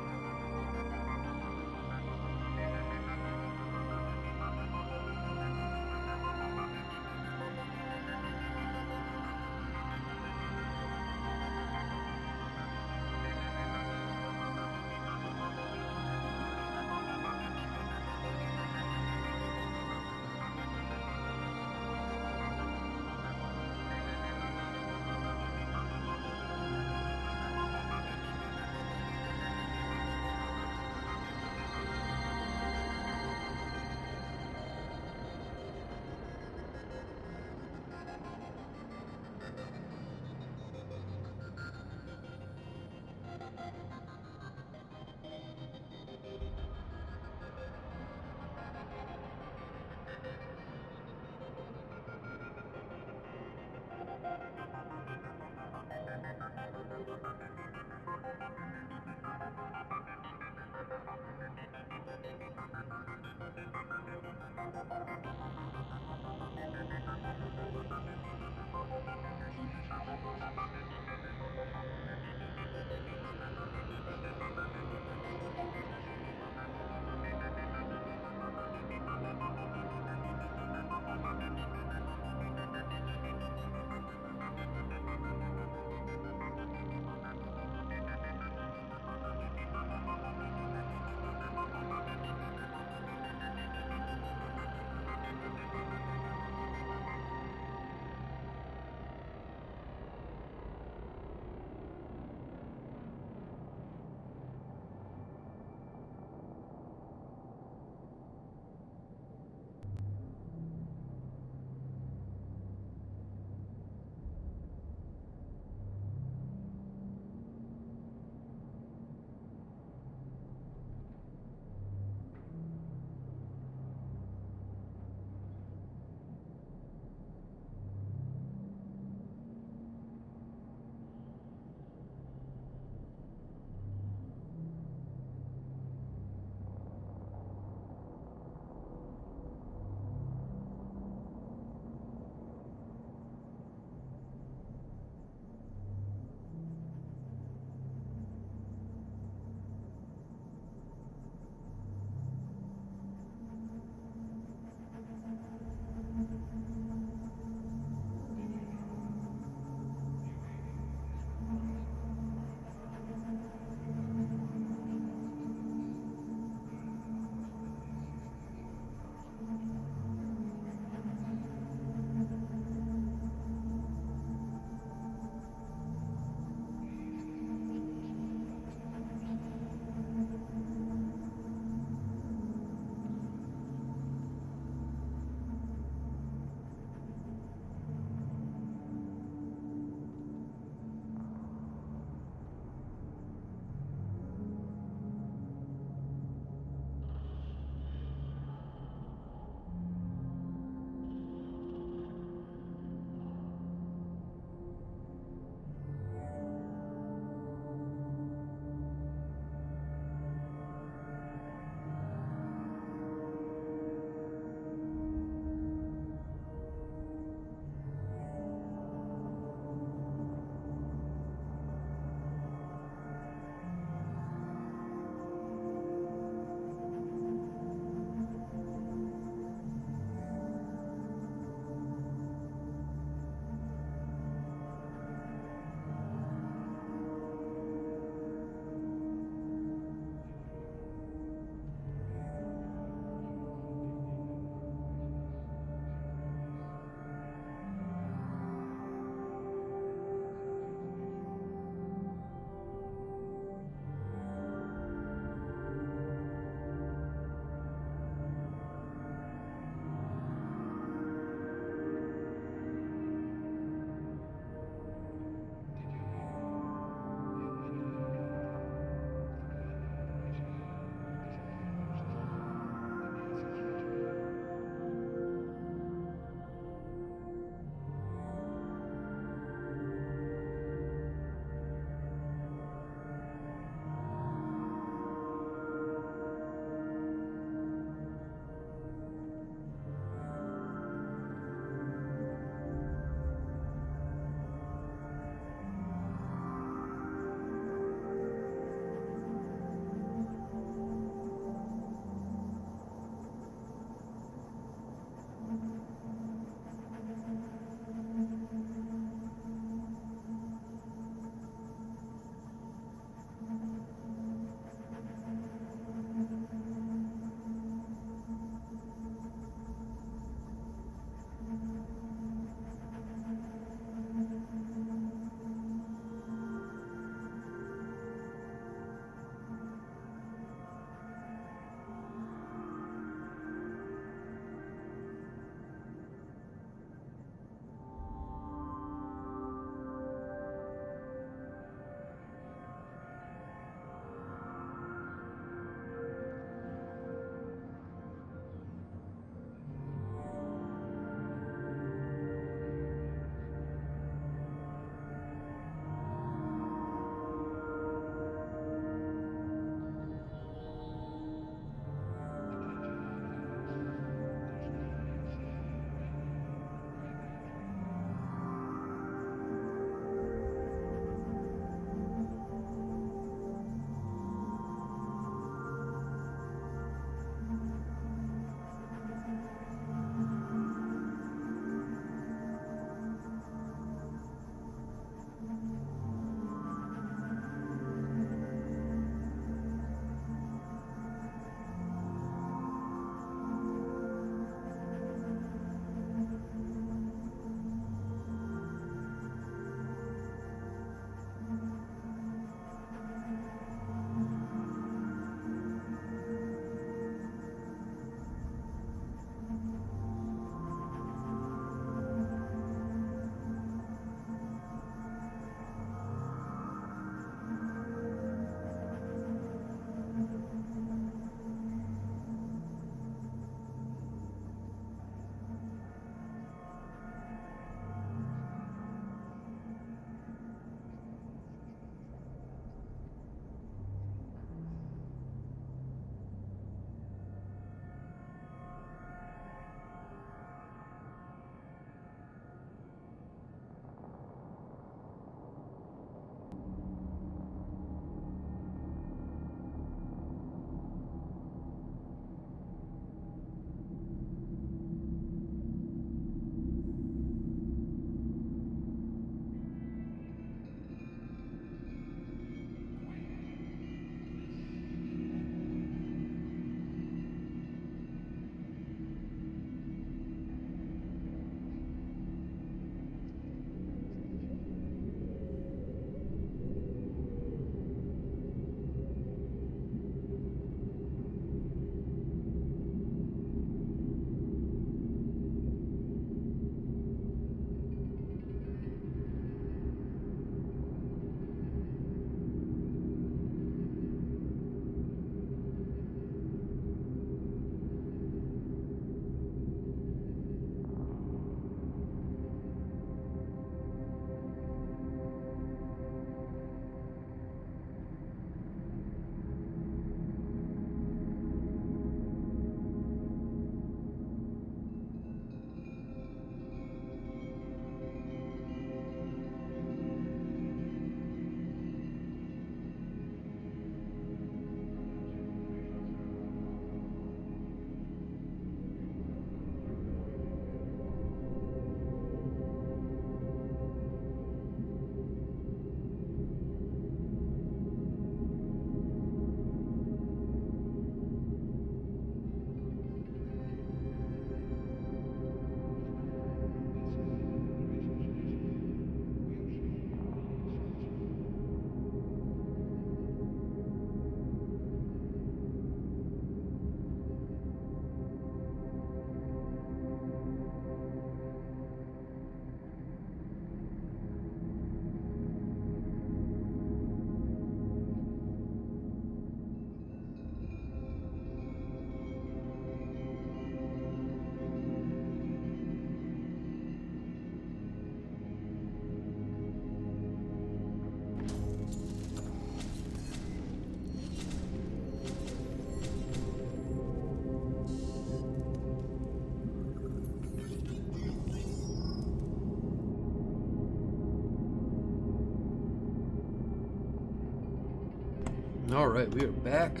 Alright, we are back.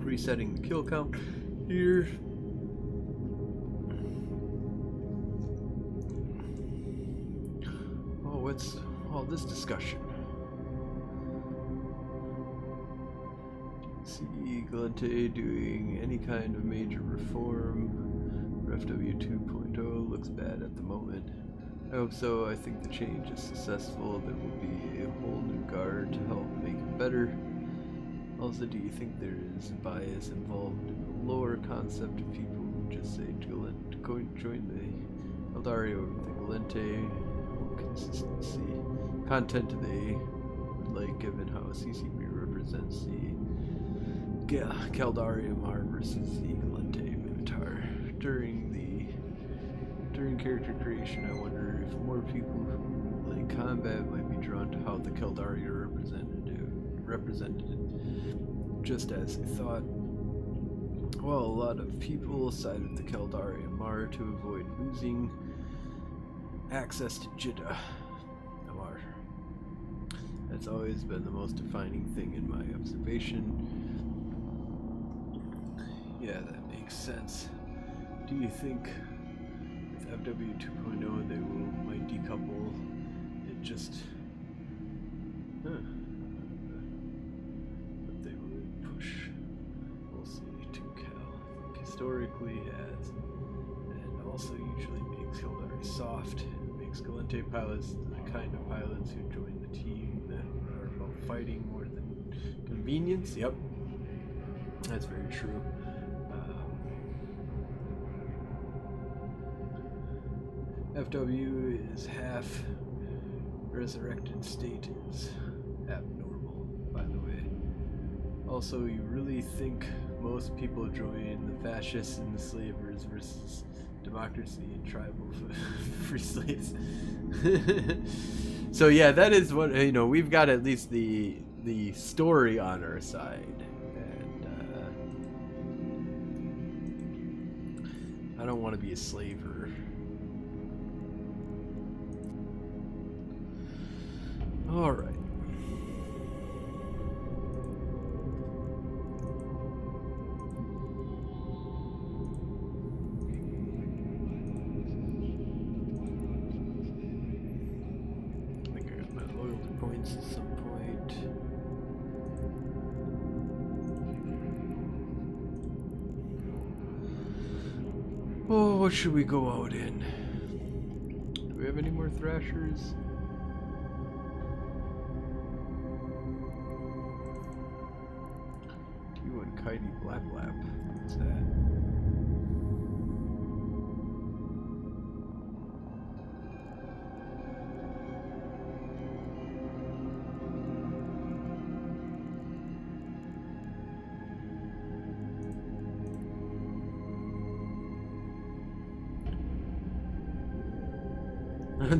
Resetting the kill count here. Oh, what's all this discussion? See Galente doing any kind of major reform. FW 2.0 looks bad at the moment. I hope so. I think the change is successful. There will be a whole new guard to help make it better. Also, do you think there is bias involved in the lore concept of people who just say join the Eldario or the Galente? What consistency content do they would like, given how CCP represents the Caldarium Mar versus the Galente Minotaur? During character creation, I wonder if more people who like combat might be drawn to how the Caldari are represented just as I thought. Well, a lot of people sided the Caldari Amar to avoid losing access to Jeddah Amar. That's always been the most defining thing in my observation. Yeah, that makes sense. Do you think with FW 2.0 they might decouple it just but they would push, we'll see, to Cal historically has, and also usually makes Hildari soft. It makes Galente pilots the kind of pilots who join the team that are about fighting more than convenience. Yep, that's very true. FW is half resurrected state is abnormal, by the way. Also, you really think most people join the fascists and the slavers versus democracy and tribal free slaves? So yeah, that is what, you know, we've got at least the story on our side, and I don't want to be a slaver. All right. I think I got my loyalty points at some point. Oh, what should we go out in? Do we have any more thrashers? Kitey Blap Blap. What's that?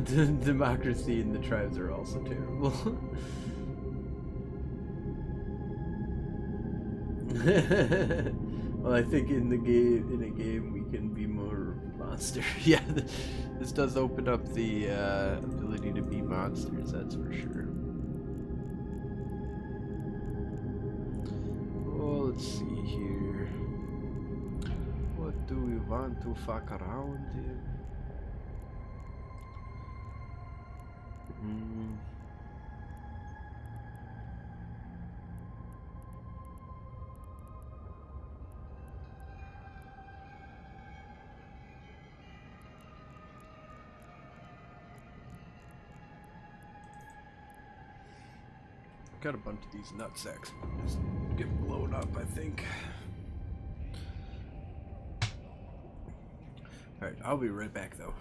The democracy and the tribes are also terrible. Well, I think in a game we can be more monster. Yeah, this does open up the ability to be monsters, that's for sure. Oh, let's see here. What do we want to fuck around in? Got a bunch of these nutsacks just get blown up, I think. Alright, I'll be right back though.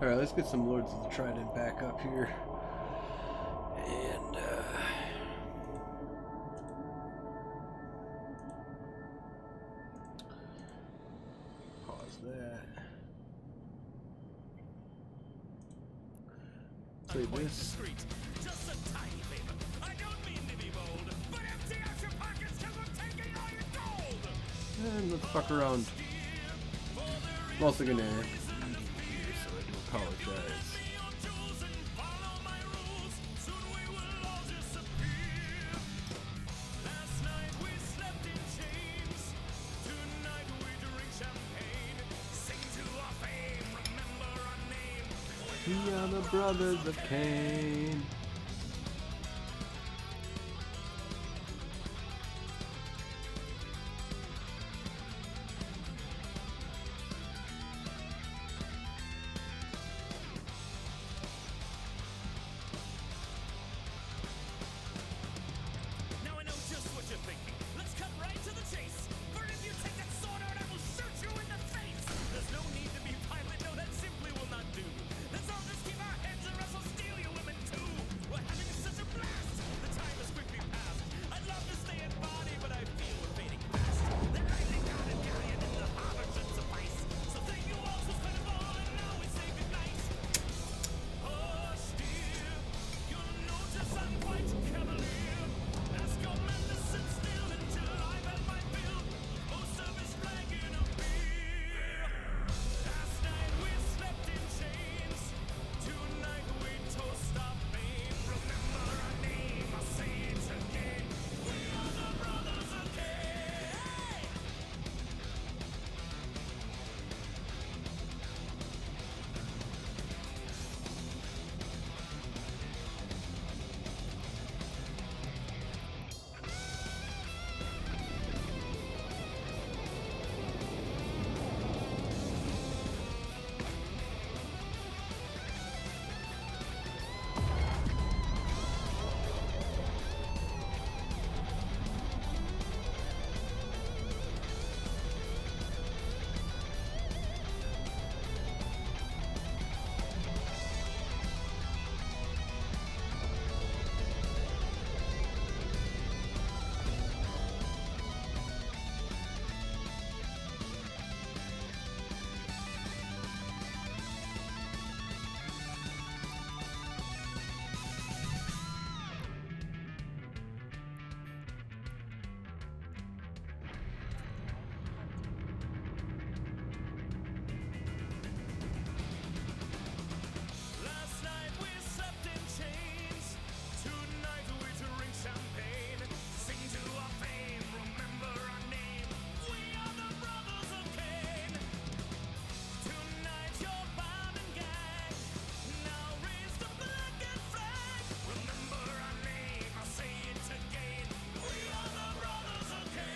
Alright, let's get some Lords of the Trident back up here. And, pause that. Save this. Just a tiny favor. I don't mean to be bold, but empty out your pockets 'cause I'm taking all your gold. And let's fuck around. I'm also gonna read here, so I do apologize. We are the brothers of Cain. Now I know just what you're thinking. Let's cut right to the chase. For if you take that sword out, I will shoot you in the face. There's no need to be violent. No, that simply will not do. Let's all just keep our heads and wrestle, steal you women too. We're having such a blast. The time has quickly passed. I'd love to stay in body, but I feel we're fading fast. The lightning guarded galleon in the harbor should suffice. So thank you all for spending all, and now we say goodnight. Hush, dear. You'll notice I'm quite cavalier. Ask your men to sit still until I've had my fill. Most of his flagging of beer. Last night we slept in chains. Tonight we toast our fame. Remember our name, I'll say it again. We are the brothers of Cain. Last night we slept in chains. Tonight we drink champagne. Sing to our fame. Remember our name. We are the brothers of Cain. Tonight you're bound and gagged. Now raise the blackened flag. Remember our name. I'll say it again. We are the brothers of Cain.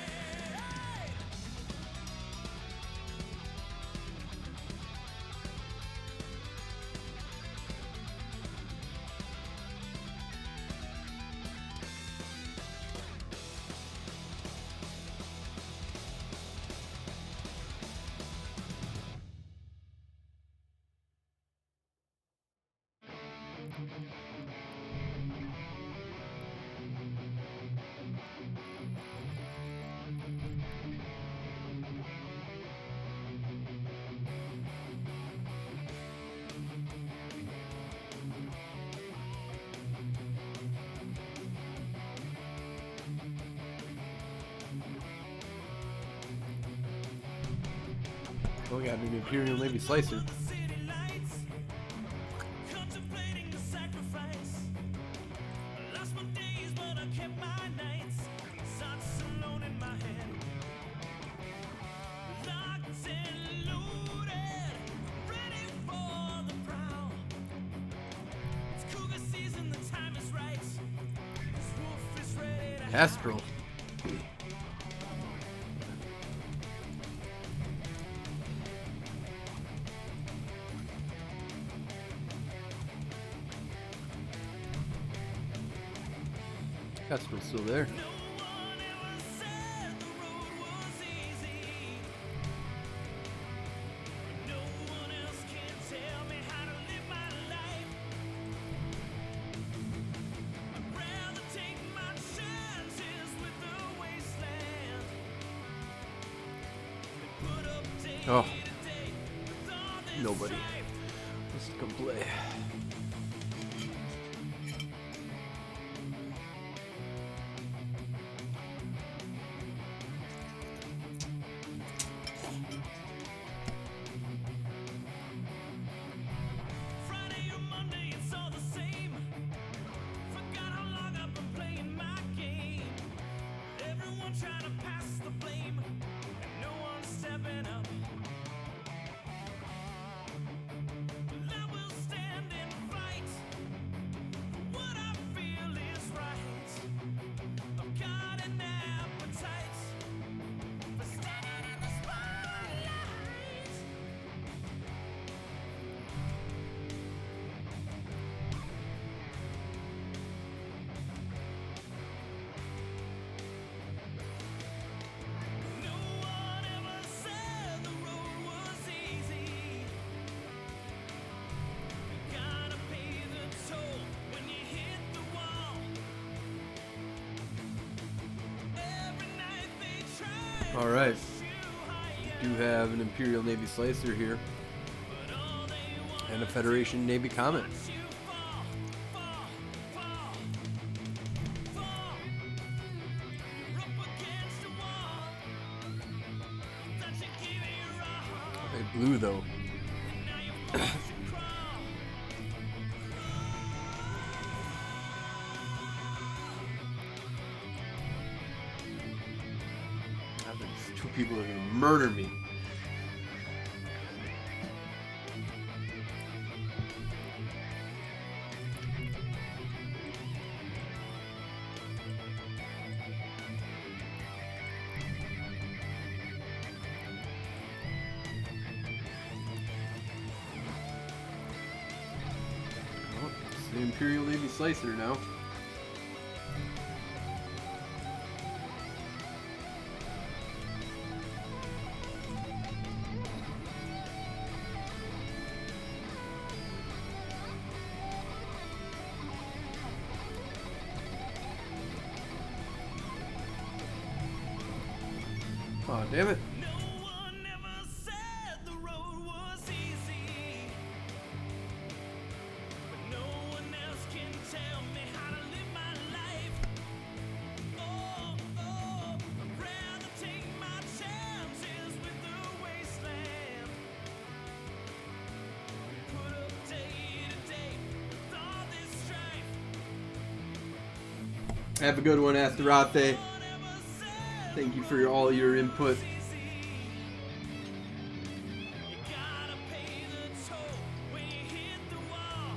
Oh, we got an Imperial Navy Slicer. City lights, contemplating the sacrifice. I lost my days, but I kept my nights. Socks alone in my hand. Locked and loaded, ready for the prowl. It's cougar season, the time is right. This wolf is ready to Astral. Astral's still there. No one ever said the road was easy. No one else can tell me how to live. Oh, nobody. Let's come play. Friday or Monday, it's all the same. Forgot how long I've been playing my game. Everyone trying to pass the blame, and no one's stepping up. But I will stand and fight for what I feel is right. I've got an appetite for standing in the spotlight. No one ever said the road was easy. You gotta pay the toll when you hit the wall. Every night they try All right. to push you higher, Do have an Imperial Navy Slicer here but all they want and a Federation Navy Comet. is you fall, fall, fall, fall. You're up against a wall that you give it all. They blue though. Now you watch you crawl. These two people are gonna murder me. Oh, it's the Imperial Navy Slicer now. Oh, damn it. No one ever said the road was easy, but no one else can tell me how to live my life. Oh, oh, I'd rather take my chances with the wasteland. Put up day to day with all this strife. Have a good one, Astaroth. No one ever said Thank you for all your input. you gotta pay the toll when you hit the wall.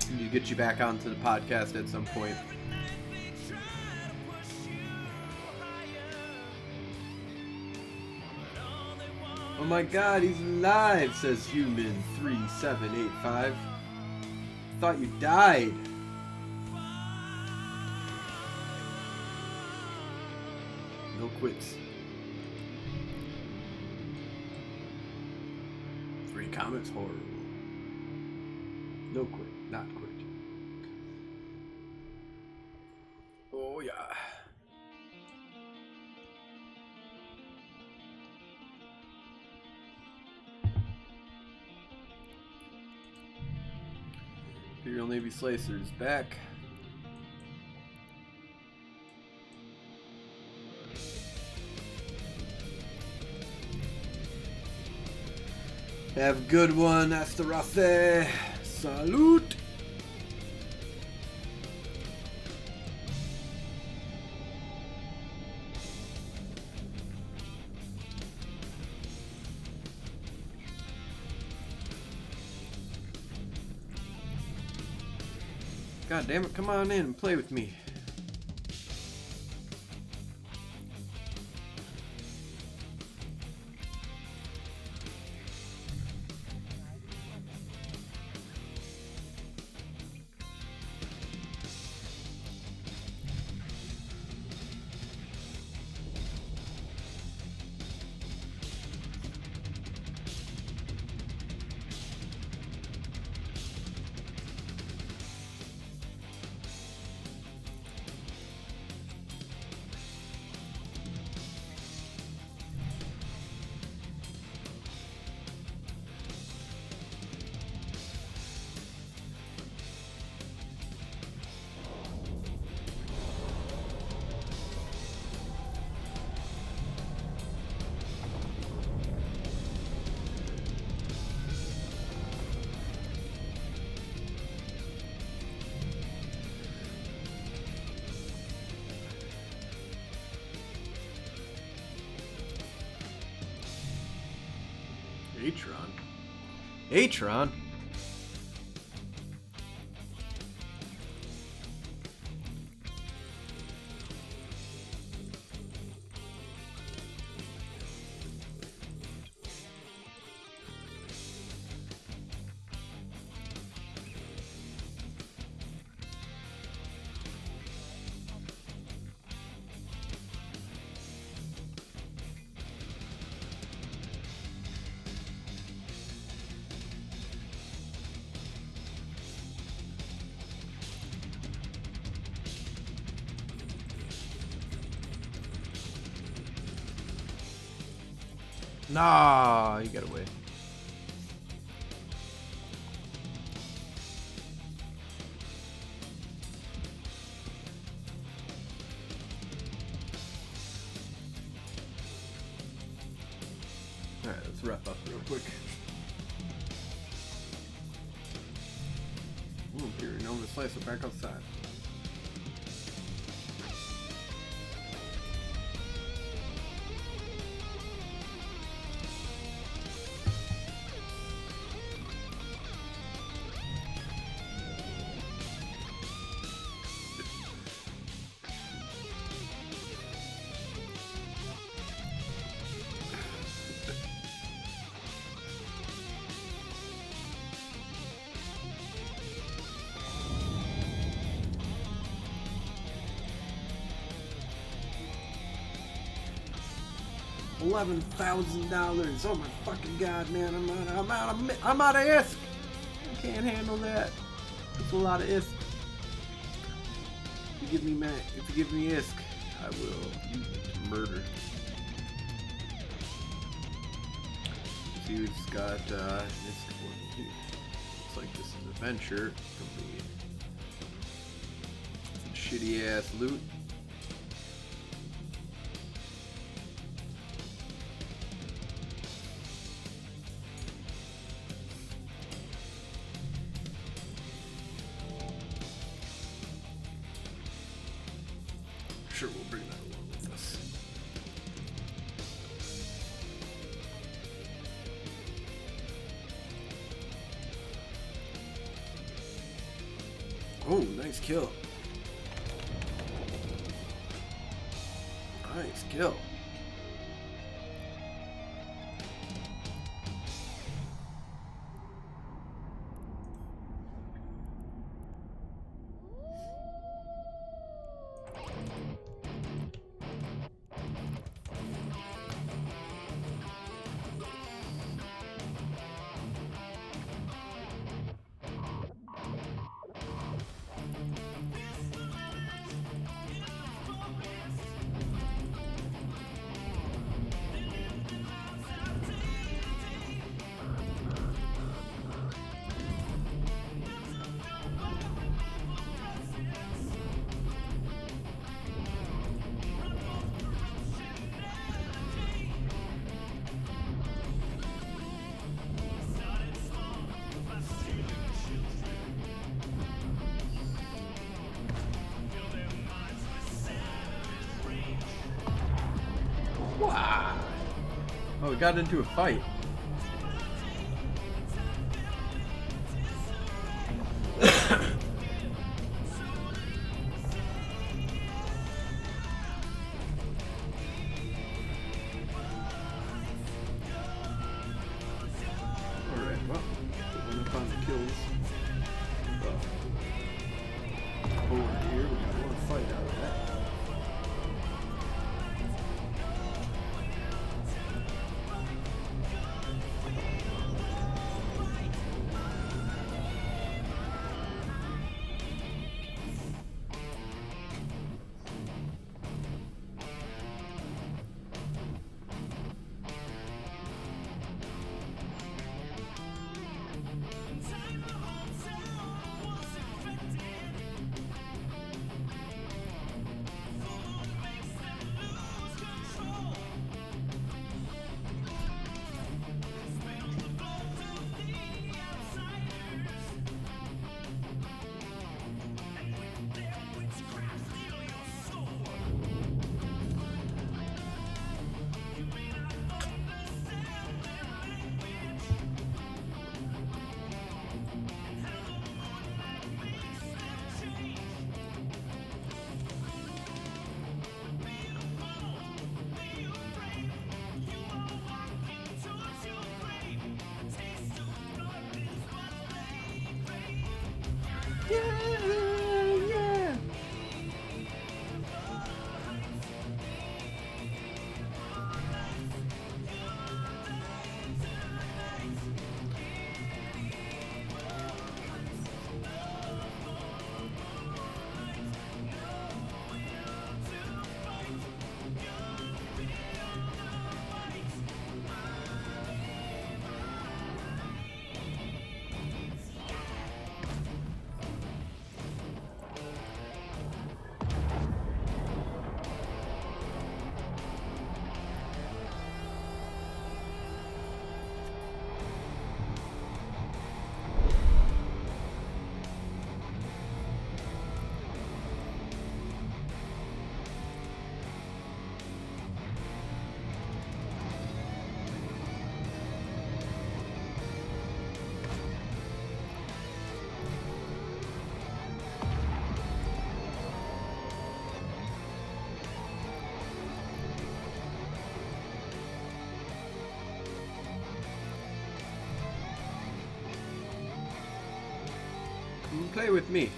And to get you back onto the podcast at some point. Every night they try to push you higher, but all they want Oh my god, he's alive, says Human3785. Thought you died. No quits. 3 comments, horrible. No quit, not quit. Oh yeah. Imperial Navy Slicer is back. Have a good one, Astaroth. Salute. God damn it, come on in and play with me. Atron. Atron? Nah, you got away. Alright, let's wrap up real quick. Ooh, here, no, the slice it back outside. $11,000. Oh my fucking god, man! I'm out of ISK. I can't handle that. It's a lot of ISK. If you give me ISK, I will use it to murder. See, we've just got ISK 1. Looks like this is an adventure from the shitty ass loot. Sure, we'll bring that along with us. Oh, nice kill. Nice kill. Wow. Oh, we got into a fight. Alright, well, we're gonna find the kills. Over here, we got one fight out of that. play with me.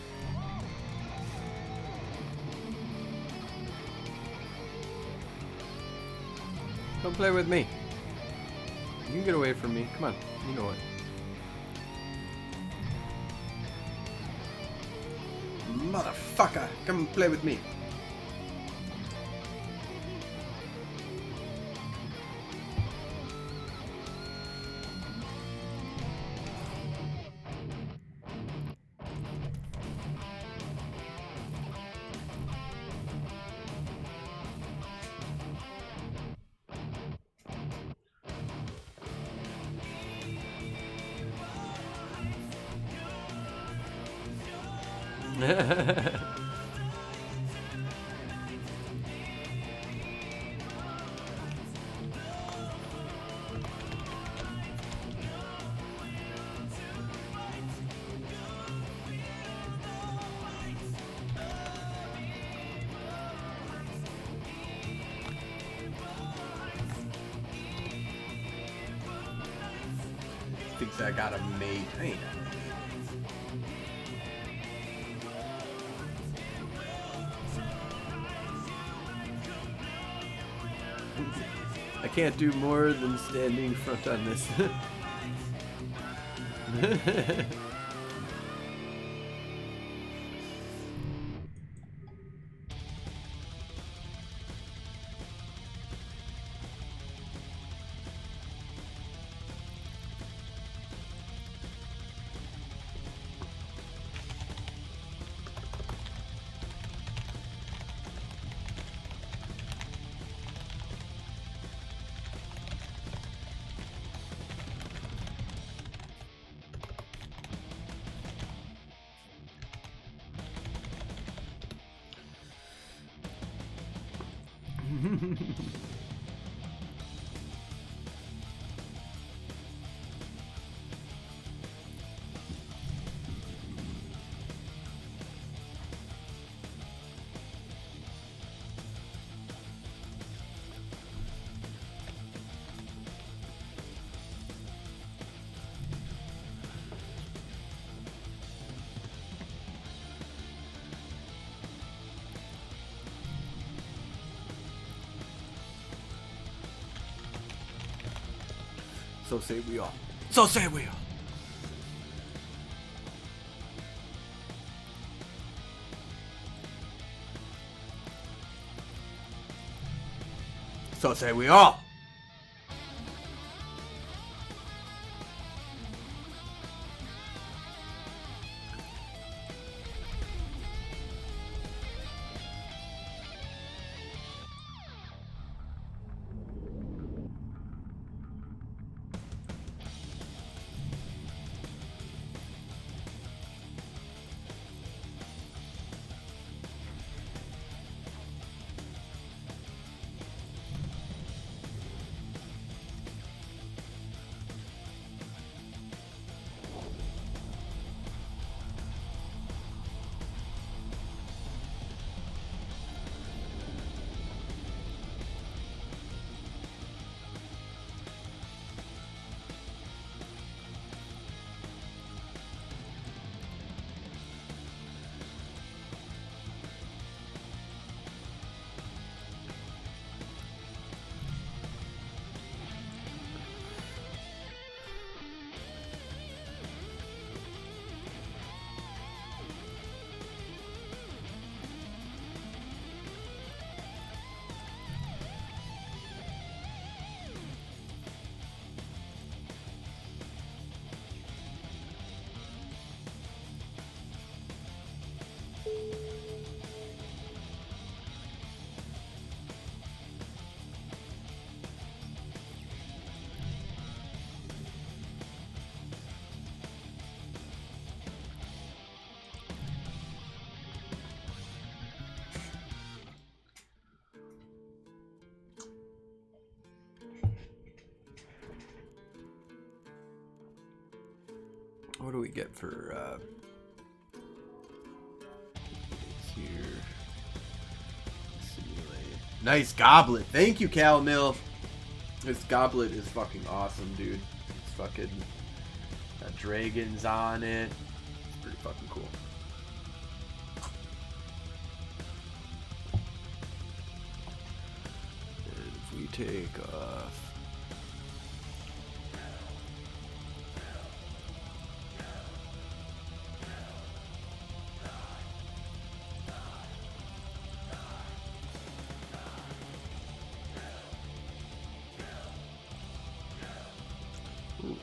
Come play with me. You can get away from me. Come on. You know what. Motherfucker. Come play with me. Thinks I got a mate. I ain't got a mate. I can't do more than standing front on this. So say we all. So say we all. So say we all. What do we get for here? Simulate. Nice goblet. Thank you, Cal Mill. This goblet is fucking awesome, dude. It's fucking got dragons on it. It's pretty fucking cool. take off. Ooh.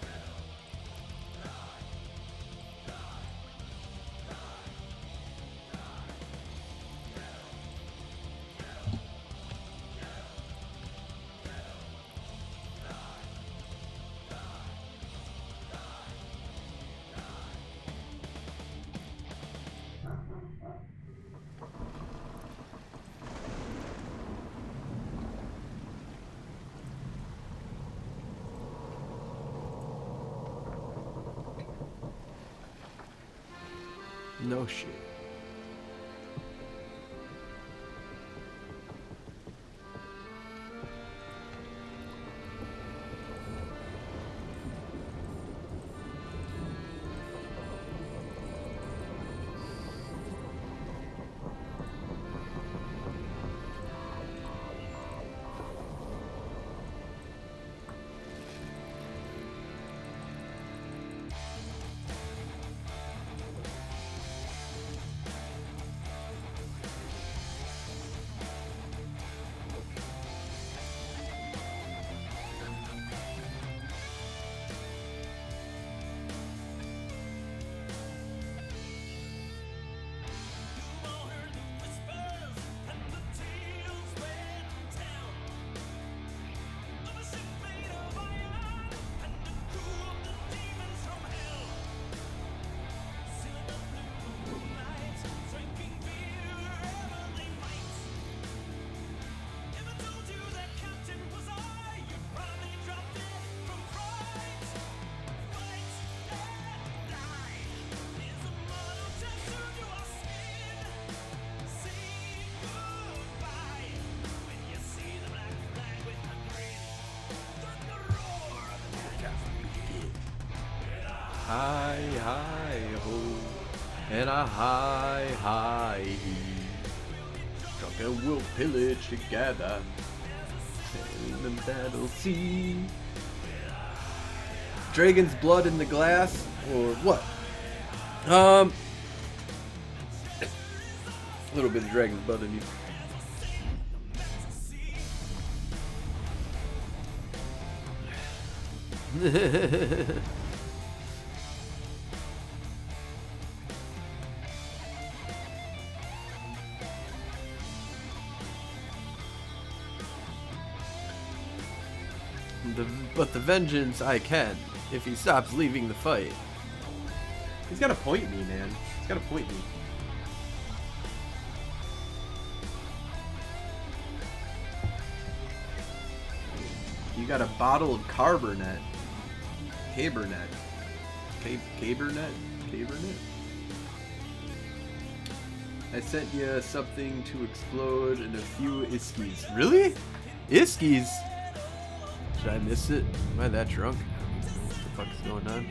No shit. Hi, hi, ho, and a hi, hi, he. Drunk and we'll pillage together, sailing the battle sea. Dragon's blood in the glass, or what? A little bit of dragon's blood in you. But the vengeance I can, if he stops leaving the fight. He's gotta point me, man. He's gotta point me. You got a bottle of Cabernet. Cabernet. Cabernet? Cabernet? I sent you something to explode and a few iskies. Really? Iskies? Did I miss it? Am I that drunk? What the fuck is going on?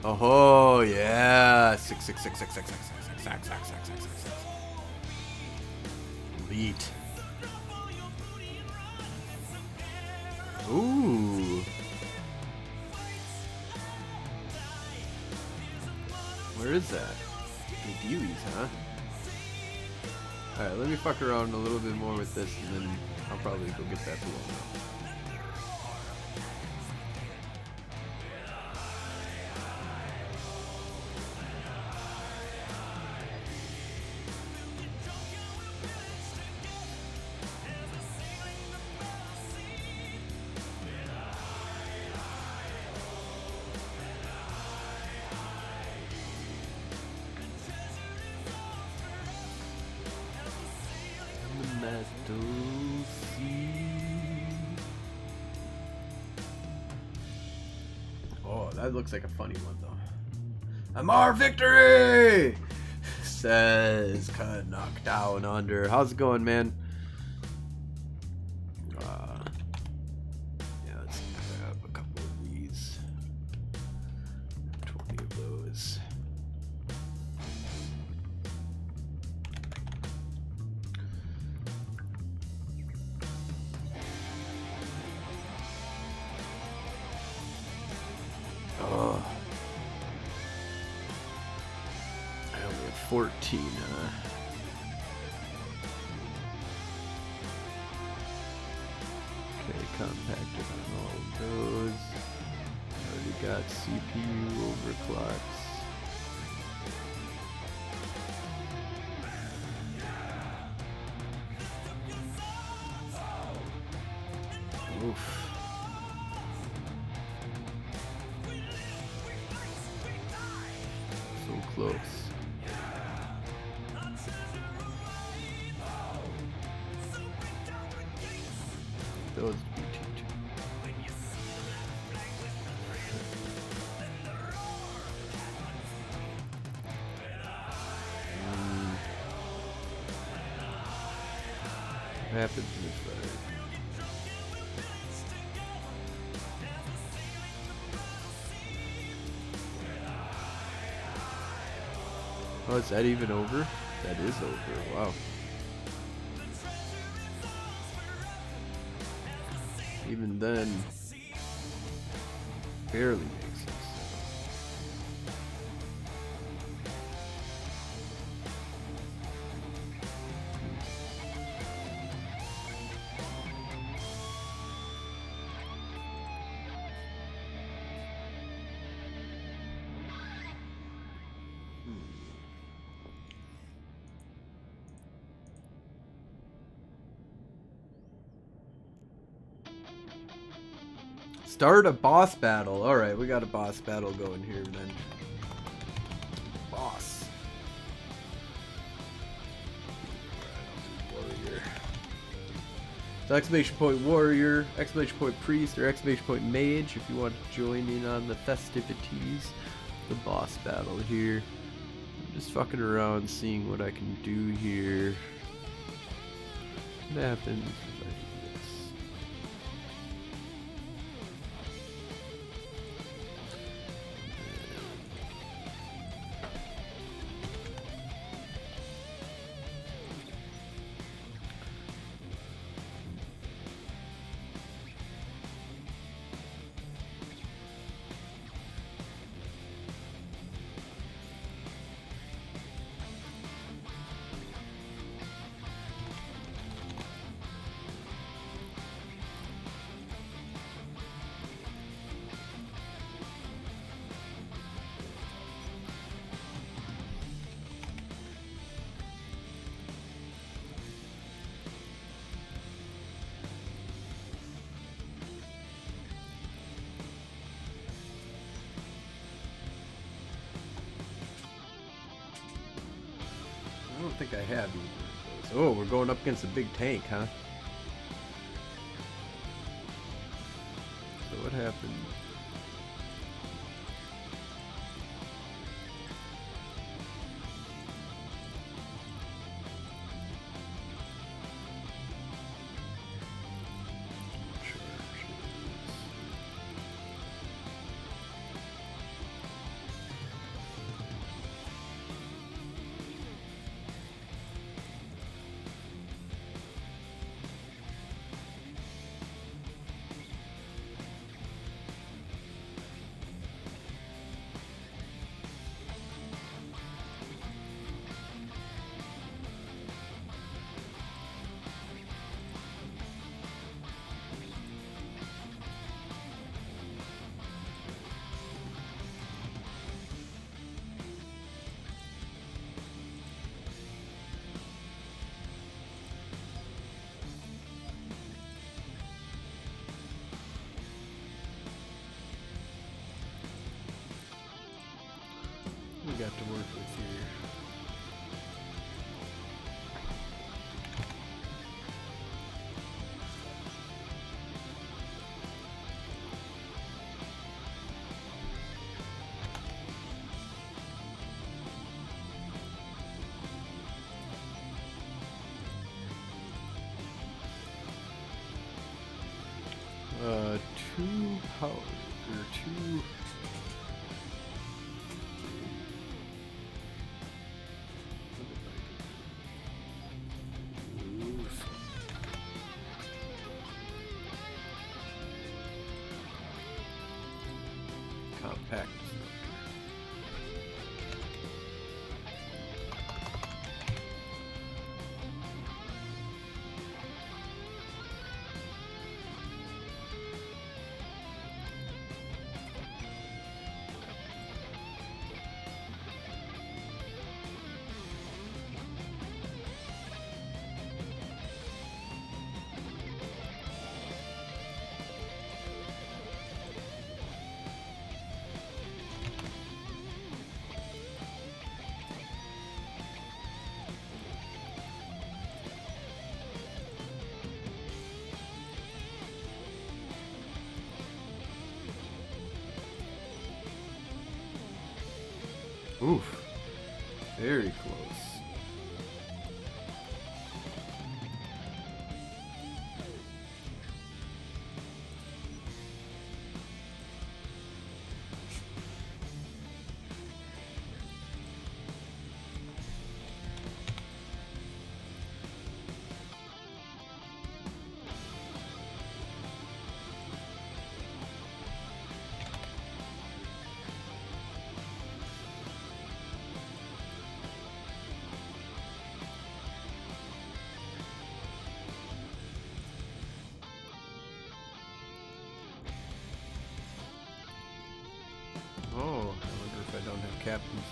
Oh yeah, 6666666666666. Elite. Ooh. Where is that? The Deweys, huh? Alright, let me fuck around a little bit more with this, and then I'll probably go get that blown up. Oh, that looks like a funny one though. Amar victory! Says cut knock down under. How's it going, man? Yeah, let's grab a couple of these. 20 of those. 14. Okay, compacted on all of those. Already got CPU overclocks. Oof. So close. Those BT2. What happens if oh, is that even over? That is over. Wow. Even then, barely makes sense. Start a boss battle. Alright, we got a boss battle going here then. Boss. Warrior. So exclamation point warrior, exclamation point priest, or exclamation point mage if you want to join in on the festivities. The boss battle here. I'm just fucking around seeing what I can do here. What happens if I do this? I don't think I have either of those. Oh, we're going up against a big tank, huh? So what happened? We got to work with here. Two power or two. Compact. Oof. Very close. Oh, I wonder if I don't have captains.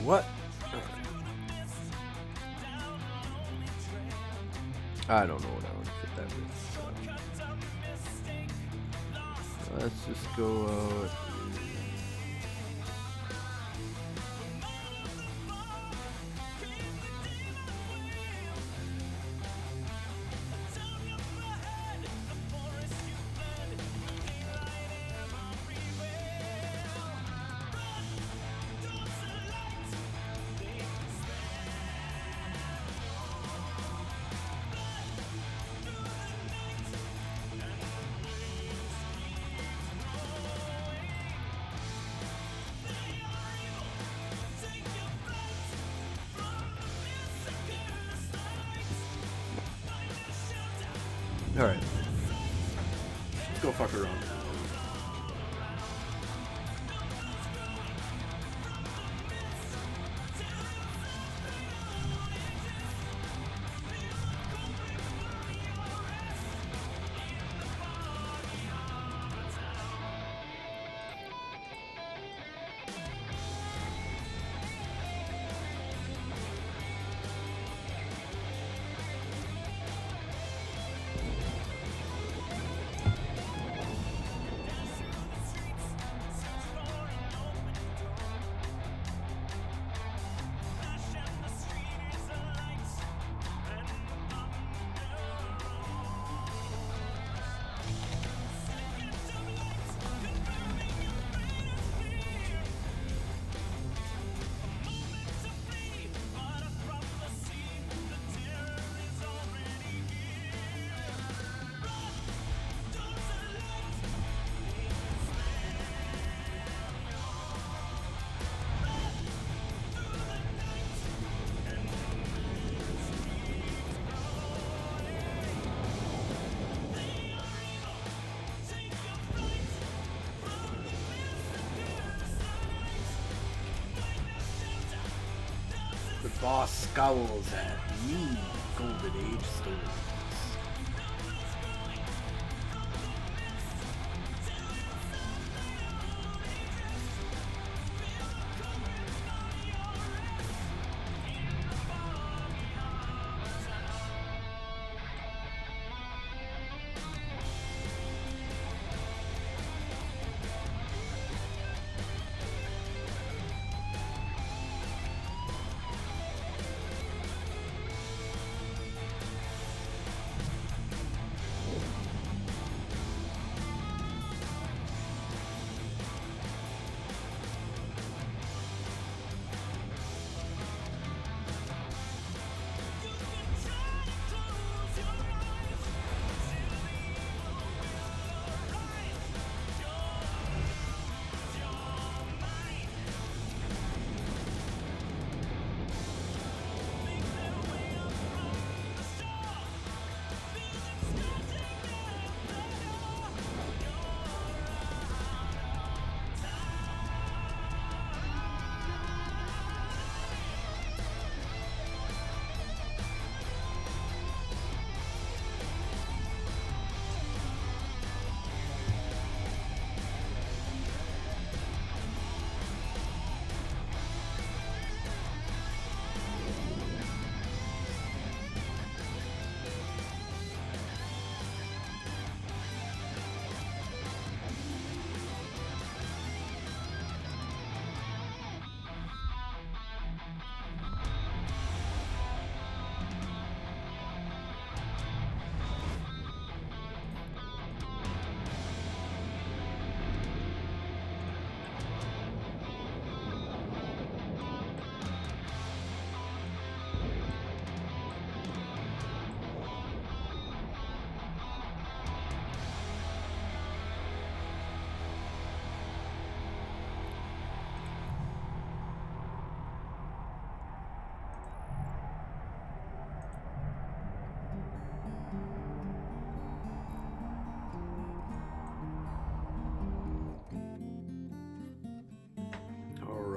What? I don't know what I want to fit that with. So. Let's just go out. Alright. Let's go fuck around. The boss scowls at me, Golden Age Stories.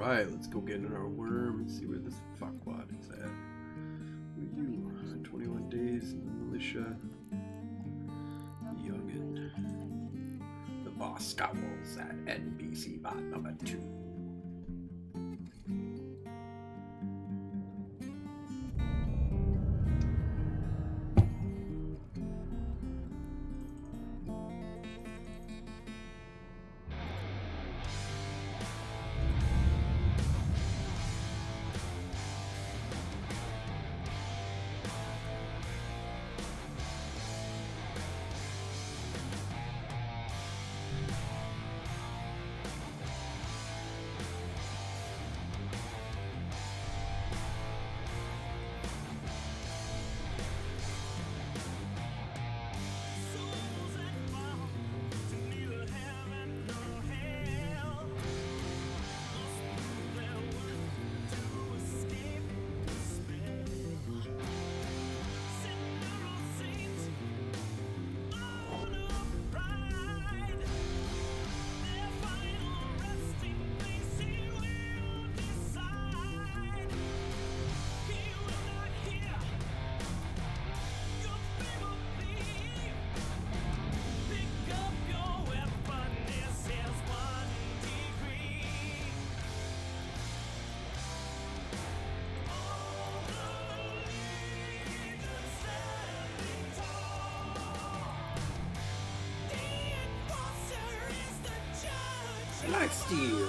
Alright, let's go get in our worm and see where this fuckwad is at. We do 21 days in the militia. Youngin. The boss scowls at NPC bot number 2. Souls that fall to neither heaven nor hell must prove their worth to escape the spell. Sentinel saints on a pride, their final resting place he will decide. He will not hear your feeble plea. Pick up your weapon, this is one degree. All the legions standing tall. The enforcer is the judge. Black Steel.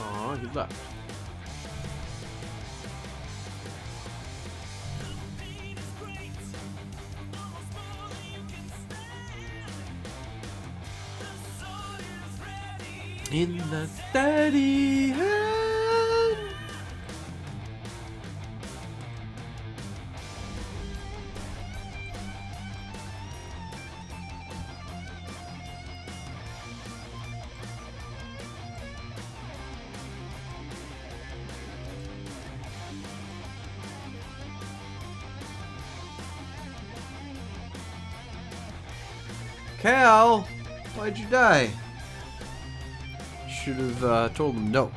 Aw, he left. In the steady hand. Cal, why'd you die? Should have told him no.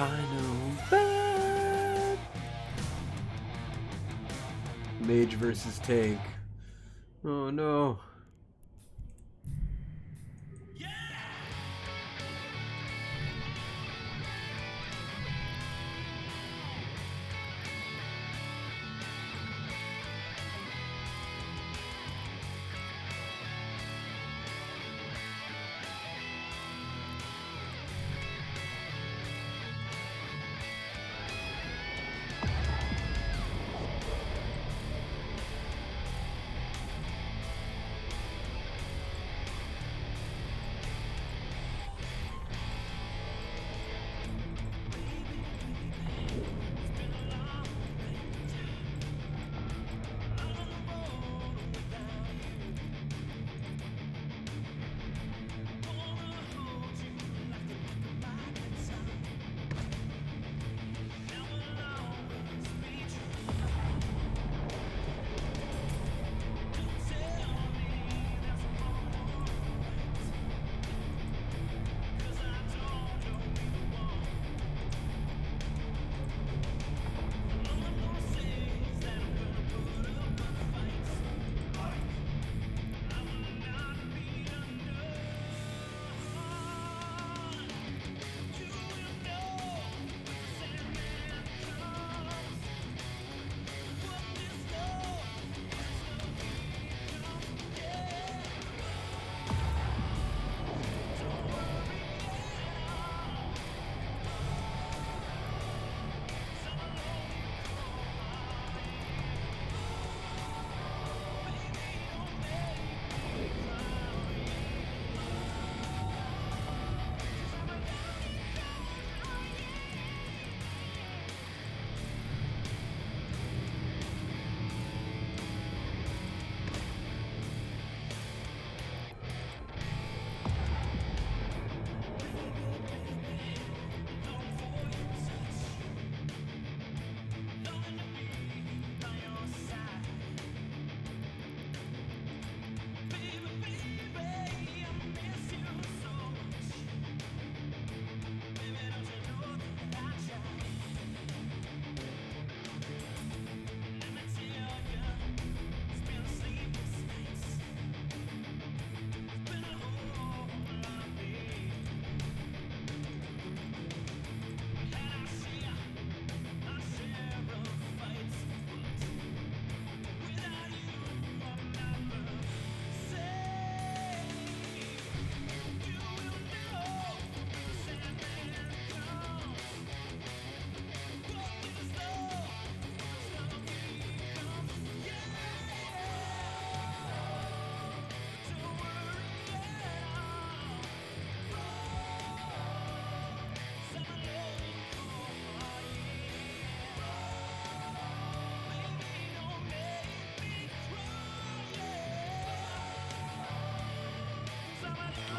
Final bat. Mage versus tank. Oh no.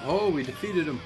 Oh, we defeated him.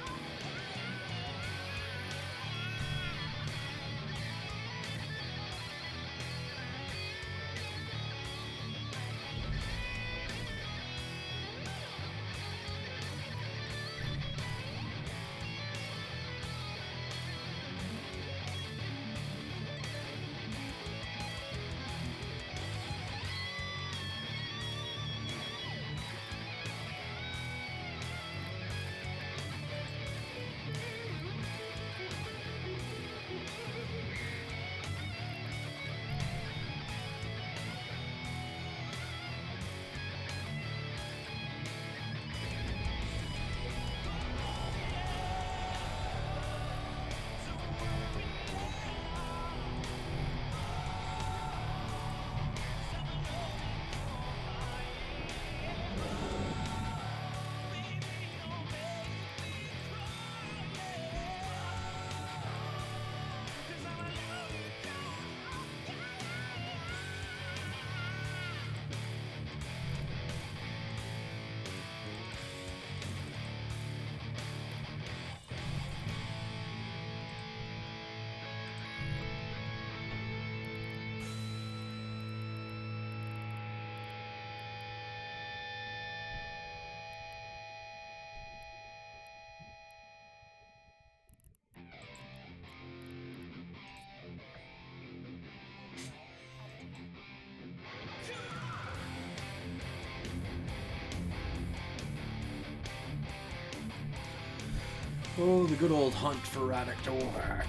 Oh, the good old hunt for Radictor.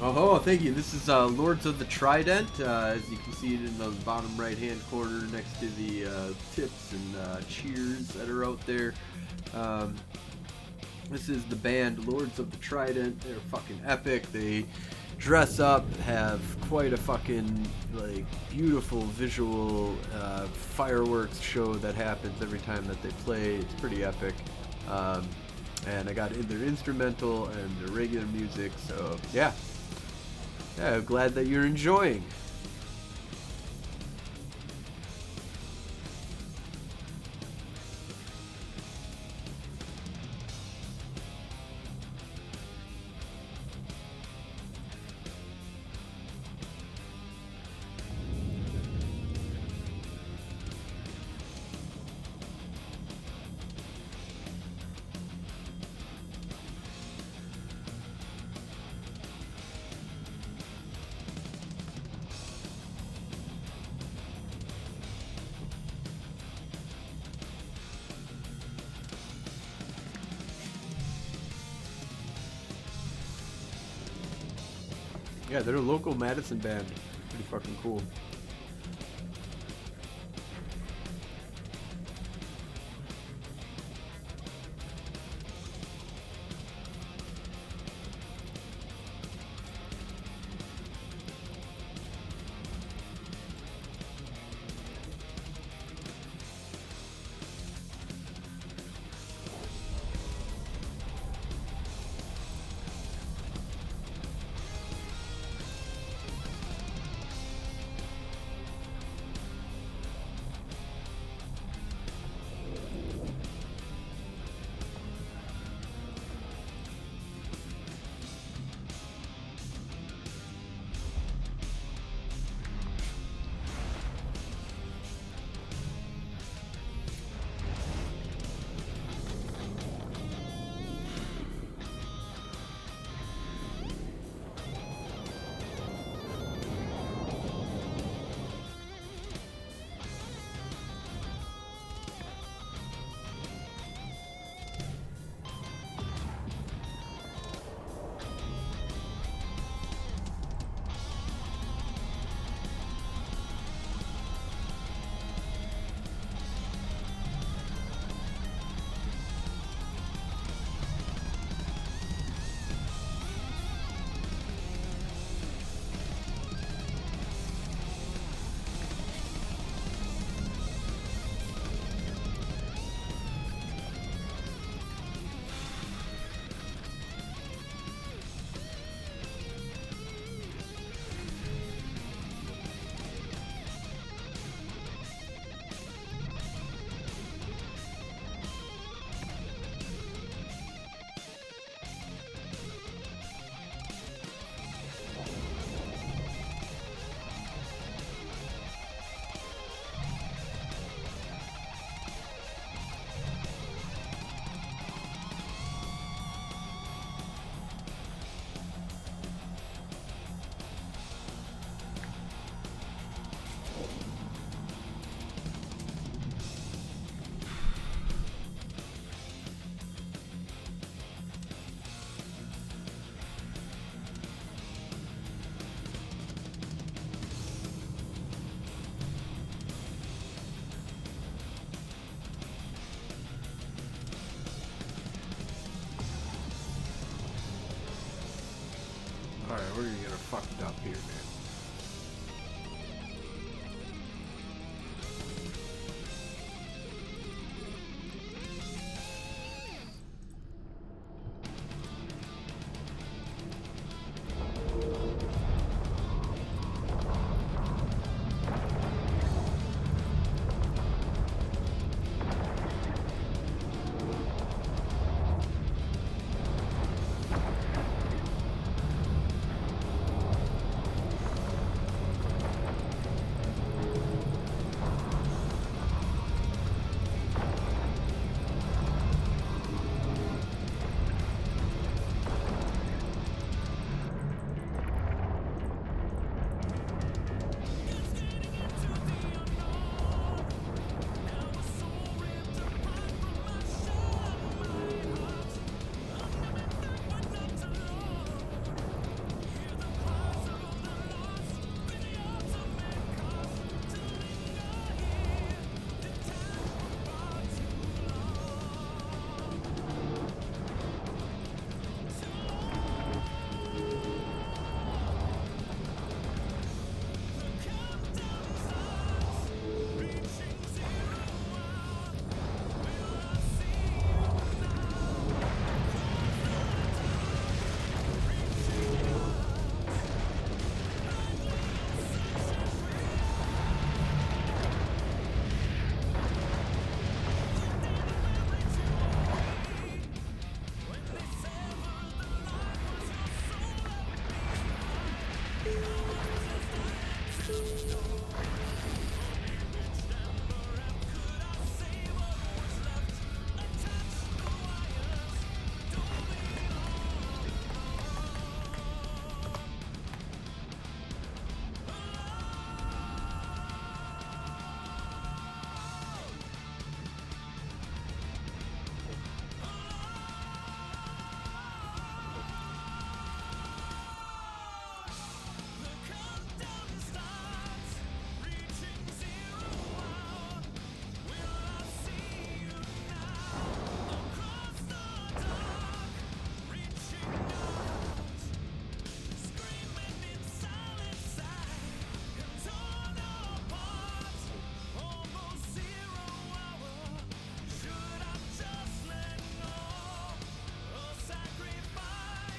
Oh, thank you. This is Lords of the Trident. As you can see it in the bottom right-hand corner next to the tips and cheers that are out there. This is the band Lords of the Trident. They're fucking epic. They dress up, have quite a fucking like beautiful visual fireworks show that happens every time that they play. It's pretty epic. And I got their instrumental and their regular music, so yeah, I'm glad that you're enjoying. Yeah, they're a local Madison band. Pretty fucking cool. Alright, we're gonna get her fucked up here, man.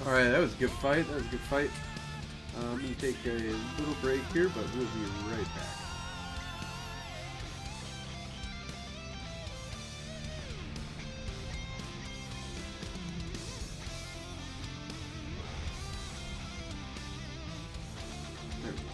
Alright, that was a good fight. That was a good fight. I'm going to take a little break here, but we'll be right back. There we go.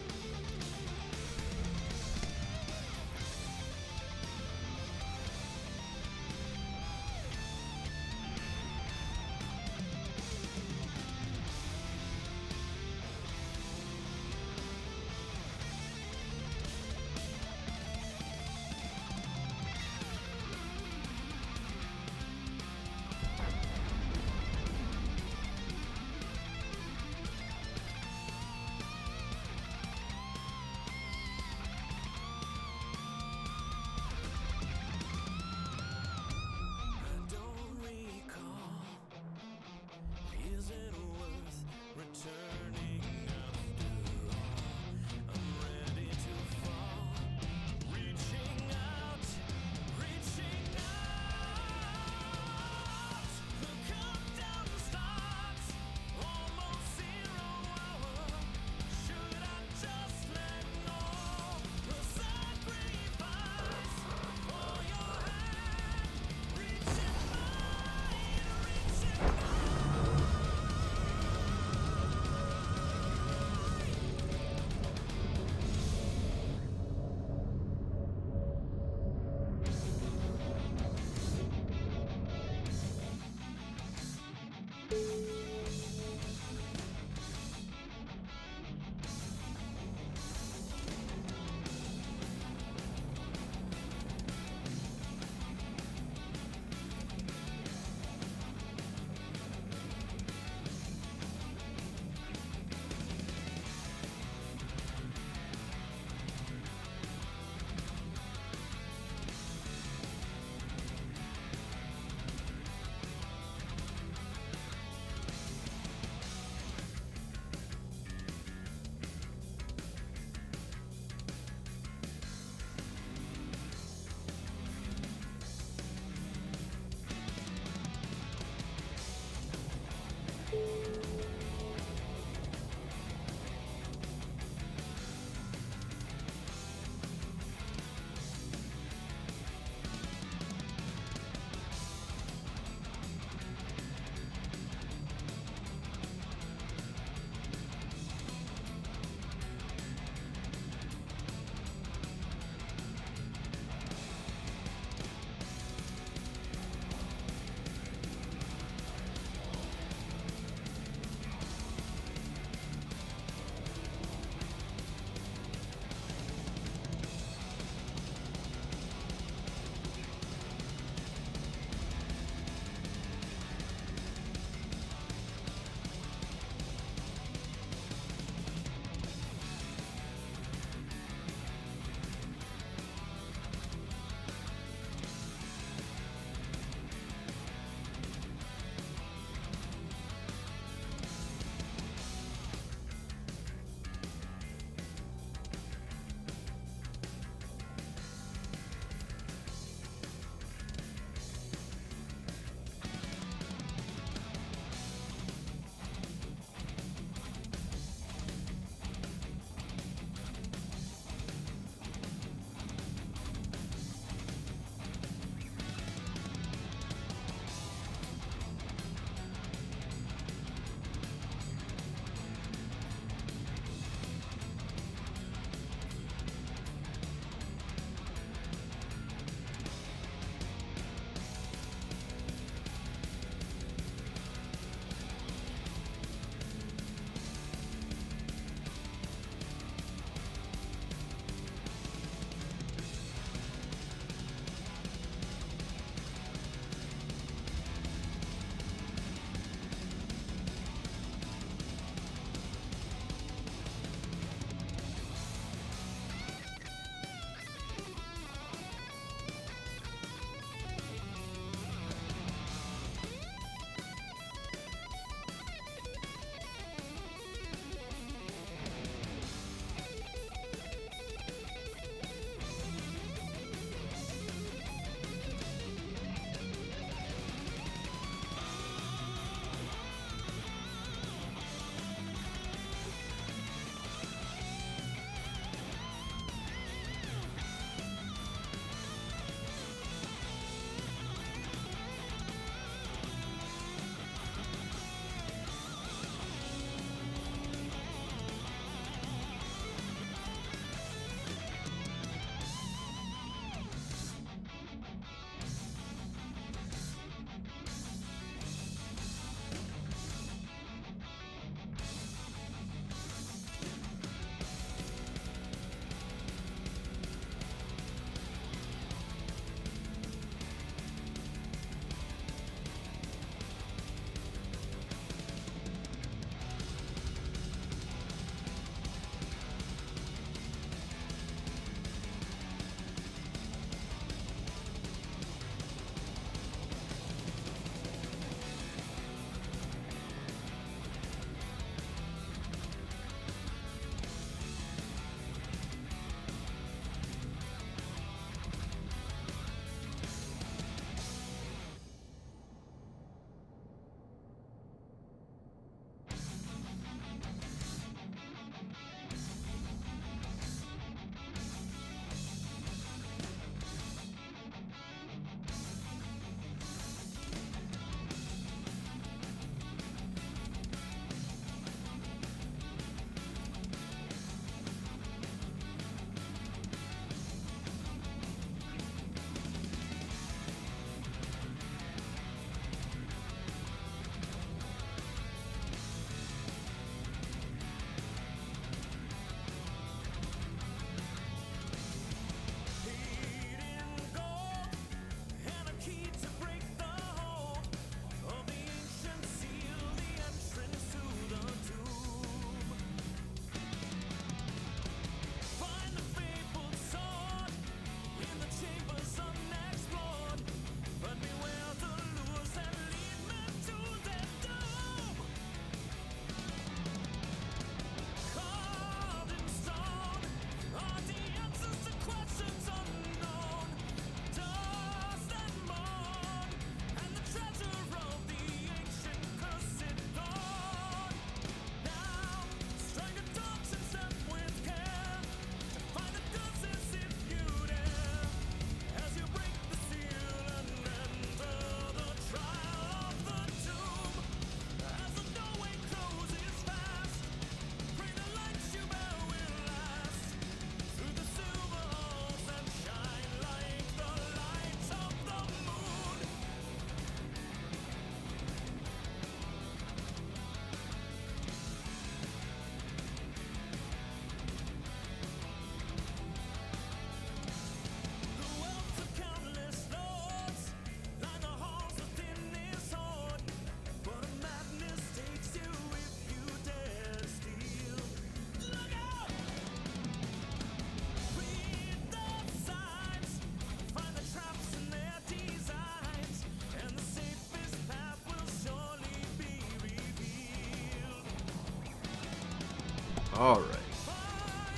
Alright.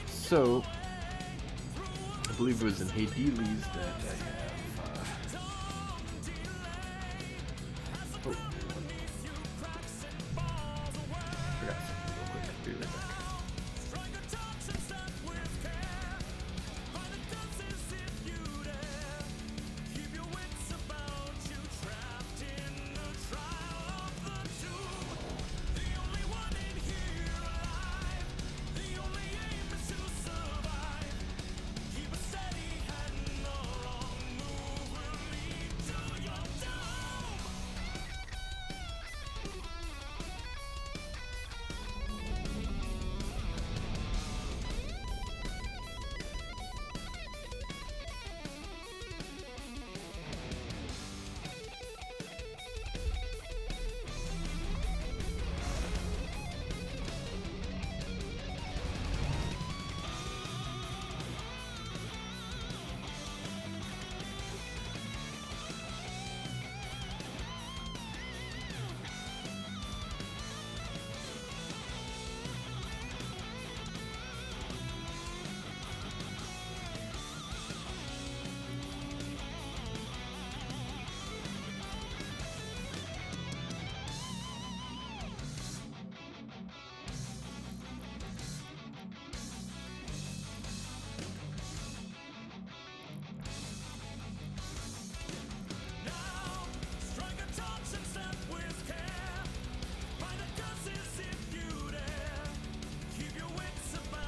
So, I believe it was in Hades that I have. Oh. Forgot something real quick. Be right back.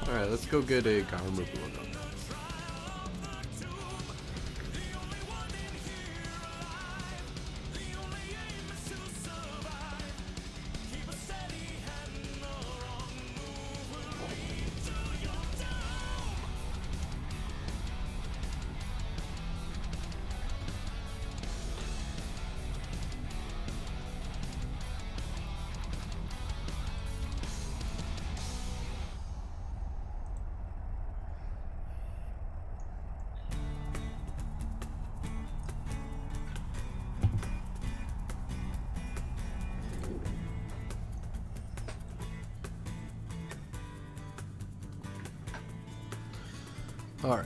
Alright, let's go get a Garma Balloon. Alright.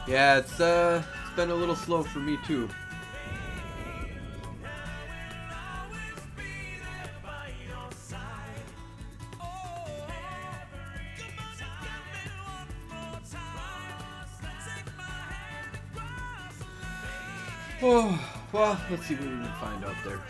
Yeah, it's been a little slow for me too. Oh, well, let's see what we can find out there.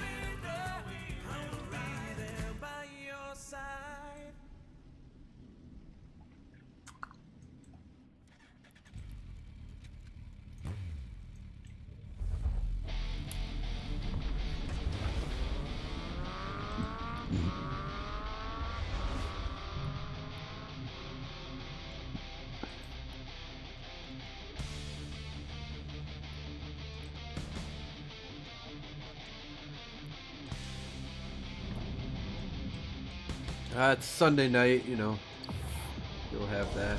It's Sunday night, you know. You'll have that.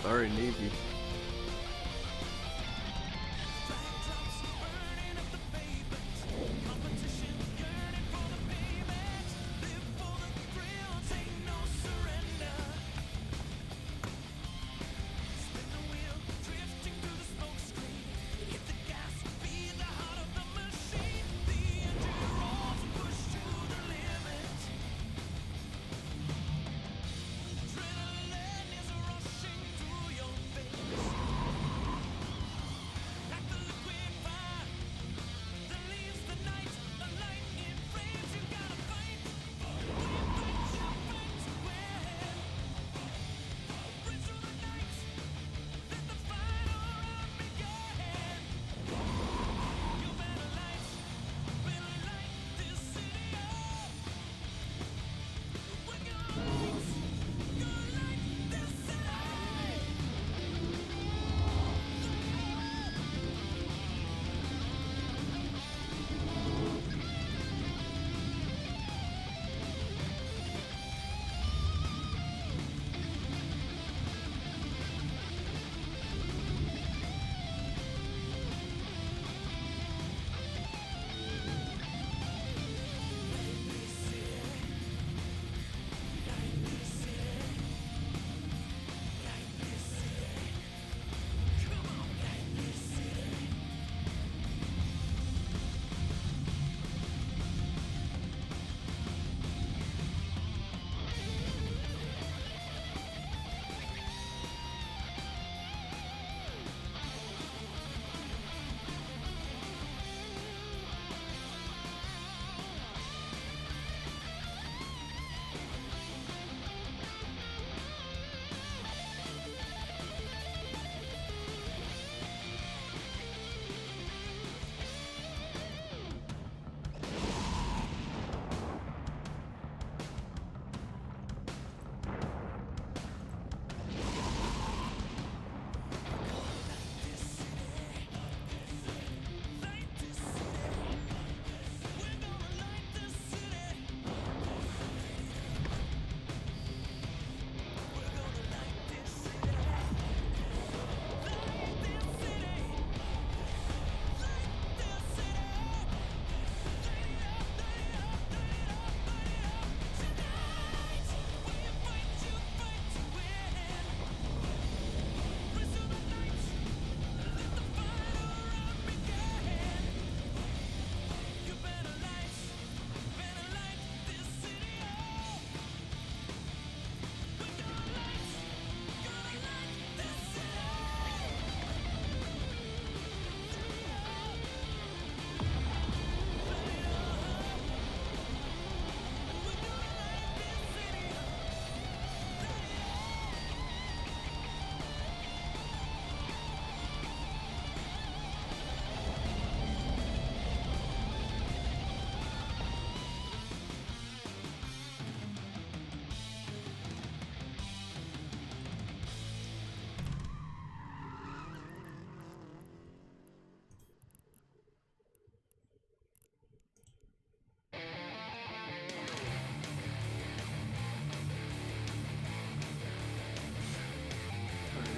Sorry, Navy.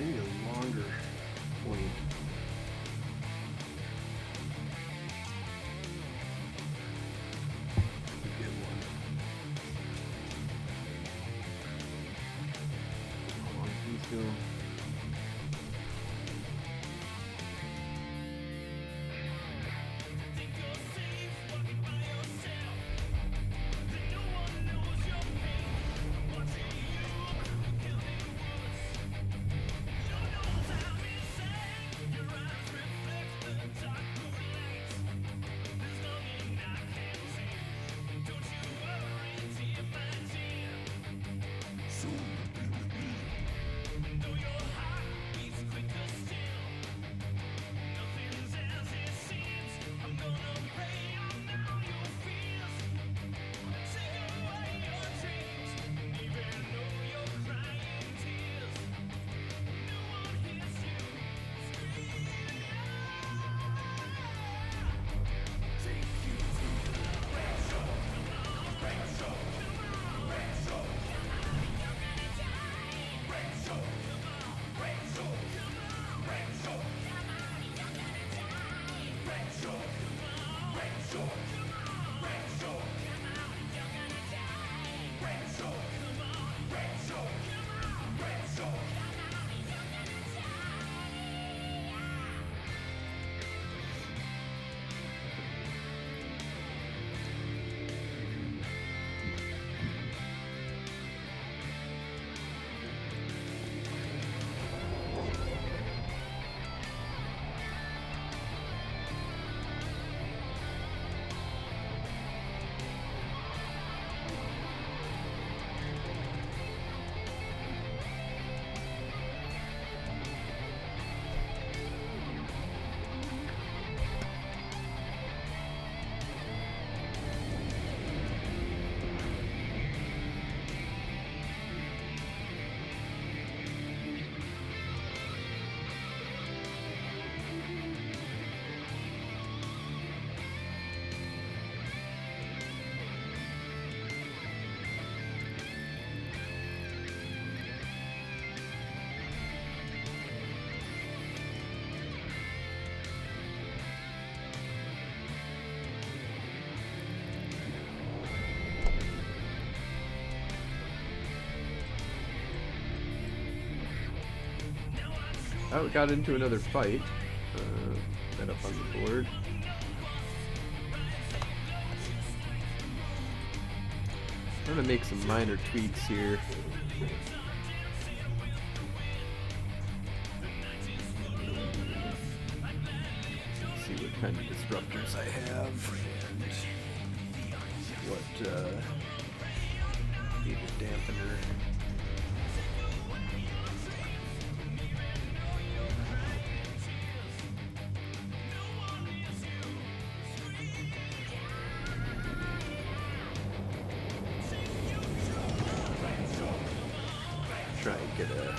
Maybe a longer point. Get one. How long can you go? Oh, it got into another fight. That up on the board. I'm gonna make some minor tweaks here. See what kind of disruptors I have and what need a dampener. Try and get a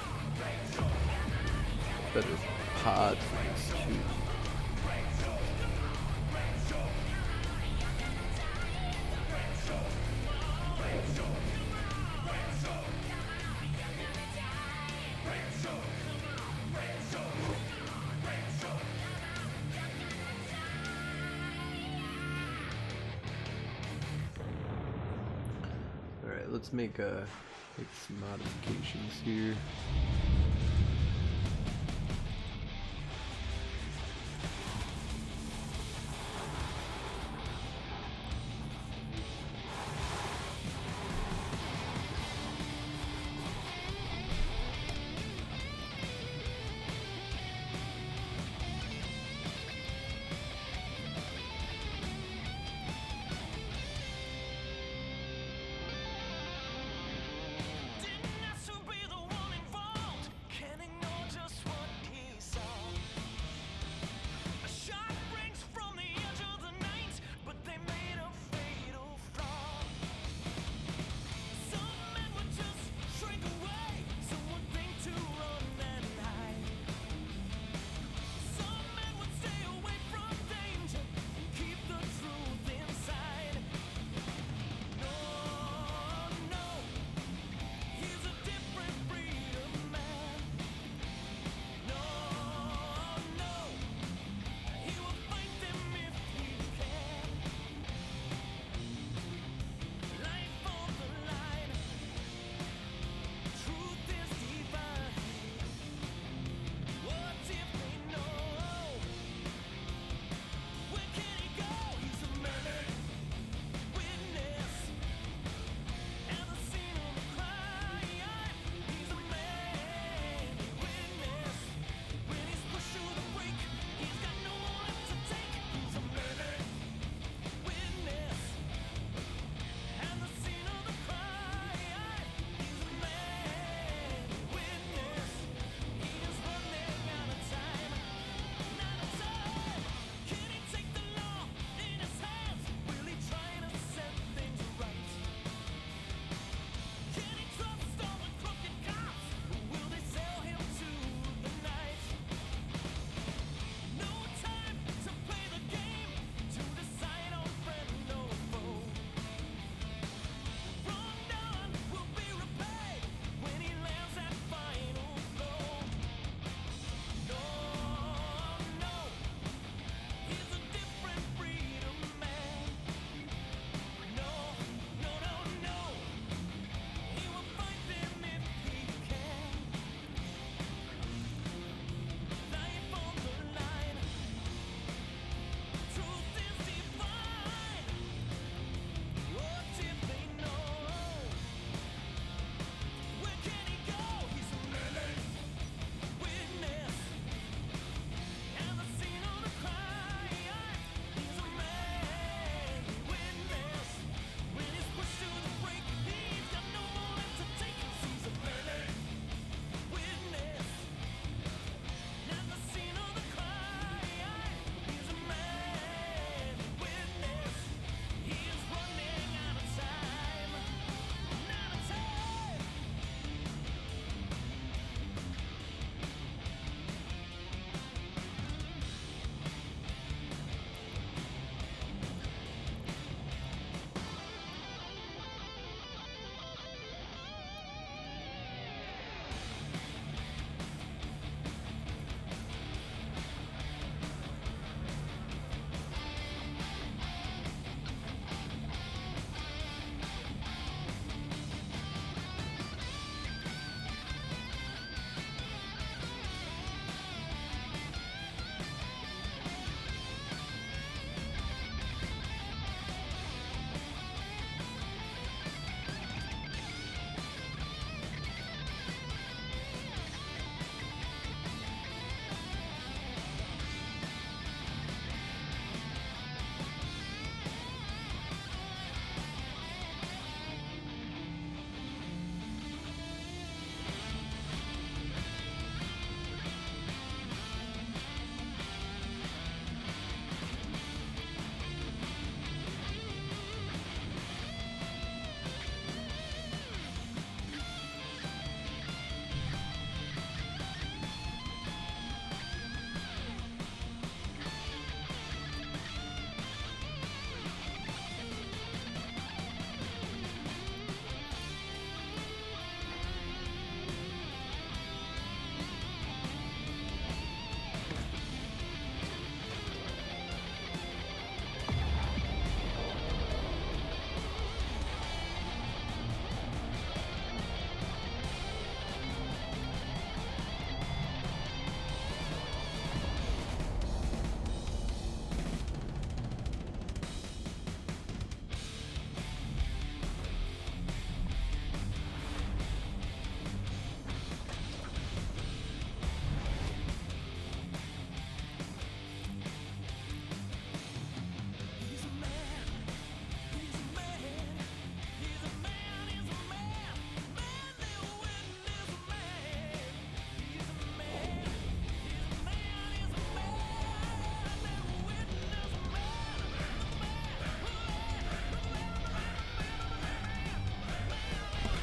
better pod for this too. All right, let's make some modifications here.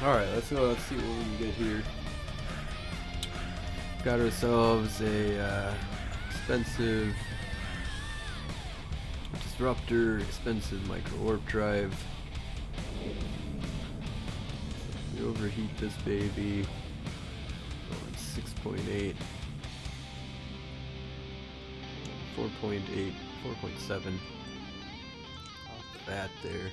Alright, let's go. Let's see what we can get here. Got ourselves a expensive disruptor, expensive micro warp drive. We overheat this baby. 6.8, 4.8, 4.7 off the bat there.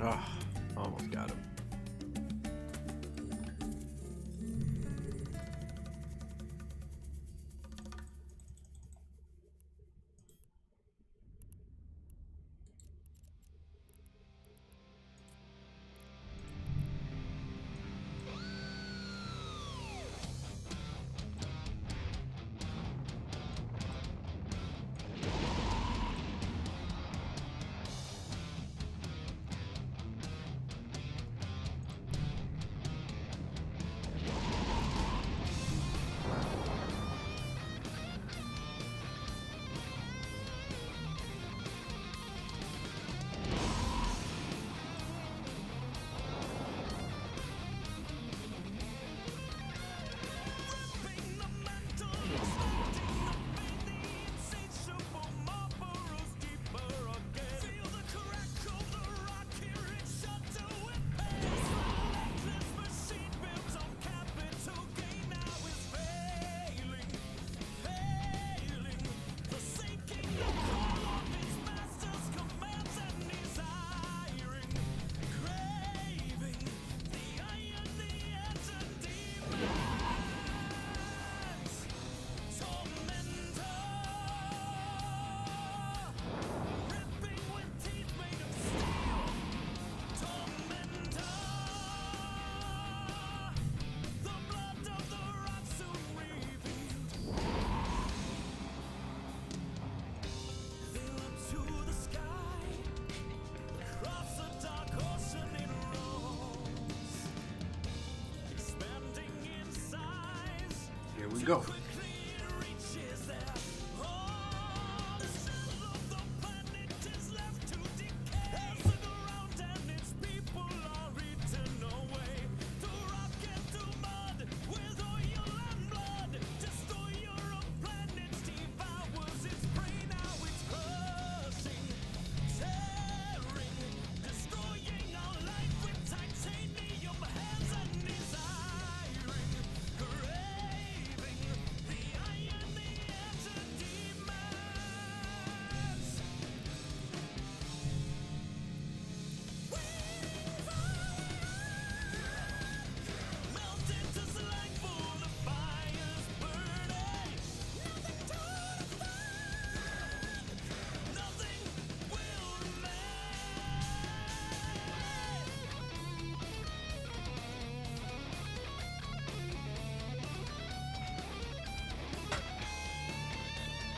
Ah, almost got him. we go.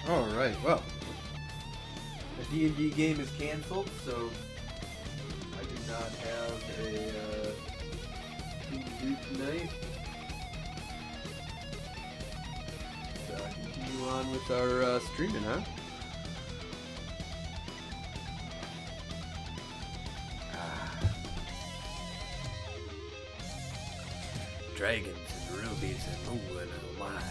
Alright, well, the D&D game is canceled, so I do not have a thing to do tonight. Let's continue on with our streaming, huh? Dragons and rubies and oh my.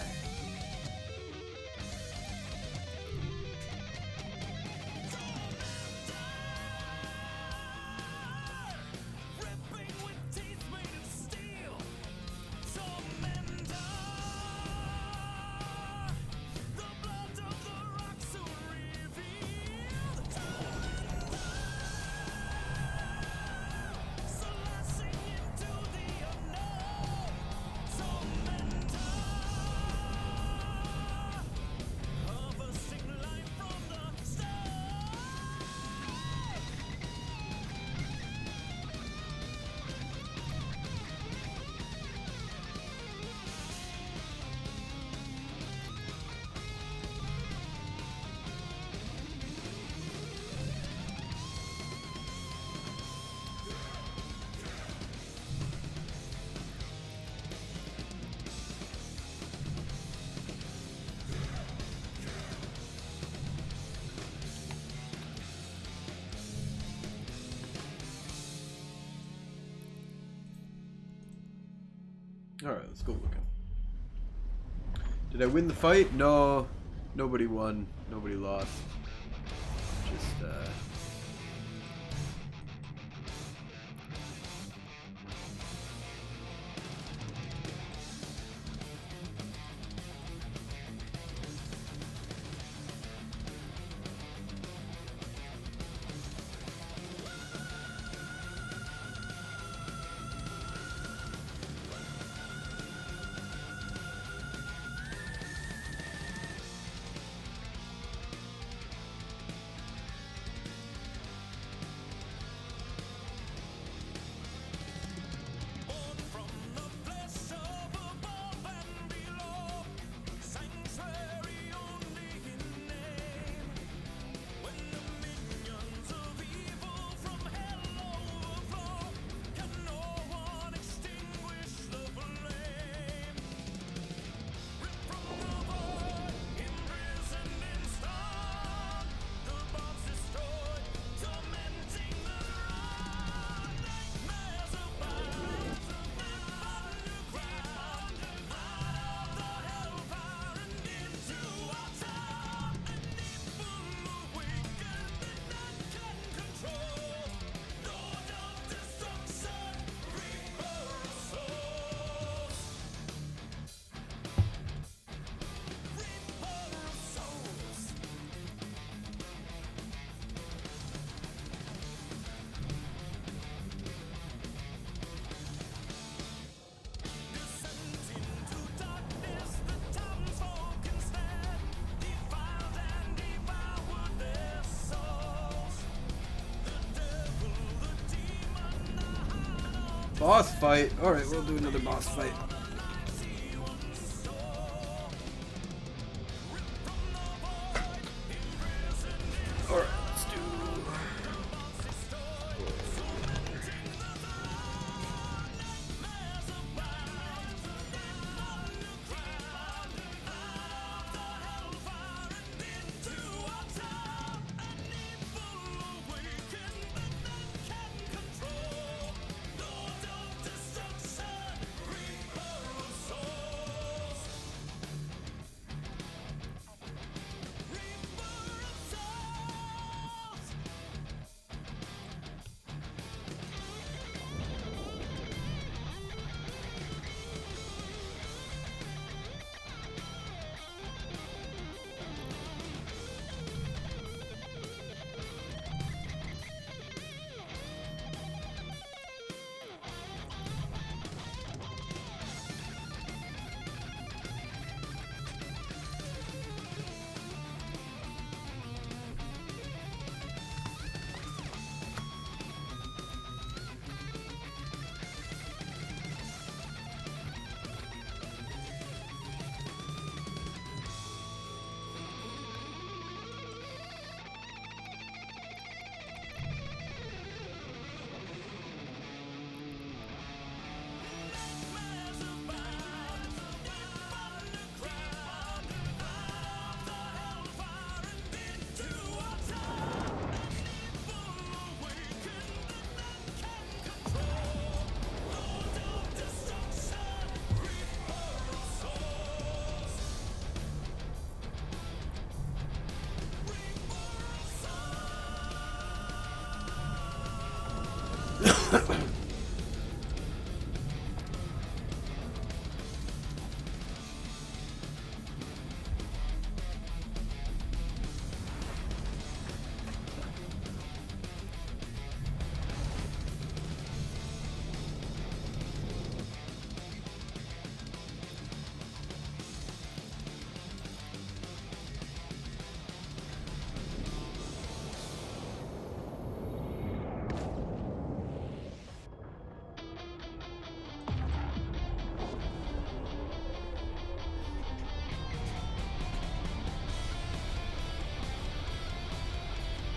Alright, let's go looking. Did I win the fight? No. Nobody won. Nobody lost. Just, boss fight. Alright, we'll do another boss fight. Alright, let's do...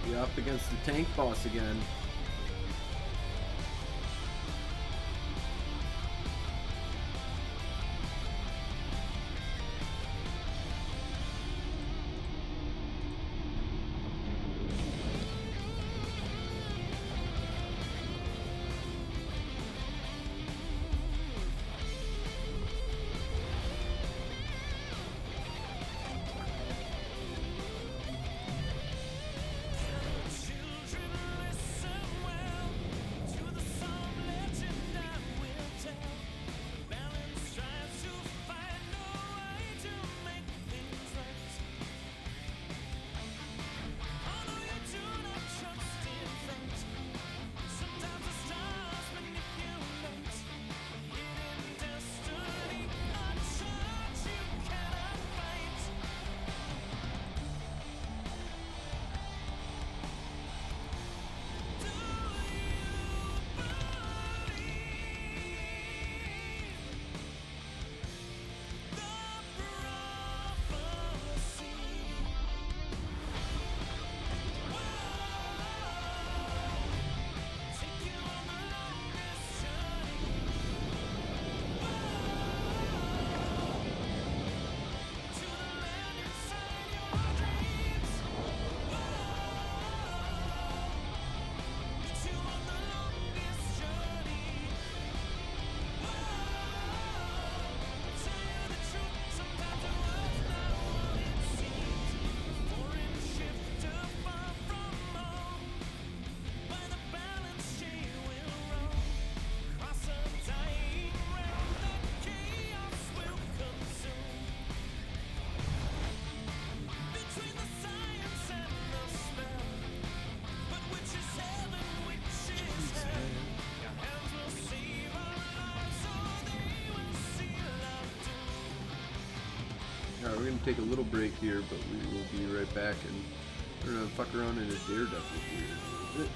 You're up against the tank boss again. Alright, we're gonna take a little break here, but we will be right back, and we're gonna fuck around in a Daredevil here a little bit.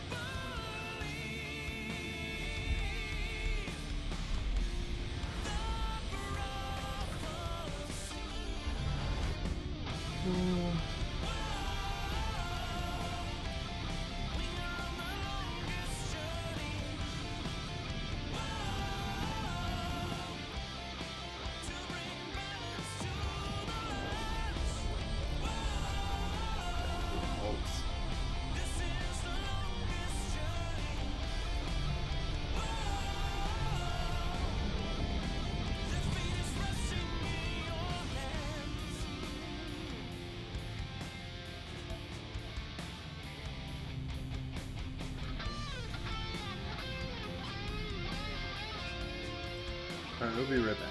Alright, we'll be right back.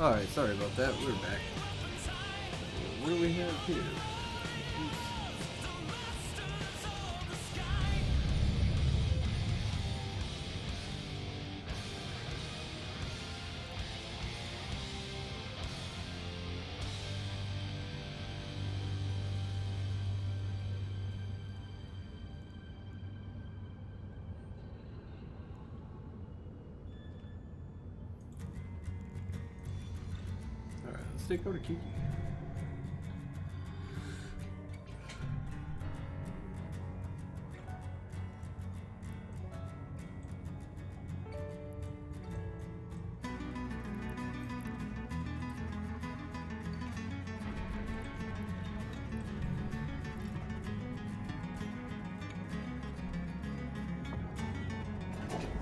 Alright, sorry about that. We're back. What do we have here? Alright, let's take over to Kiki.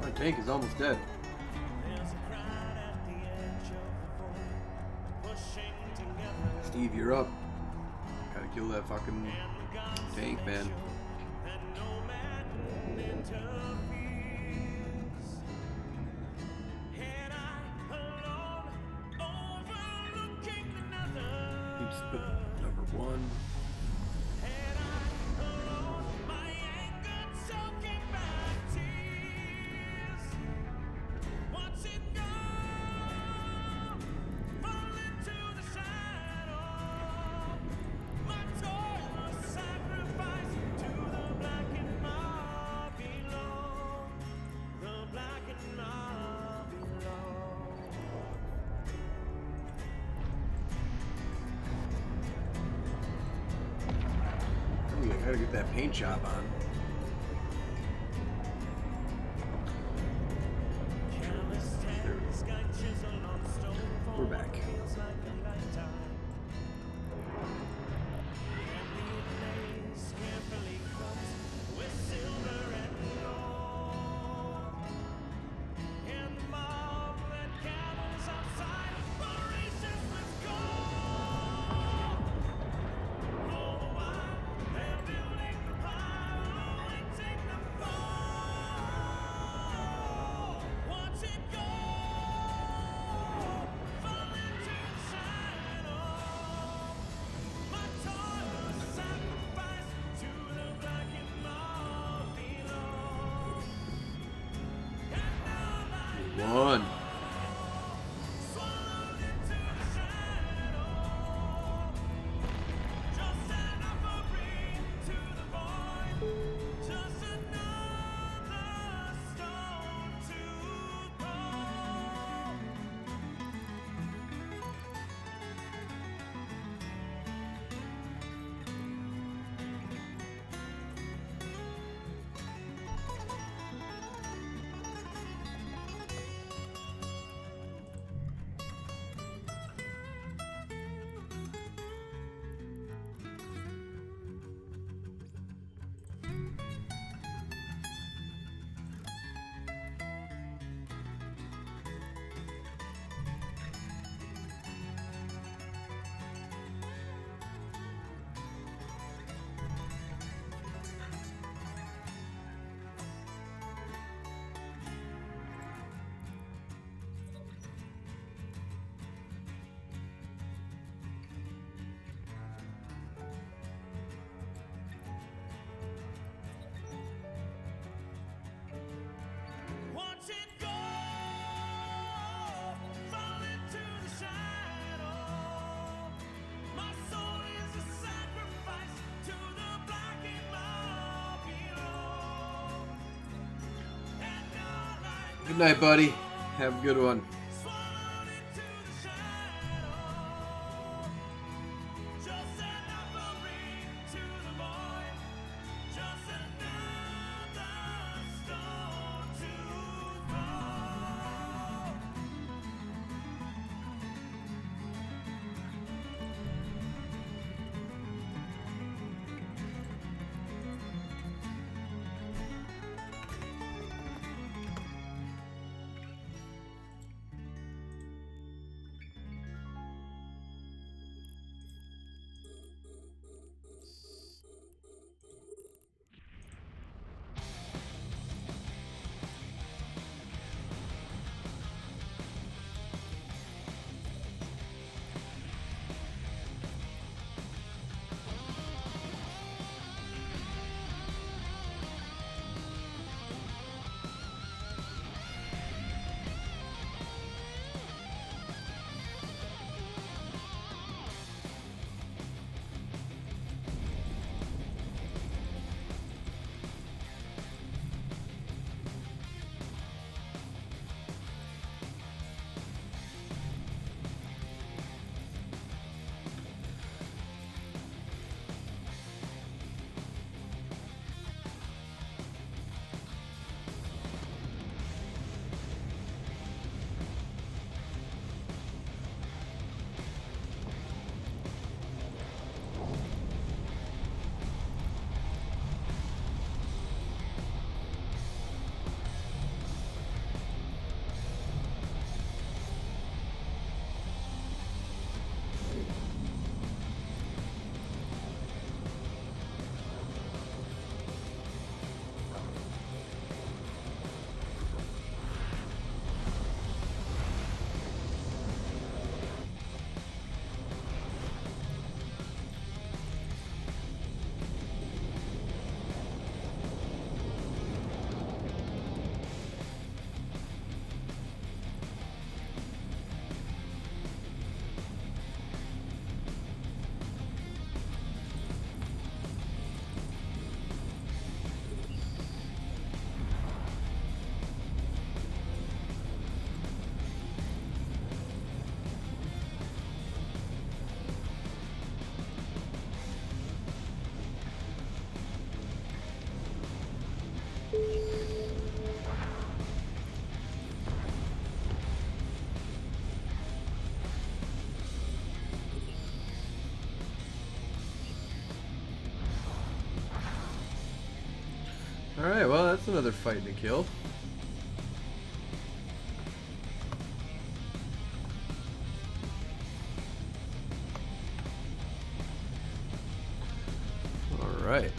My tank is almost dead. Steve, you're up. Gotta kill that fucking tank, man. Keeps number one. I gotta get that paint job on. We're back. One. Good night, buddy. Have a good one. Alright, well, that's another fight and a kill. Alright.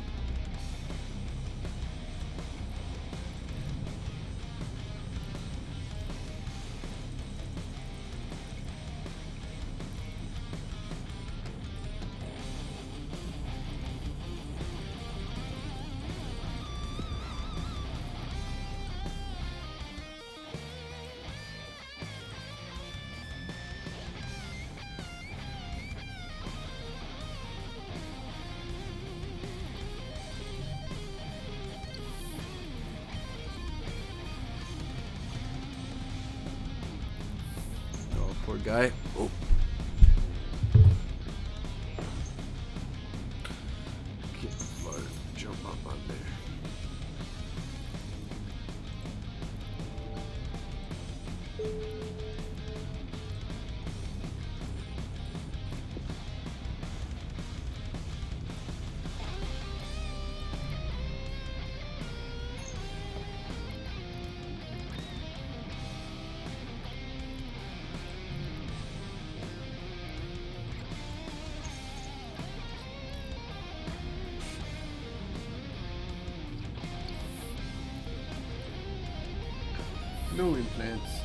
Oh, poor guy. Oh. Can't jump up on there. No implants.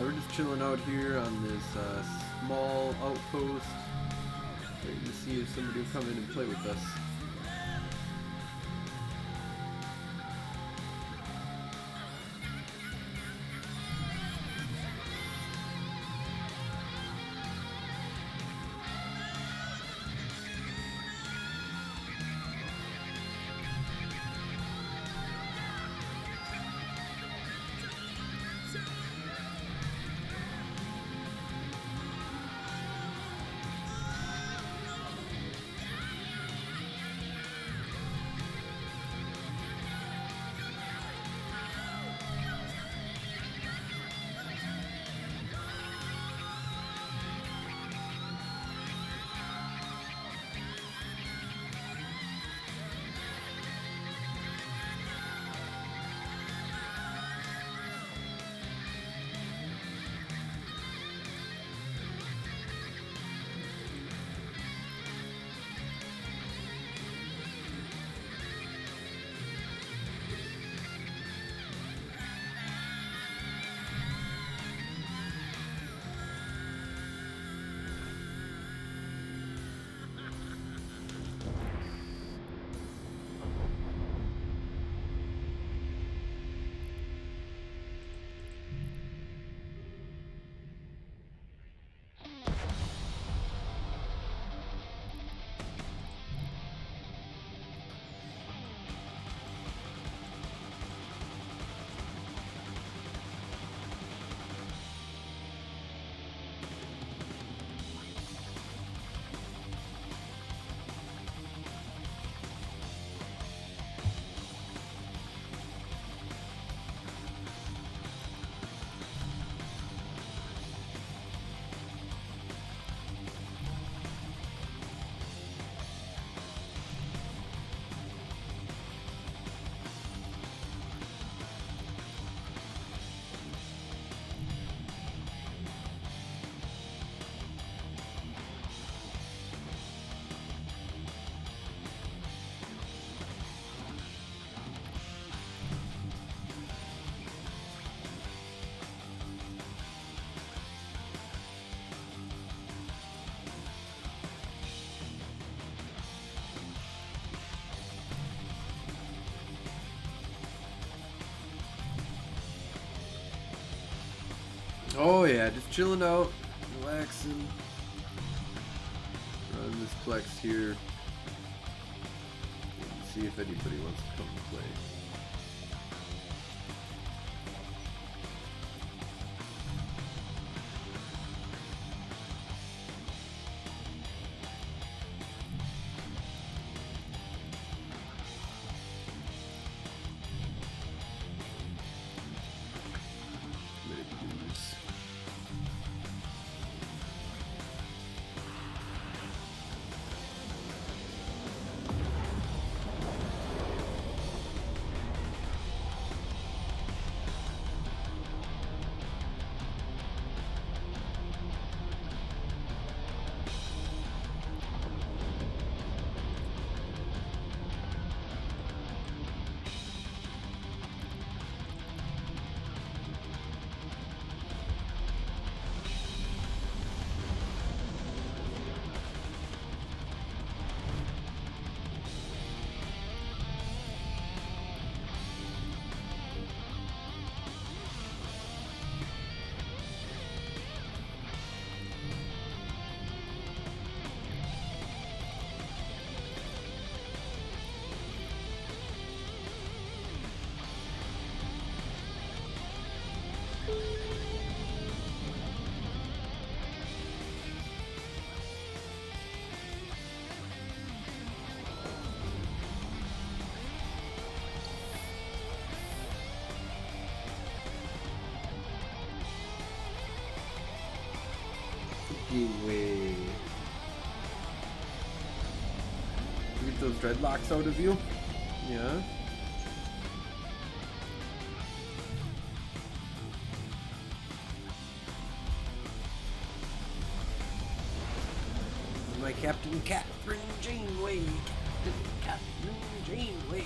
we're just chilling out here on this small outpost, waiting to see if somebody will come in and play with us. Oh yeah, just chilling out, relaxing. Run this Plex here. And see if anybody wants to come and play. Way. Get those dreadlocks out of you. Yeah. My Captain Catherine Janeway. Captain Catherine Janeway.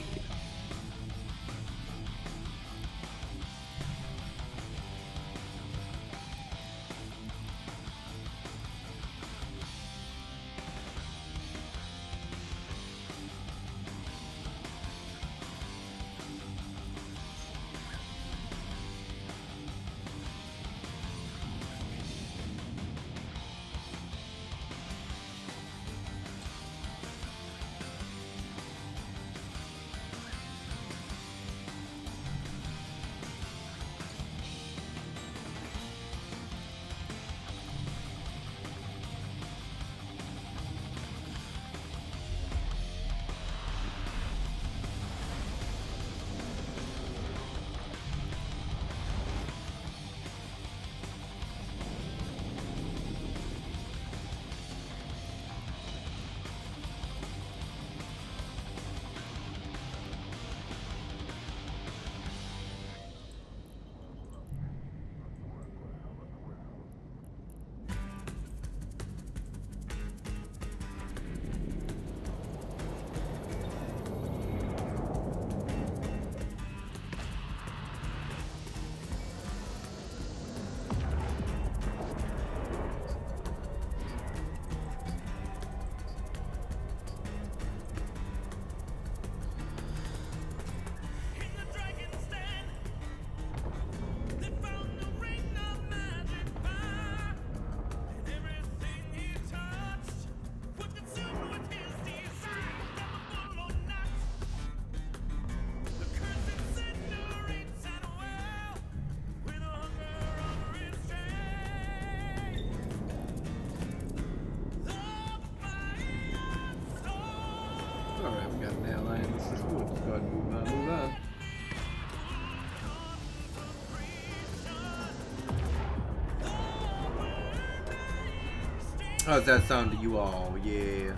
go ahead and move on, move on. How's that sound to you all? Yeah.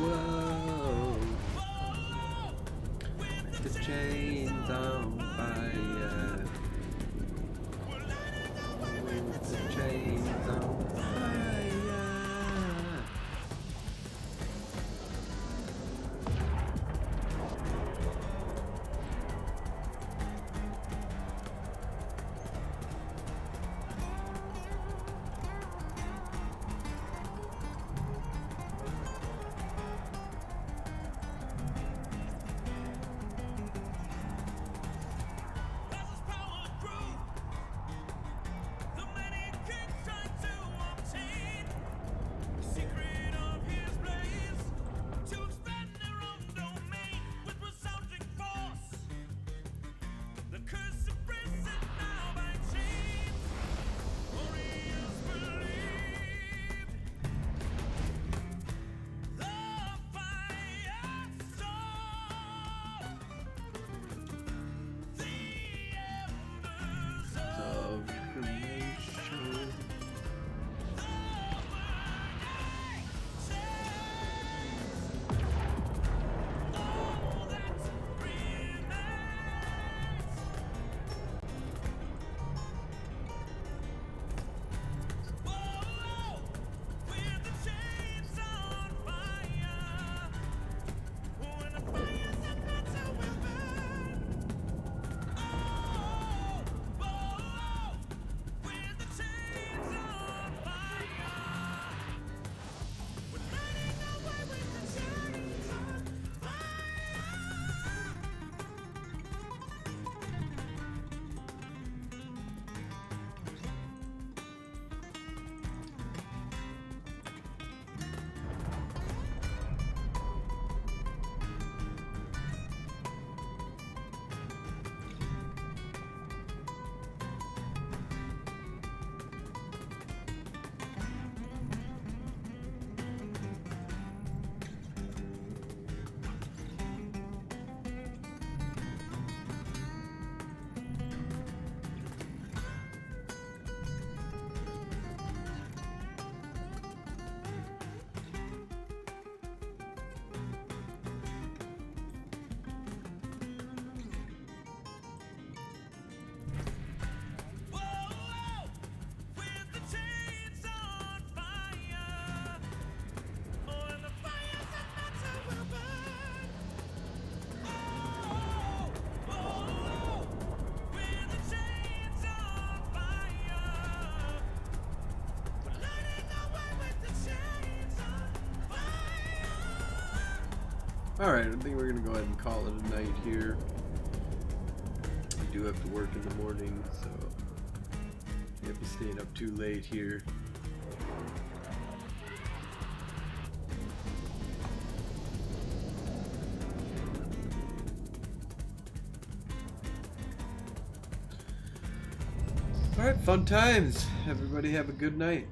Whoa, the chains on fire. The chains on fire. Alright, I think we're gonna go ahead and call it a night here. I do have to work in the morning, so I can't be staying up too late here. Alright, fun times. Everybody have a good night.